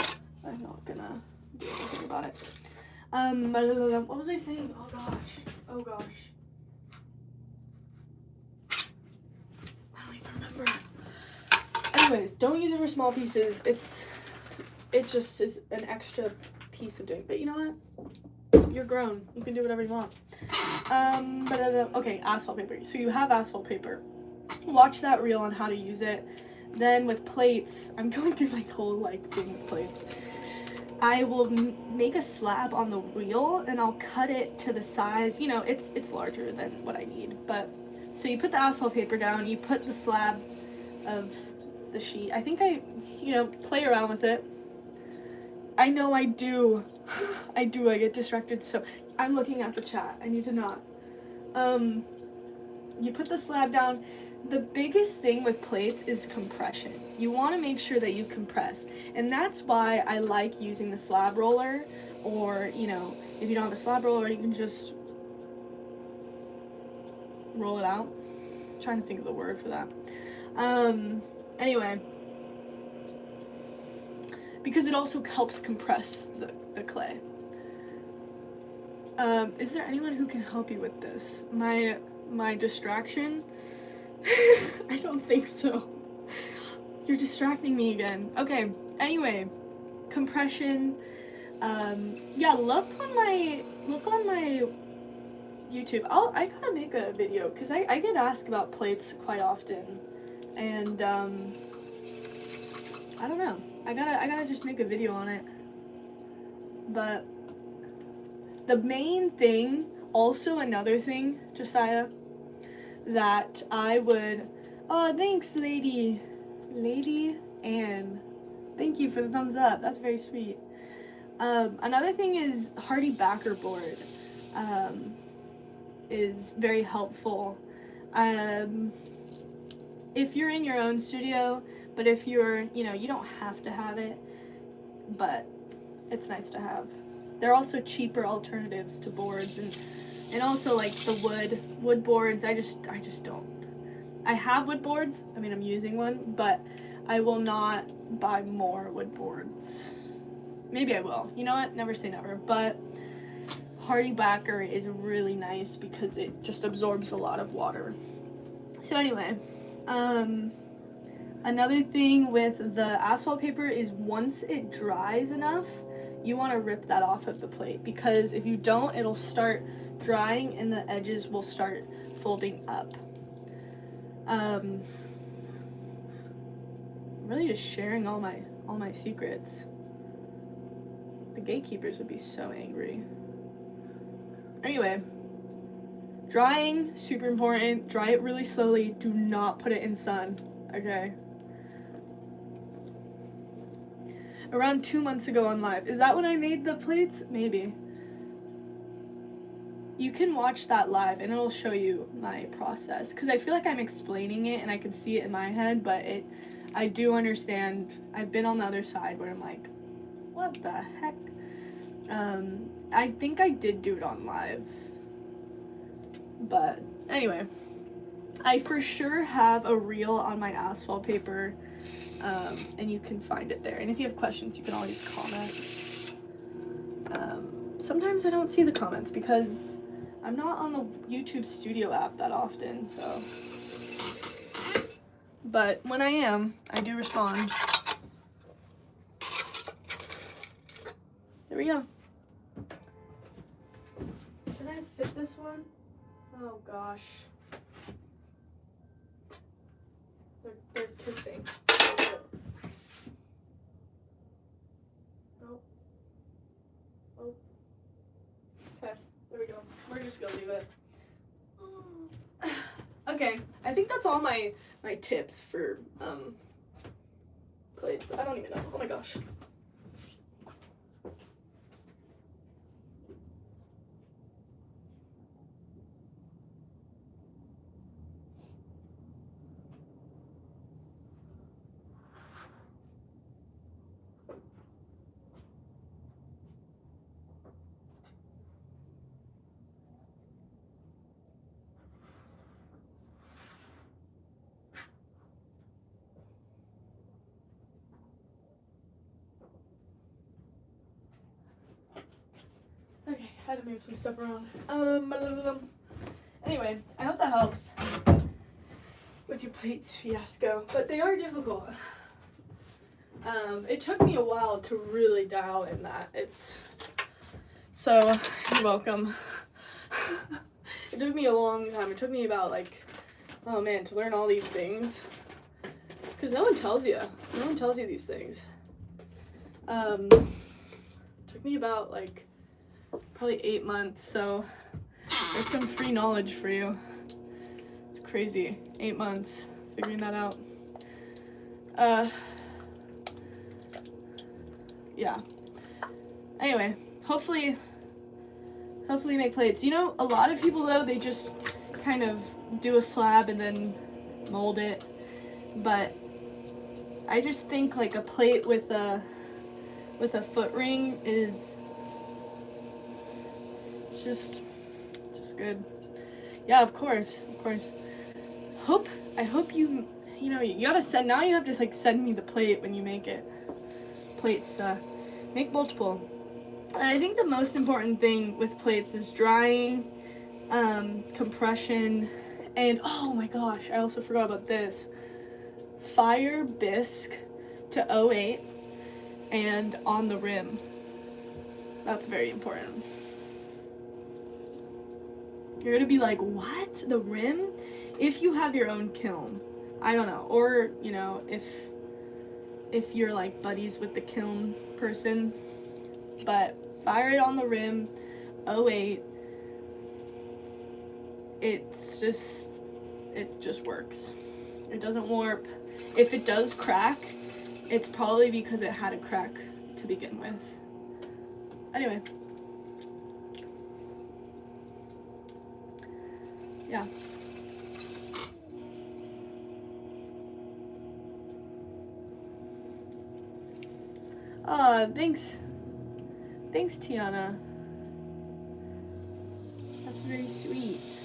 I'm not gonna do anything about it. What was I saying? Oh gosh. I don't even remember. Anyways, don't use it for small pieces. It just is an extra piece of doing. But you know what? You're grown. You can do whatever you want. Okay, asphalt paper. So you have asphalt paper. Watch that reel on how to use it. Then with plates, I'm going through my whole like thing with plates. I will make a slab on the wheel and I'll cut it to the size, you know, it's larger than what I need, but, so you put the asphalt paper down, you put the slab of the sheet, I think I play around with it. I know I do, I get distracted, so I'm looking at the chat, I need to not. You put the slab down. The biggest thing with plates is compression. You want to make sure that you compress. And that's why I like using the slab roller, or, you know, if you don't have a slab roller, you can just roll it out. I'm trying to think of the word for that. Anyway, because it also helps compress the clay. Is there anyone who can help you with this? My distraction? I don't think so. You're distracting me again. Okay, anyway, compression. Yeah, look on my YouTube. I gotta make a video because I get asked about plates quite often, and I don't know. I gotta just make a video on it. But the main thing, also another thing, Josiah, that I would, oh, thanks, Lady Anne. Thank you for the thumbs up. That's very sweet. Another thing is hardy backer board. is very helpful. If you're in your own studio, but if you're, you don't have to have it, but it's nice to have. There are also cheaper alternatives to boards, and also like the wood boards. I just don't. I have wood boards. I mean, I'm using one, but I will not buy more wood boards. Maybe I will. You know what? Never say never. But Hardy Backer is really nice because it just absorbs a lot of water. So anyway, another thing with the asphalt paper is once it dries enough, you want to rip that off of the plate, because if you don't, it'll start drying and the edges will start folding up. I'm really just sharing all my secrets. The gatekeepers would be so angry. Anyway, drying, super important. Dry it really slowly. Do not put it in sun, okay? Around 2 months ago on live. Is that when I made the plates? Maybe. You can watch that live and it'll show you my process, because I feel like I'm explaining it and I can see it in my head, but I do understand. I've been on the other side where I'm like, what the heck? I think I did do it on live, but anyway, I for sure have a reel on my asphalt paper, and you can find it there. And if you have questions, you can always comment. Sometimes I don't see the comments because I'm not on the YouTube Studio app that often, so. But when I am, I do respond. There we go. Can I fit this one? Oh gosh. They're kissing. Oh. Oh. Okay, there we go. We're just gonna leave it. Okay, I think that's all my tips for plates. I don't even know. Oh my gosh. Okay, I had to move some stuff around. Anyway, I hope that helps with your plates fiasco, but they are difficult. It took me a while to really dial in that. So, you're welcome. It took me a long time. It took me about oh man, to learn all these things. Because no one tells you. No one tells you these things. Took me about probably 8 months, so there's some free knowledge for you. It's crazy. 8 months figuring that out. Yeah. Anyway, hopefully make plates. A lot of people though, they just kind of do a slab and then mold it. But I just think a plate with a foot ring is just good. Yeah, of course. I hope you gotta send, now you have to send me the plate when you make it. Plates, make multiple. And I think the most important thing with plates is drying, compression, and oh my gosh, I also forgot about this. Fire bisque to 08 and on the rim. That's very important. You're gonna be like, what? The rim? If you have your own kiln, I don't know, or if you're buddies with the kiln person, but fire it on the rim, 08. It just works. It doesn't warp. If it does crack, it's probably because it had a crack to begin with. Anyway. Yeah. Thanks. Thanks, Tiana. That's very sweet.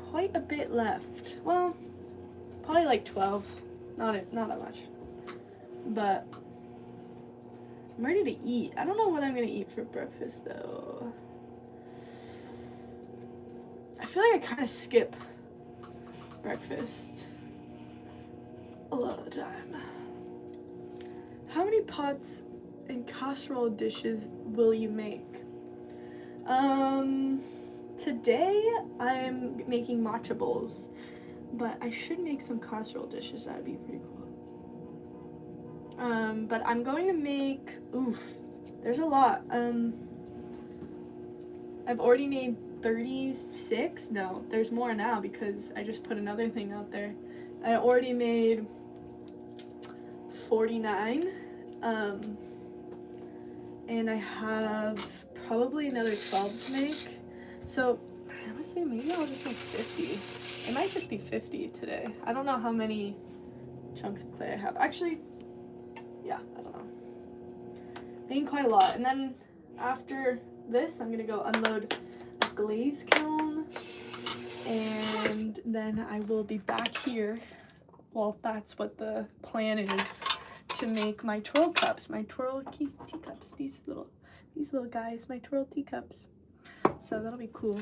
Quite a bit left. Well, probably like 12. Not that much. But I'm ready to eat. I don't know what I'm gonna eat for breakfast though. I feel like I kind of skip breakfast a lot of the time. How many pots and casserole dishes will you make? Today I'm making matcha bowls, but I should make some casserole dishes. That'd be pretty cool. But I'm going to make, there's a lot. I've already made 36. No, there's more now because I just put another thing out there. I already made 49. And I have probably another 12 to make. So I would say maybe I'll just make 50. It might just be 50 today. I don't know how many chunks of clay I have. Actually, yeah, I don't know. Making quite a lot. And then after this, I'm gonna go unload a glaze kiln. And then I will be back here. Well, that's what the plan is, to make my twirl cups, my twirl teacups. These little guys, my twirl teacups. So that'll be cool.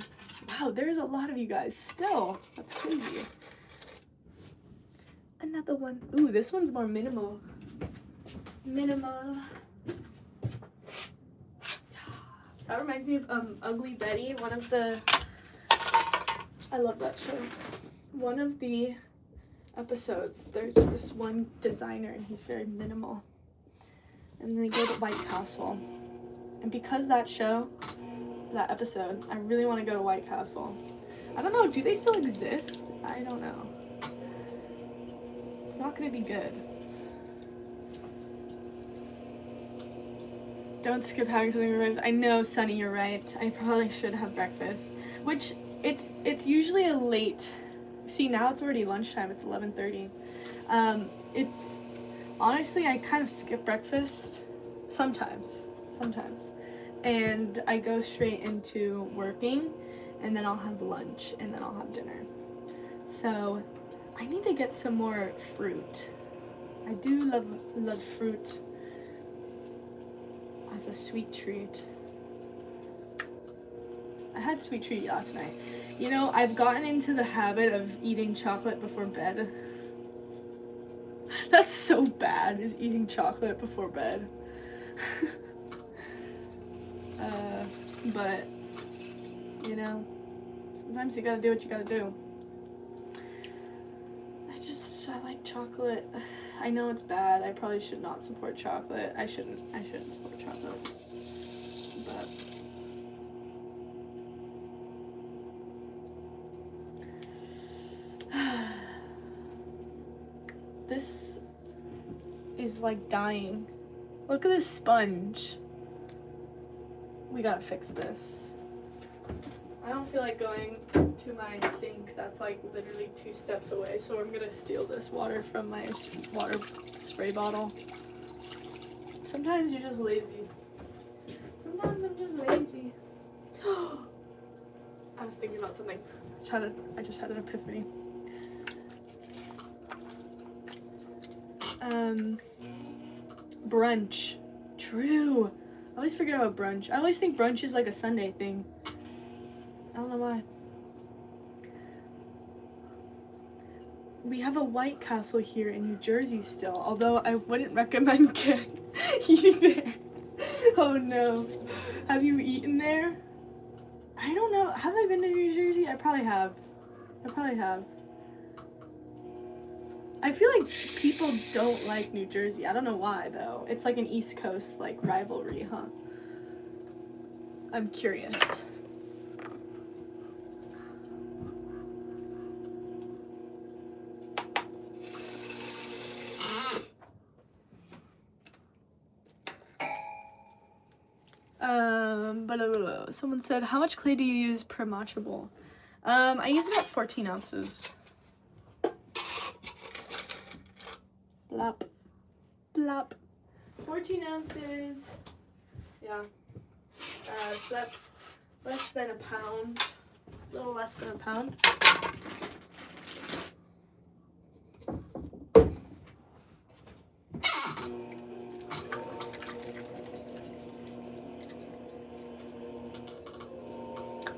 Wow, there's a lot of you guys still. That's crazy. Another one. Ooh, this one's more minimal. That reminds me of Ugly Betty, one of the, I love that show. One of the episodes, there's this one designer and he's very minimal. And then they go to White Castle. And because that episode, I really want to go to White Castle. I don't know, do they still exist? I don't know. It's not gonna be good. Don't skip having something for breakfast. I know, Sunny, you're right. I probably should have breakfast. Which, it's usually a late... See, now it's already lunchtime. It's 11:30. It's... Honestly, I kind of skip breakfast. Sometimes. And I go straight into working, and then I'll have lunch, and then I'll have dinner. So, I need to get some more fruit. I do love fruit as a sweet treat. I had sweet treat last night. You know, I've gotten into the habit of eating chocolate before bed. That's so bad, is eating chocolate before bed. But, you know, sometimes you gotta do what you gotta do. I like chocolate. I know it's bad. I probably should not support chocolate. I shouldn't support chocolate. But this is like dying. Look at this sponge. We gotta fix this. I don't feel like going to my sink that's like literally 2 steps away, so I'm gonna steal this water from my water spray bottle. Sometimes you're just lazy. Sometimes I'm just lazy. I was thinking about something. I just had an epiphany. Brunch. True. I always forget about brunch. I always think brunch is like a Sunday thing. I don't know why. We have a White Castle here in New Jersey still, although I wouldn't recommend eating there. Oh no. Have you eaten there? I don't know. Have I been to New Jersey? I probably have. I feel like people don't like New Jersey. I don't know why though. It's like an East Coast like rivalry, huh? I'm curious. someone said, how much clay do you use per matcha bowl? I use about 14 ounces. Blop. Blop. 14 ounces. Yeah. So that's less than a pound. A little less than a pound.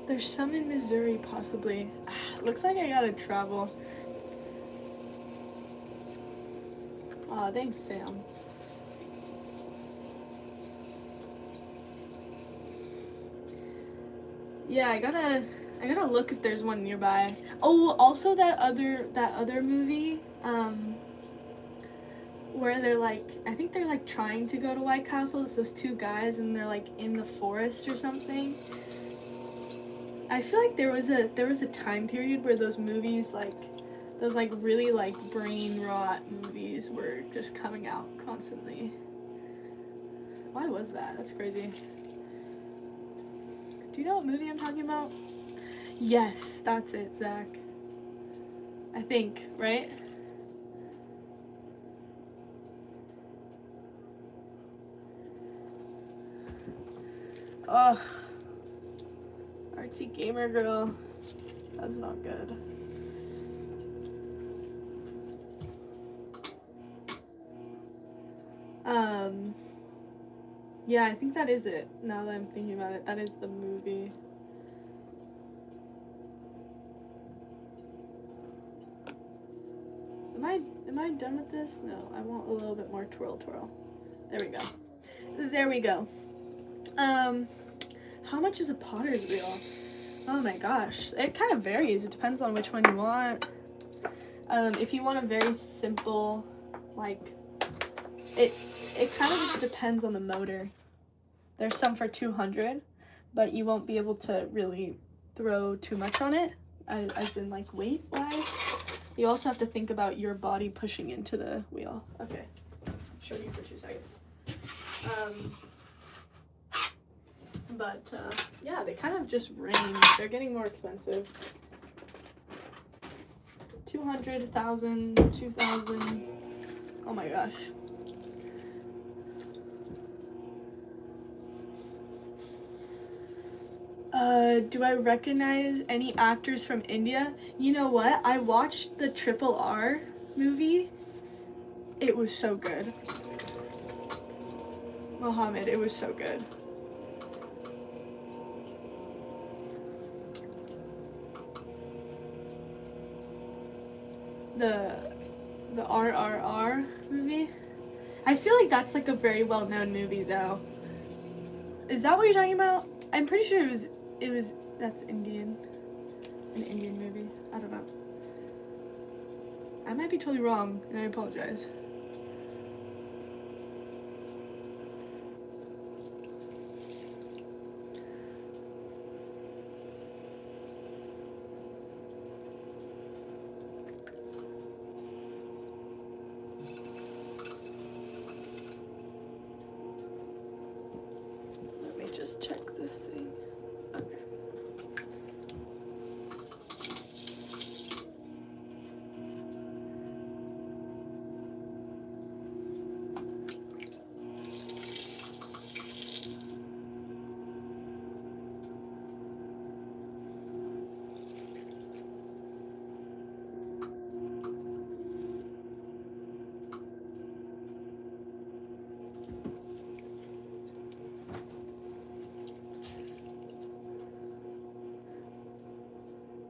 There's some in Missouri, possibly. Looks like I gotta travel. Aw, thanks, Sam. Yeah, I gotta look if there's one nearby. Oh, also that other movie, where they're like, I think they're like trying to go to White Castle. It's those two guys, and they're like in the forest or something. I feel like there was a time period where those movies, like those like really like brain rot movies, were just coming out constantly. Why was that? That's crazy. Do you know what movie I'm talking about? Yes, that's it, Zach. I think, right? Ugh. Artsy gamer girl. That's not good. Yeah, I think that is it. Now that I'm thinking about it, that is the movie. Am I done with this? No, I want a little bit more twirl. There we go. There we go. How much is a potter's wheel? Oh my gosh. It kind of varies. It depends on which one you want. If you want a very simple, like, it kind of just depends on the motor. There's some for 200, but you won't be able to really throw too much on it, as in like weight wise. You also have to think about your body pushing into the wheel. Okay, I'll show you for 2 seconds. Yeah, they kind of just range. They're getting more expensive. 200, 1,000, 2,000. Oh my gosh. Do I recognize any actors from India? You know what? I watched the RRR movie. It was so good. Mohammed, it was so good. The RRR movie? I feel like that's like a very well-known movie though. Is that what you're talking about? I'm pretty sure that's Indian. An Indian movie. I don't know. I might be totally wrong, and I apologize. Let me just check this thing. Okay.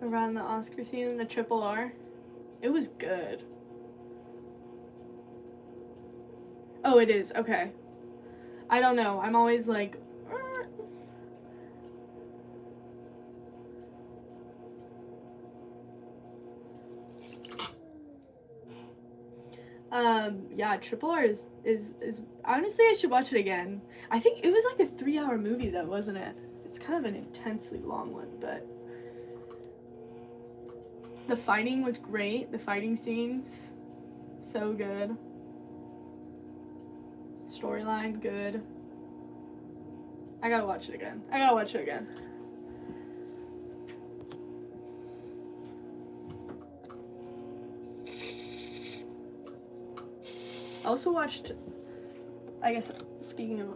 Around the Oscar season, the RRR. It was good. Oh, it is. Okay. I don't know. I'm always like... Yeah, RRR is honestly, I should watch it again. I think it was like a 3-hour movie though, wasn't it? It's kind of an intensely long one, but the fighting was great. The fighting scenes, so good. Storyline, good. I gotta watch it again. I gotta watch it again. I also watched, I guess, speaking of,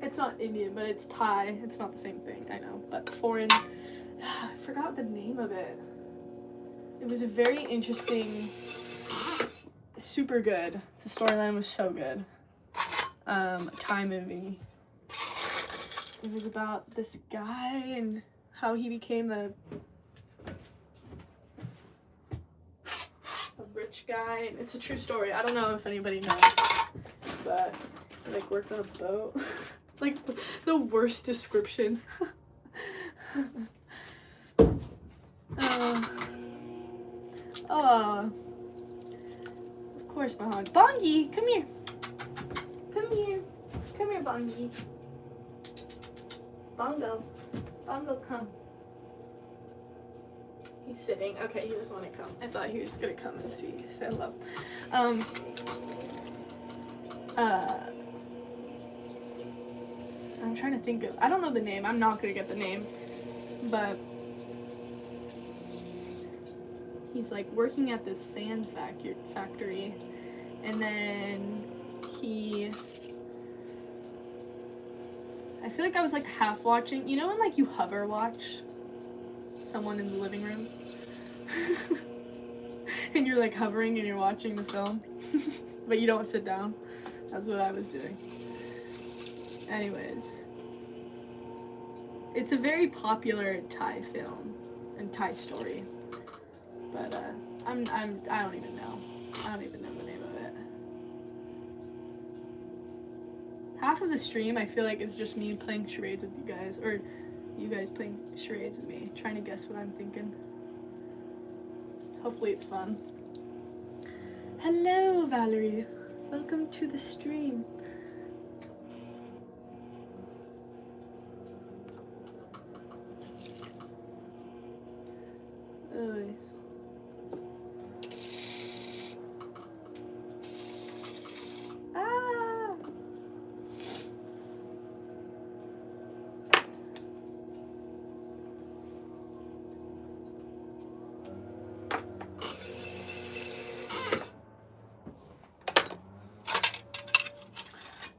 it's not Indian, but it's Thai. It's not the same thing, I know, but foreign. I forgot the name of it. It was a very interesting, super good. The storyline was so good. Thai movie. It was about this guy and how he became a rich guy. And it's a true story. I don't know if anybody knows, but he, like, worked on a boat. It's like the worst description. Oh, of course, my hog. Bongi, come here. Come here. Come here, Bongi. Bongo. Bongo, come. He's sitting. Okay, he doesn't want to come. I thought he was going to come and say hello. I'm trying to think of, I don't know the name. I'm not going to get the name. But he's like working at this sand factory. And then I feel like I was like half watching. You know when like you hover watch someone in the living room? And you're like hovering and you're watching the film. But you don't sit down. That's what I was doing. Anyways. It's a very popular Thai film and Thai story. But I don't even know. I don't even know the name of it. Half of the stream I feel like is just me playing charades with you guys, or you guys playing charades with me, trying to guess what I'm thinking. Hopefully it's fun. Hello, Valerie. Welcome to the stream. Oy. Ah!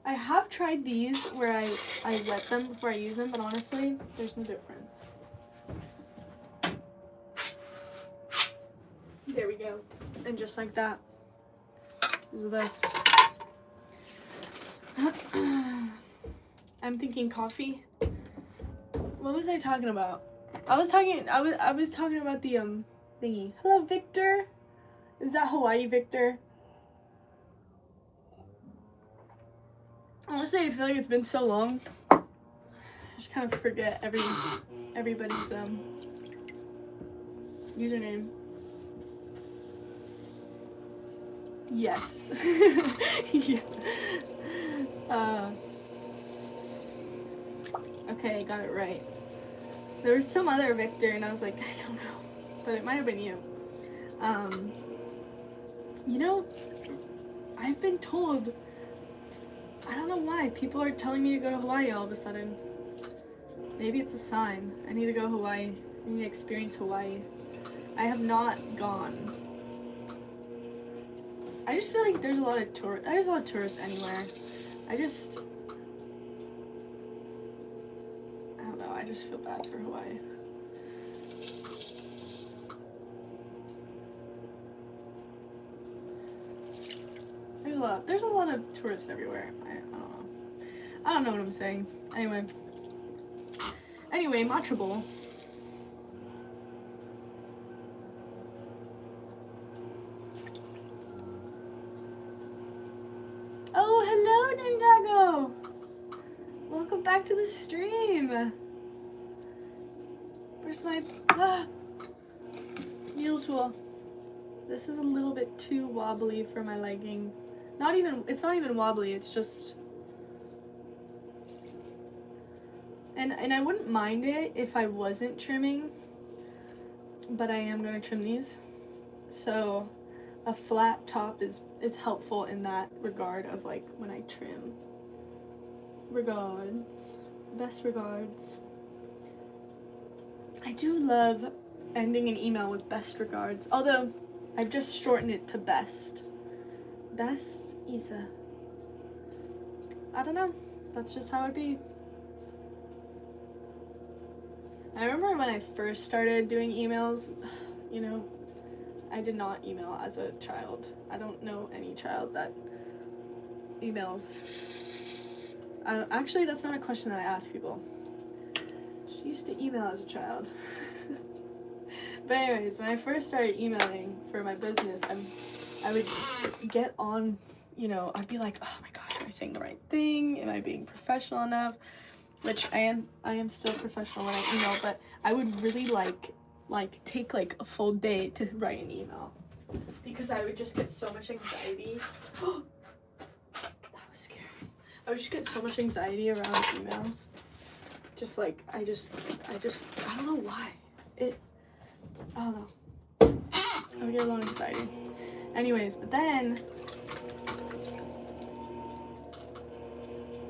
I have tried these where I wet them before I use them, but honestly, there's no difference. There we go. And just like that. This is this. I'm thinking coffee. What was I talking about? I was talking about the thingy. Hello, Victor. Is that Hawaii, Victor? Honestly, I feel like it's been so long. I just kind of forget everybody's username. Yes. Yeah. Okay, I got it right. There was some other Victor, and I was like, I don't know, but it might have been you. You know, I've been told, I don't know why, people are telling me to go to Hawaii all of a sudden. Maybe it's a sign. I need to go to Hawaii. I need to experience Hawaii. I have not gone. I just feel like there's a lot of tourists anywhere. I don't know, I just feel bad for Hawaii. There's a lot of tourists everywhere. I don't know. I don't know what I'm saying. Anyway, matcha bowl. Oh, hello, Ninjago! Welcome back to the stream. Where's my needle tool? This is a little bit too wobbly for my liking. It's not even wobbly, it's just... And I wouldn't mind it if I wasn't trimming, but I am going to trim these. So a flat top is helpful in that regard of like when I trim. Regards. Best regards. I do love ending an email with best regards, although I've just shortened it to best. Best Isa. I don't know. That's just how it be. I remember when I first started doing emails, you know, I did not email as a child. I don't know any child that emails. Actually, that's not a question that I ask people. She used to email as a child. But anyways, when I first started emailing for my business, I would get on, you know, I'd be like, oh my gosh, am I saying the right thing? Am I being professional enough? Which I am still professional when I email, but I would really like take like a full day to write an email because I would just get so much anxiety. That was scary. I would just get so much anxiety around emails. Just like, I don't know why. I don't know. I would get a lot of anxiety. Anyways, but then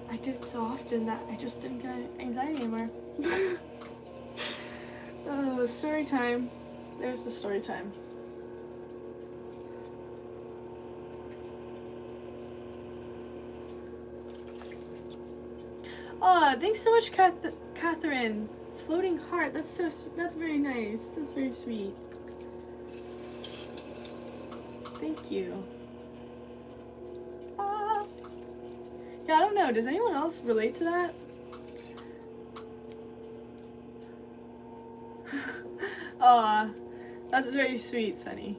I did it so often that I just didn't get anxiety anymore. Oh, story time. There's the story time. Oh, thanks so much, Catherine. Floating heart. That's very nice. That's very sweet. Thank you. Yeah, I don't know. Does anyone else relate to that? Aw, that's very sweet, Sunny.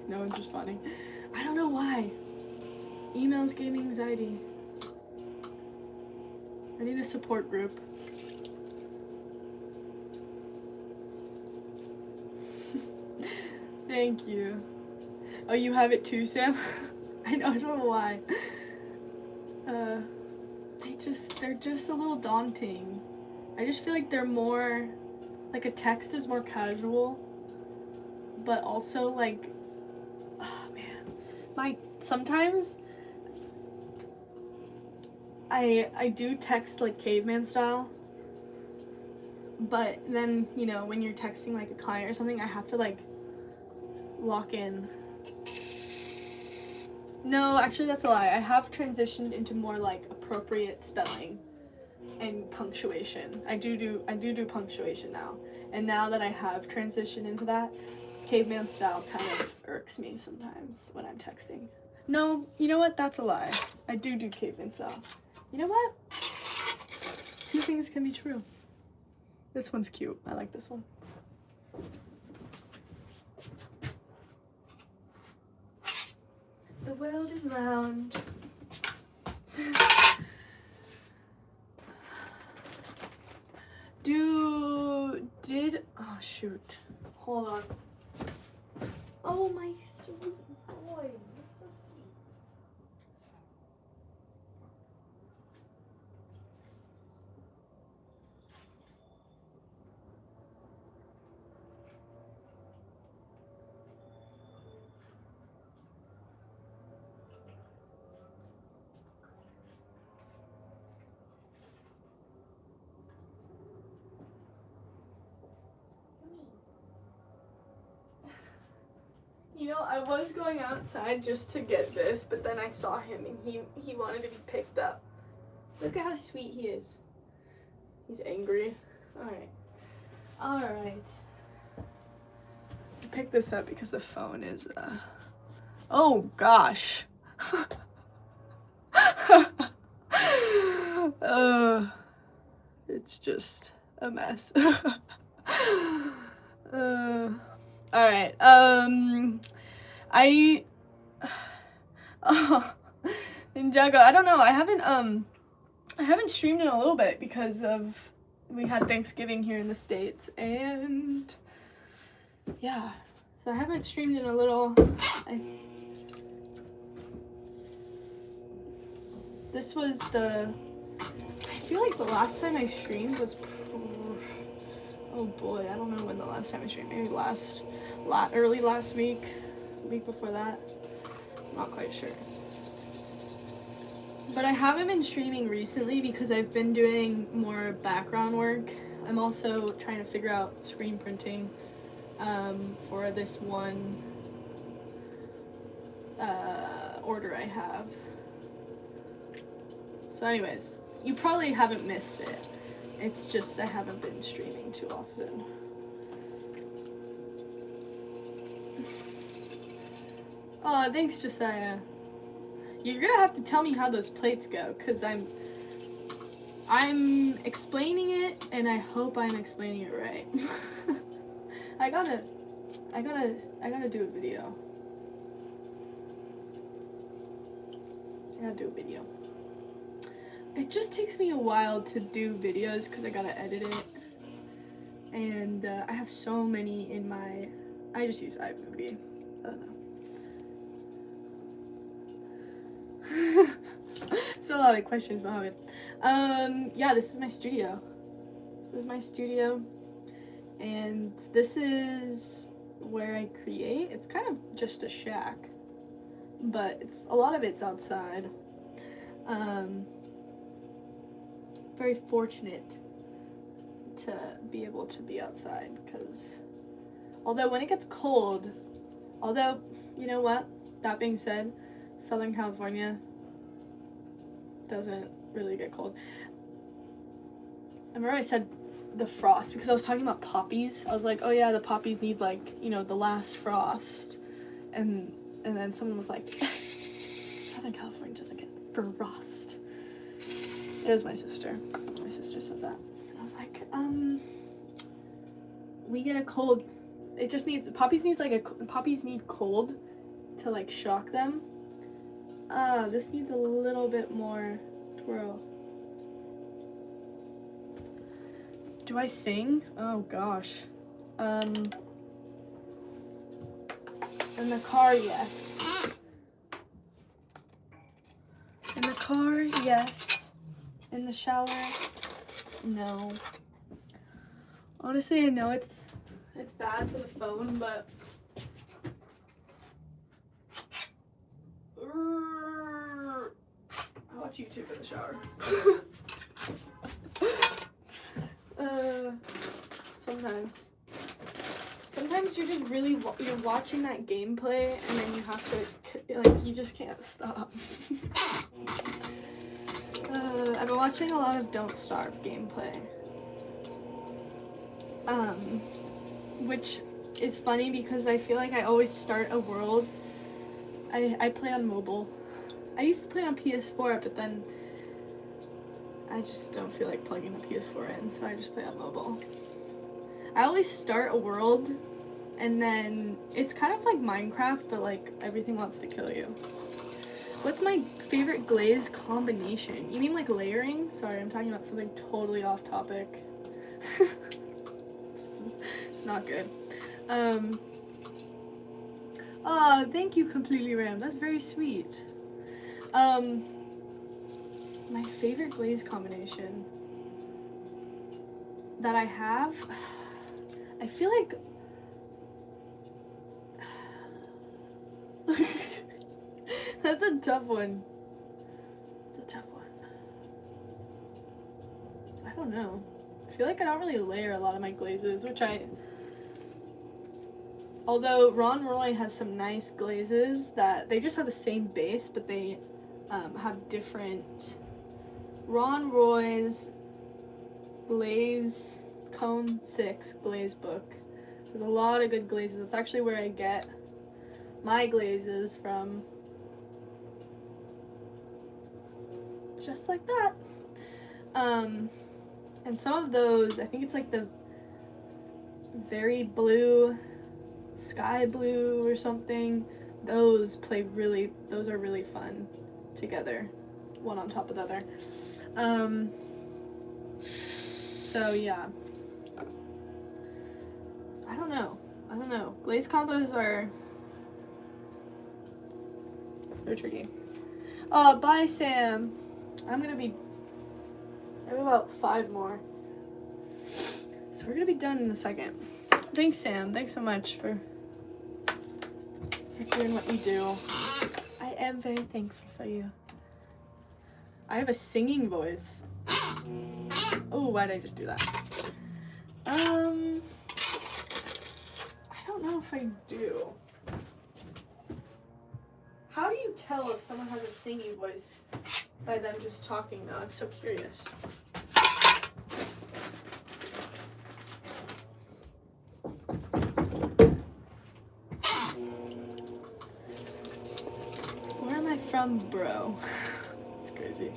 No one's responding. I don't know why. Emails gave me anxiety. I need a support group. Thank you. Oh, you have it too, Sam? I don't know why. They're just a little daunting. I just feel like they're more, like a text is more casual, but also like, oh man, sometimes I do text like caveman style, but then, you know, when you're texting like a client or something, I have to like lock in. No, actually that's a lie. I have transitioned into more like appropriate spelling and punctuation. I do punctuation now. And now that I have transitioned into that, caveman style kind of irks me sometimes when I'm texting. No, you know what? That's a lie. I do caveman style. You know what? Two things can be true. This one's cute. I like this one. The world is round. Oh shoot. Hold on. Oh my sweet boy. You're so sweet. You know, I was going outside just to get this, but then I saw him and he wanted to be picked up. Look at how sweet he is. He's angry. Alright. Alright. I picked this up because the phone is, oh gosh. It's just a mess. Alright, Ninjago, I don't know, I haven't streamed in a little bit because we had Thanksgiving here in the States, and yeah, so I haven't streamed in a little. I feel like the last time I streamed was, oh boy, I don't know when the last time I streamed, maybe early last week, week before that, I'm not quite sure. But I haven't been streaming recently because I've been doing more background work. I'm also trying to figure out screen printing for this one order I have. So anyways, you probably haven't missed it. It's just I haven't been streaming too often. Oh, thanks, Josiah. You're gonna have to tell me how those plates go, cause I'm explaining it, and I hope I'm explaining it right. I gotta do a video. It just takes me a while to do videos because I gotta edit it, and I have so many in my. I just use iMovie. I don't know. It's a lot of questions, Mohammed. Yeah, this is my studio. And this is where I create. It's kind of just a shack, but a lot of it's outside. Very fortunate to be able to be outside, because although when it gets cold, you know what, that being said, Southern California doesn't really get cold. I remember I said the frost because I was talking about poppies. I was like, oh yeah, the poppies need, like, you know, the last frost, and then someone was like, Southern California doesn't get frost. It was my sister. My sister said that. And I was like, we get a cold. It just needs, poppies need cold to, like, shock them. This needs a little bit more twirl. Do I sing? Oh gosh. In the car, yes. In the car, yes. In the shower, no. Honestly, I know it's bad for the phone, but I watch YouTube in the shower. Sometimes you're just really, you're watching that gameplay and then you have to, like, you just can't stop. I've been watching a lot of Don't Starve gameplay. Which is funny because I feel like I always start a world. I play on mobile. I used to play on PS4, but then I just don't feel like plugging the PS4 in, so I just play on mobile. I always start a world, and then it's kind of like Minecraft, but like everything wants to kill you. What's my favorite glaze combination? You mean like layering? Sorry, I'm talking about something totally off topic. It's not good. Oh, thank you, Completely Ram. That's very sweet. My favorite glaze combination that I have, I feel like that's a tough one. It's a tough one. I don't know. I feel like I don't really layer a lot of my glazes, although Ron Roy has some nice glazes that they just have the same base, but they have different. Ron Roy's Glaze Cone 6 glaze book. There's a lot of good glazes. It's actually where I get my glazes from. Just like that. And some of those, I think it's like the very blue, sky blue or something. Those are really fun together, one on top of the other. So yeah. I don't know. Glaze combos they're tricky. Oh, bye, Sam. I have about 5 more. So we're gonna be done in a second. Thanks, Sam. Thanks so much for doing what you do. I am very thankful for you. I have a singing voice. Oh, why did I just do that? I don't know if I do. How do you tell if someone has a singing voice by them just talking though? I'm so curious. Where am I from, bro? It's crazy.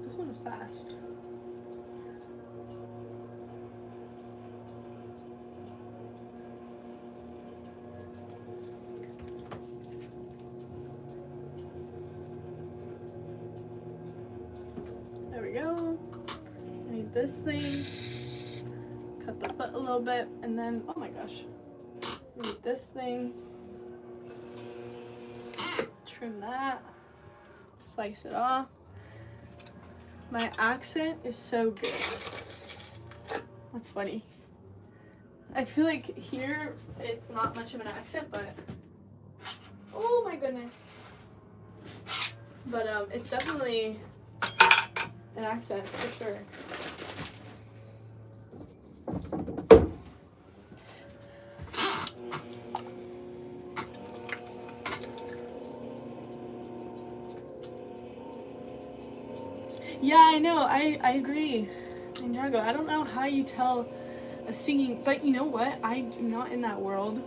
This one is fast. There we go. I need this thing. Cut the foot a little bit, and then, oh my gosh. I need this thing. Trim that. Slice it off. My accent is so good. That's funny. I feel like here it's not much of an accent, but oh my goodness. But it's definitely an accent for sure. Yeah, I know. I agree. Ninjago, I don't know how you tell a singing, but you know what? I'm not in that world.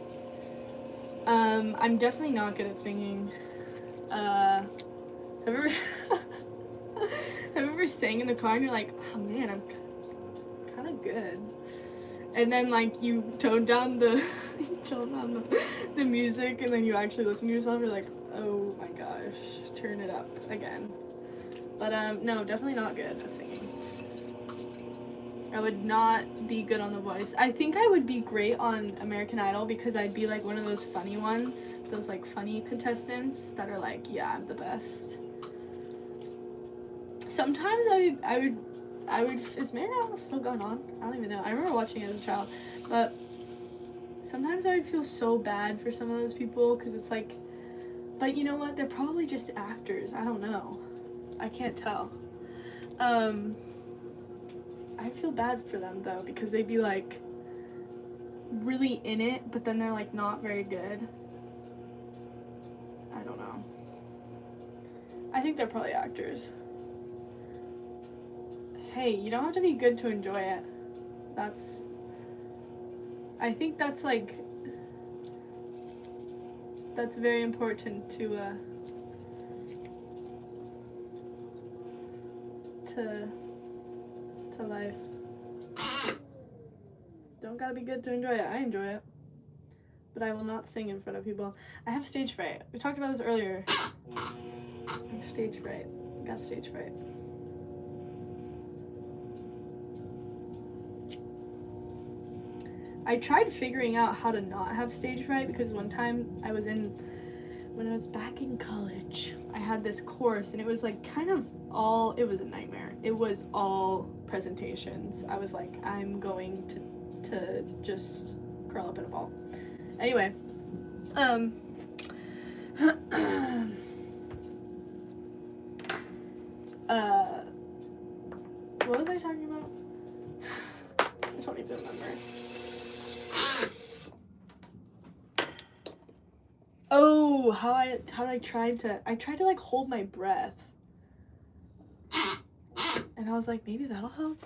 I'm definitely not good at singing. Have you ever have you ever sang in the car and you're like, oh man, I'm kind of good, and then like you tone down the the music, and then you actually listen to yourself, you're like, oh my gosh, turn it up again. But no, definitely not good at singing. I would not be good on The Voice. I think I would be great on American Idol because I'd be like one of those funny ones, those like funny contestants that are like, yeah, I'm the best. Sometimes I would, is American Idol still going on? I don't even know. I remember watching it as a child, but sometimes I would feel so bad for some of those people because it's like, but you know what? They're probably just actors. I don't know. I can't tell. I feel bad for them though because they'd be like really in it, but then they're like not very good. I don't know. I think they're probably actors. Hey, you don't have to be good to enjoy it. I think that's like, that's very important to life. Don't gotta be good to enjoy it. I enjoy it, but I will not sing in front of people. I have stage fright. We talked about this earlier. I have stage fright. Got stage fright. I tried figuring out how to not have stage fright because one time when I was back in college, I had this course and it was like kind of all, it was a nightmare. It was all presentations. I was like, I'm going to just curl up in a ball. Anyway, what was I talking about? I don't even remember. Oh, how I tried to like hold my breath. And I was like, maybe that'll help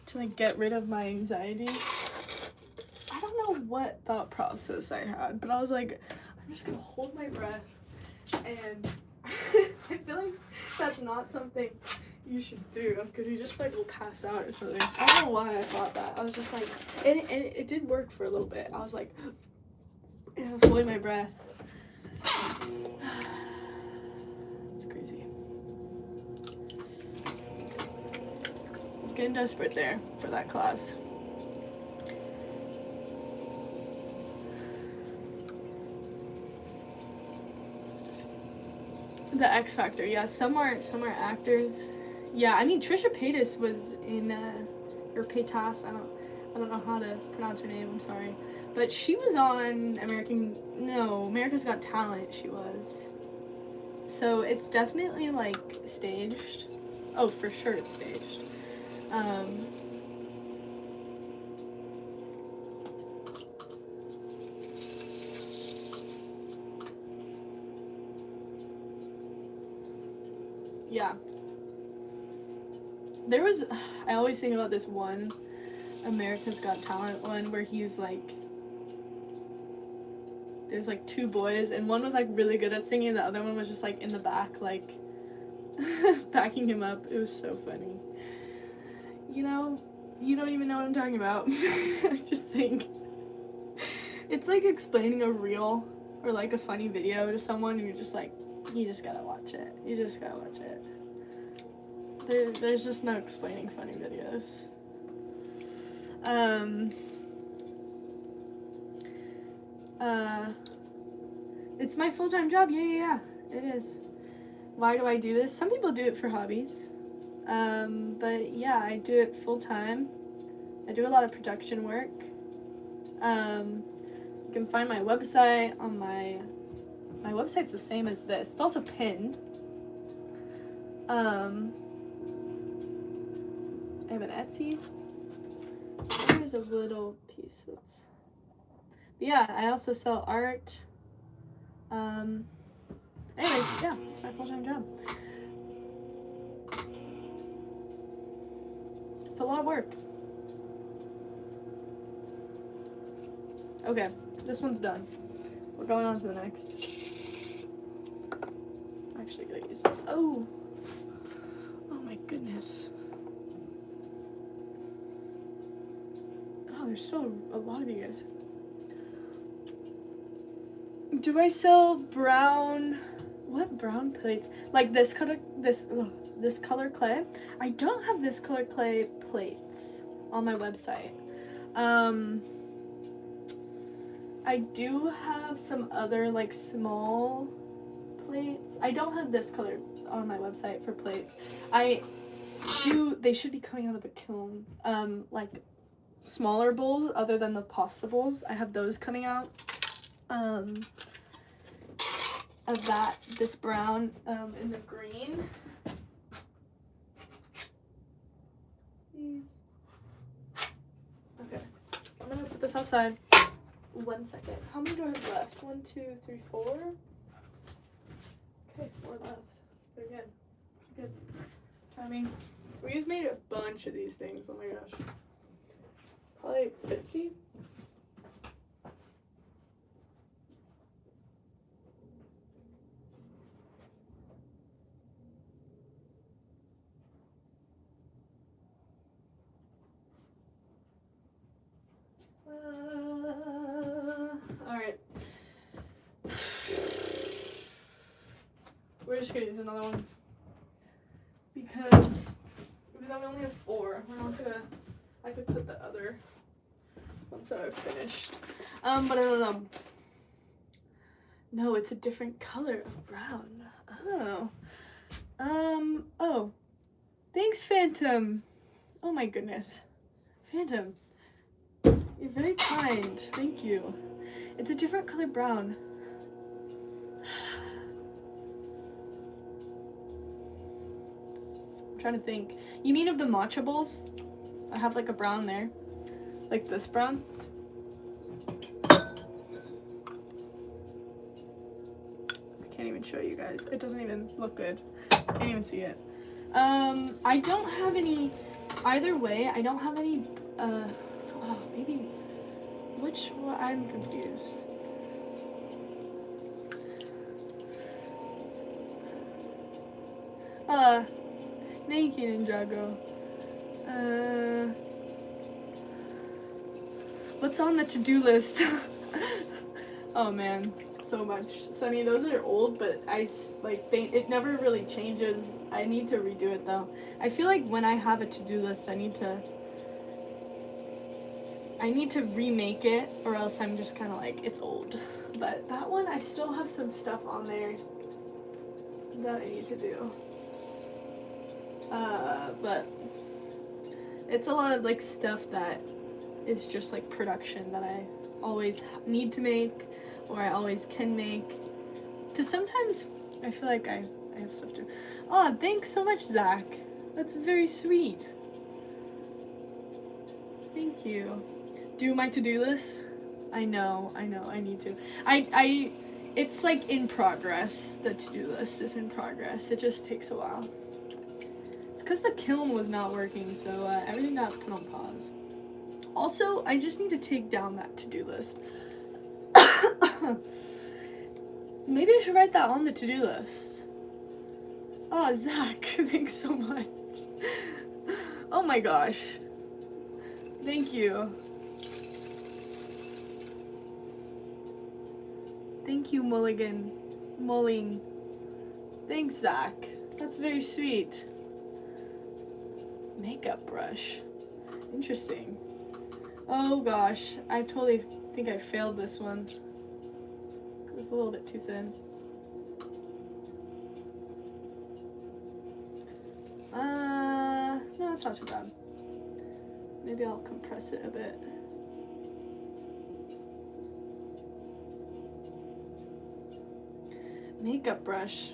to like get rid of my anxiety. I don't know what thought process I had, but I was like, I'm just gonna hold my breath, and I feel like that's not something you should do, because you just like will pass out or something. I don't know why I thought that. I was just like, and it did work for a little bit. I was like, I was holding my breath. It's crazy. I was getting desperate there for that class. The X Factor, yeah. Some are actors. Yeah, I mean Trisha Paytas was in or Paytas. I don't know how to pronounce her name. I'm sorry, but she was on America's Got Talent. She was. So it's definitely like staged. Oh, for sure it's staged. Yeah. There was, I always think about this one America's Got Talent one where he's like, there's like two boys and one was like really good at singing, the other one was just like in the back like backing him up. It was so funny. You know, you don't even know what I'm talking about. I just think it's like explaining a reel or like a funny video to someone and you're just like, you just gotta watch it. You just gotta watch it. There's just no explaining funny videos. It's my full-time job. Yeah, it is. Why do I do this? Some people do it for hobbies. But yeah, I do it full-time. I do a lot of production work. You can find my website on my website's the same as this. It's also pinned. I have an Etsy. Here's a little piece that's... But yeah, I also sell art. Anyways, yeah, it's my full-time job. It's a lot of work. Okay, this one's done. We're going on to the next. I'm actually gonna use this. Oh my goodness. Oh, there's still a lot of you guys. Do I sell brown? What brown plates? Like this color clay? I don't have this color clay plates on my website. I do have some other like small plates. I don't have this color on my website for plates. They should be coming out of the kiln. Like smaller bowls other than the pasta bowls. I have those coming out. Of this brown and the green. These. Okay, I'm gonna put this outside. 1 second. How many do I have left? 1, 2, 3, 4. Okay, 4 left. That's pretty good. Good timing. We've made a bunch of these things. Oh my gosh. Probably 50. Alright. We're just gonna use another one. Because even though we only have 4, we're not gonna... I could put the other ones that I've finished. But I don't know. No, it's a different color of brown. Oh. Oh. Thanks, Phantom. Oh my goodness. Phantom. You're very kind. Thank you. It's a different color brown. I'm trying to think. You mean of the matcha bowls? I have like a brown there. Like this brown. I can't even show you guys. It doesn't even look good. Can't even see it. I don't have any... Either way, I don't have any... Well, I'm confused. Thank you, Ninjago. What's on the to-do list? Oh man, so much. Sunny, those are old, but it never really changes. I need to redo it though. I feel like when I have a to-do list, I need to remake it, or else I'm just kind of like, it's old. But that one, I still have some stuff on there that I need to do. But it's a lot of like stuff that is just like production that I always need to make, or I always can make. Because sometimes I feel like I have stuff to. Oh, thanks so much, Zach. That's very sweet. Thank you. Do my to-do list? I know, I need to. It's like in progress. The to-do list is in progress. It just takes a while. It's because the kiln was not working, so everything got put on pause. Also, I just need to take down that to-do list. Maybe I should write that on the to-do list. Oh, Zach, thanks so much. Oh my gosh. Thank you. Thank you, Mulling. Thanks, Zach. That's very sweet. Makeup brush. Interesting. Oh gosh, I totally think I failed this one. It's a little bit too thin. No, it's not too bad. Maybe I'll compress it a bit. Makeup brush.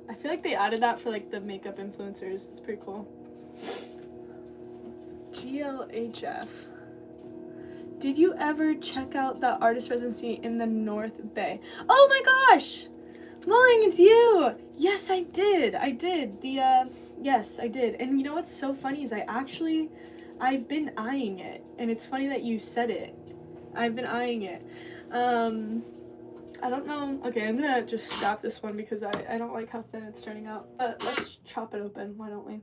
I feel like they added that for like the makeup influencers. It's pretty cool. GLHF. Did you ever check out that artist residency in the North Bay? Oh my gosh! Mulling, it's you! Yes, I did. Yes, I did. And you know what's so funny is I've been eyeing it. And it's funny that you said it. I've been eyeing it. I don't know. Okay, I'm gonna just stop this one because I don't like how thin it's turning out. But let's chop it open. Why don't we?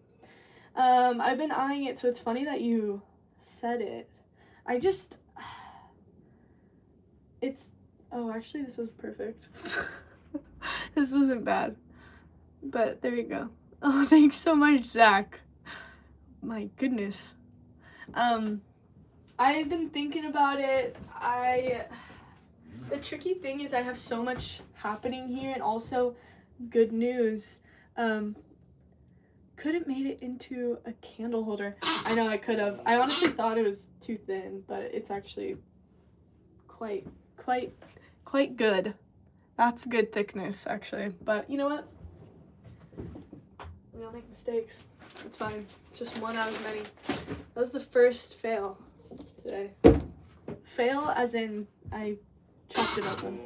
I've been eyeing it, so it's funny that you said it. Oh, actually, this was perfect. This wasn't bad. But there you go. Oh, thanks so much, Zach. My goodness. I've been thinking about it. The tricky thing is I have so much happening here, and also good news. Could have made it into a candle holder. I know I could have. I honestly thought it was too thin, but it's actually quite good. That's good thickness, actually. But you know what? We all make mistakes. It's fine. Just one out of many. That was the first fail today. Fail as in I chopped it open.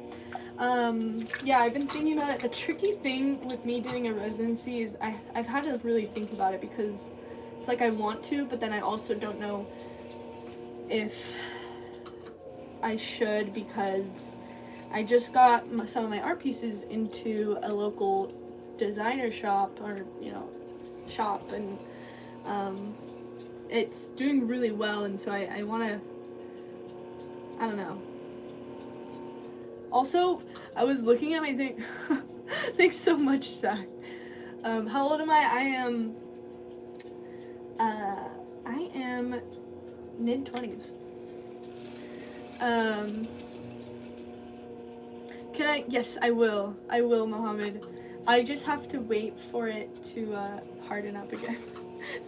Yeah, I've been thinking about it. The tricky thing with me doing a residency is I've had to really think about it, because it's like I want to, but then I also don't know if I should, because I just got some of my art pieces into a local designer shop, or shop, and it's doing really well, and so I want to, I don't know. Also, I was looking at my thing. Thanks so much, Zach. How old am I? I am mid-20s. Can I? Yes, I will. I will, Mohammed. I just have to wait for it to harden up again.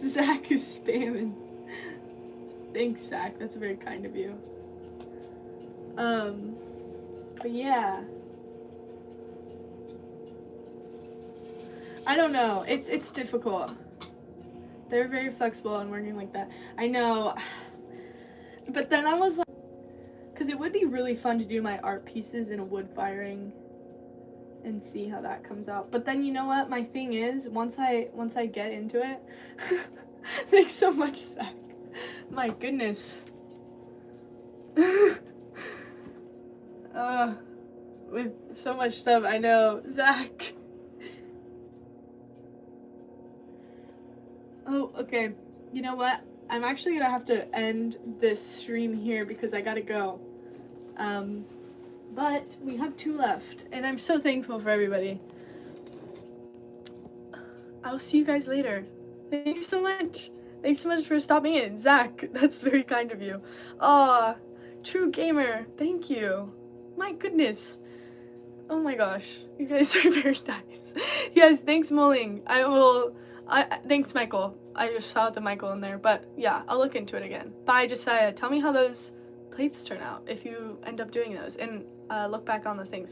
Zach is spamming. Thanks, Zach. That's very kind of you. But yeah. I don't know. It's difficult. They're very flexible on working like that. I know. But then I was like, because it would be really fun to do my art pieces in a wood firing and see how that comes out. But then you know what? My thing is, once I get into it, thanks so much, Zach. My goodness. With so much stuff, I know. Zach. Oh, okay. You know what? I'm actually gonna have to end this stream here because I gotta go. But we have 2 left, and I'm so thankful for everybody. I'll see you guys later. Thanks so much. Thanks so much for stopping in. Zach, that's very kind of you. Aw, True Gamer, thank you. My goodness. Oh my gosh, you guys are very nice. Yes, thanks, Mulling. Thanks, Michael. I just saw the Michael in there, but yeah, I'll look into it again. Bye, Josiah. Tell me how those plates turn out if you end up doing those, and look back on the things.